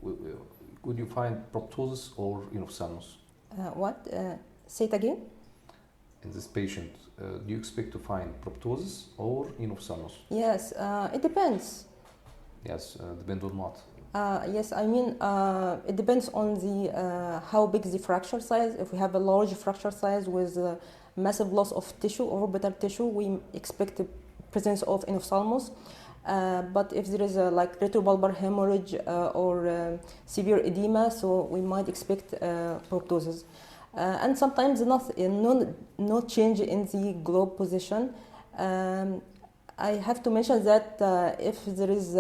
would you find proptosis or ophthalmos? What? Say it again. In this patient, do you expect to find proptosis or ophthalmos? Yes, it depends. Yes, depend on what? Yes, I mean, it depends on the how big the fracture size. If we have a large fracture size with massive loss of tissue, orbital tissue, we expect the presence of ophthalmos. But if there is a like retrobulbar hemorrhage or severe edema, so we might expect proptosis. And sometimes no change in the globe position. I have to mention that if there is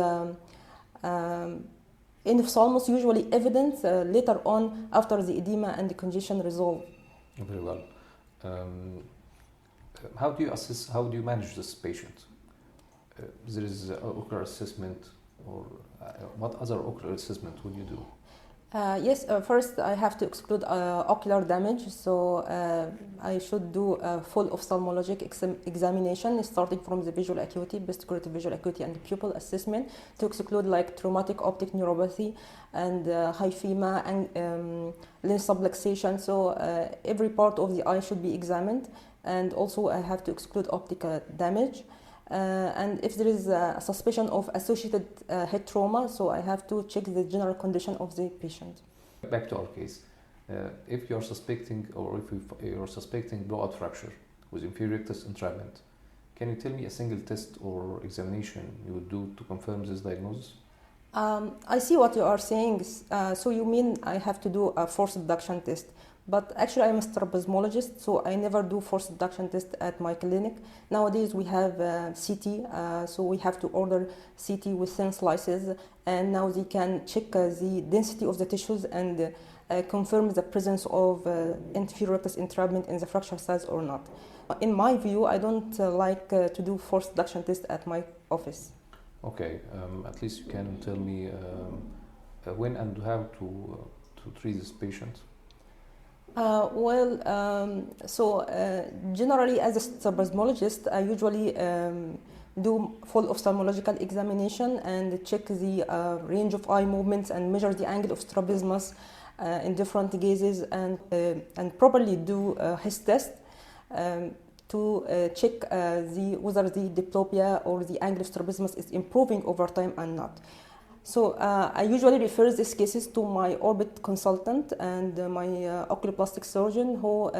ophthalmos usually evident later on after the edema and the congestion resolve. Very well. How do you assess? How do you manage this patient? There is ocular assessment, or what other ocular assessment would you do? Yes, first I have to exclude ocular damage, so I should do a full ophthalmologic examination starting from the visual acuity, best corrected visual acuity and pupil assessment to exclude like traumatic optic neuropathy and hyphema and lens subluxation. So every part of the eye should be examined, and also I have to exclude optic damage. And if there is a suspicion of associated head trauma, so I have to check the general condition of the patient. Back to our case. If you're suspecting, or if you're suspecting blowout fracture with inferior rectus entrapment, can you tell me a single test or examination you would do to confirm this diagnosis? I see what you are saying. So you mean I have to do a force reduction test? But actually, I'm a strabismologist, so I never do force reduction test at my clinic. Nowadays, we have CT, so we have to order CT with thin slices, and now they can check the density of the tissues and confirm the presence of inferior rectus entrapment in the fracture size or not. In my view, I don't like to do force reduction test at my office. Okay, at least you can tell me when and how to treat this patient. Generally, as a strabismologist, I usually do full ophthalmological examination and check the range of eye movements and measure the angle of strabismus in different gazes and properly do his test to check whether the diplopia or the angle of strabismus is improving over time and not. So I usually refer these cases to my orbit consultant and my oculoplastic surgeon who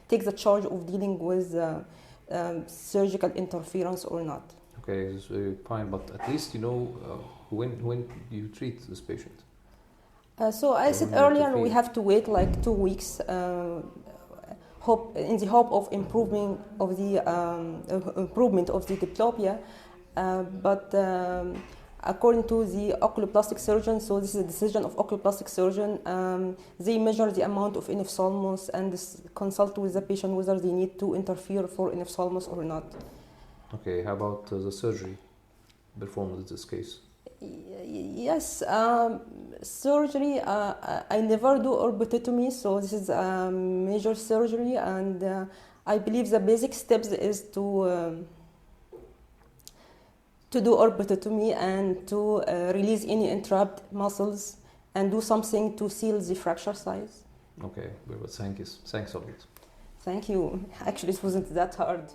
takes the charge of dealing with surgical interference or not. Okay, this is fine, but at least you know when you treat this patient. So I said earlier we have to wait like 2 weeks, in the hope of improvement of the diplopia, but. According to the oculoplastic surgeon, so this is a decision of oculoplastic surgeon, they measure the amount of ophthalmos and consult with the patient whether they need to interfere for ophthalmos or not. Okay, how about the surgery performed in this case? Yes, surgery, I never do orbitotomy, so this is a major surgery, and I believe the basic steps is to do orbitotomy and to release any entrapped muscles and do something to seal the fracture size. Okay, well, thanks a lot. Thank you. Actually, it wasn't that hard.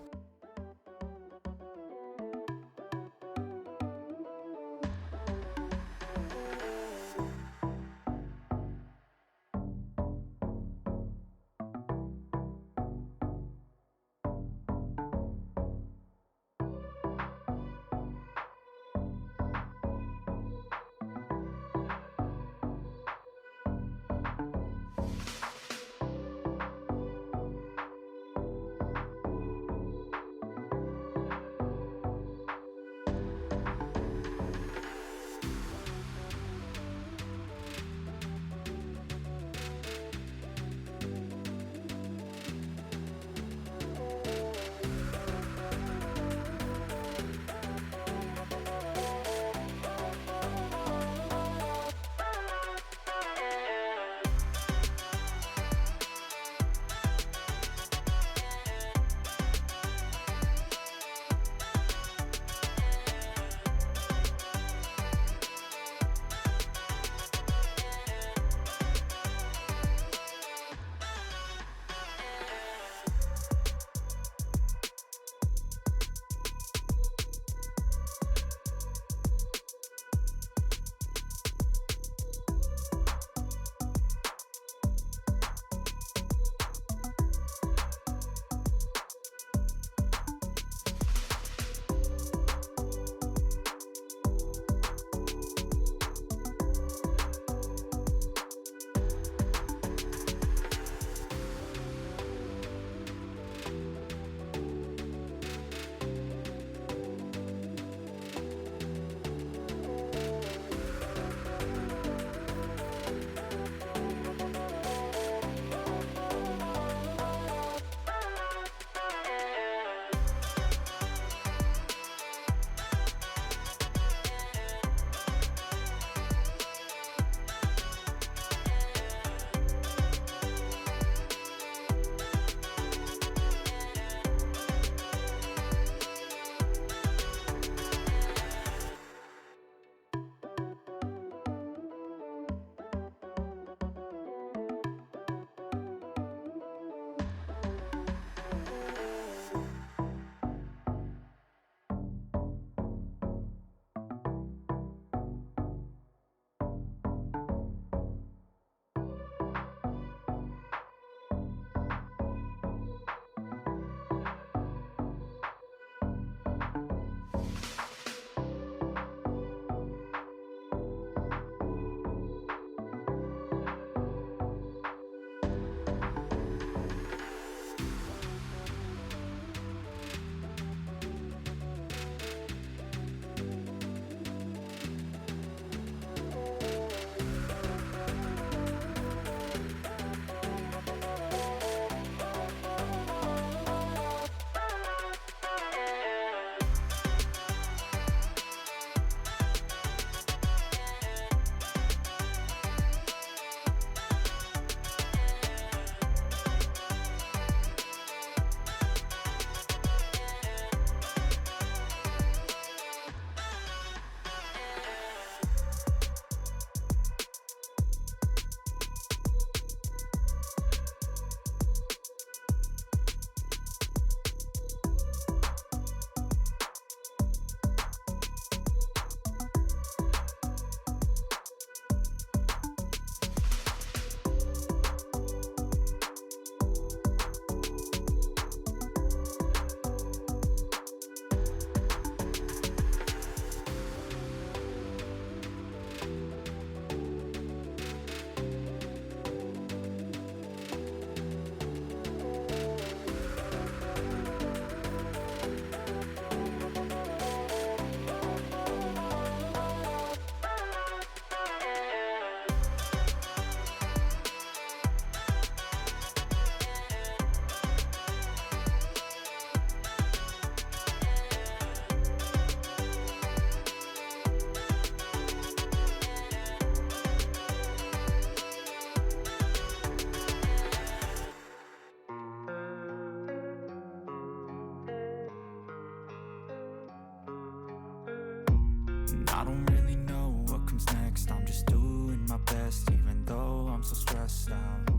I don't really know what comes next. I'm just doing my best, even though I'm so stressed out.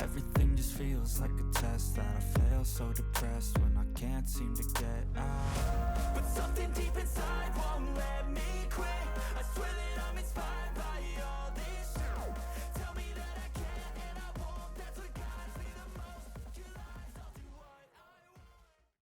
Everything just feels like a test that I fail, so depressed when I can't seem to get out.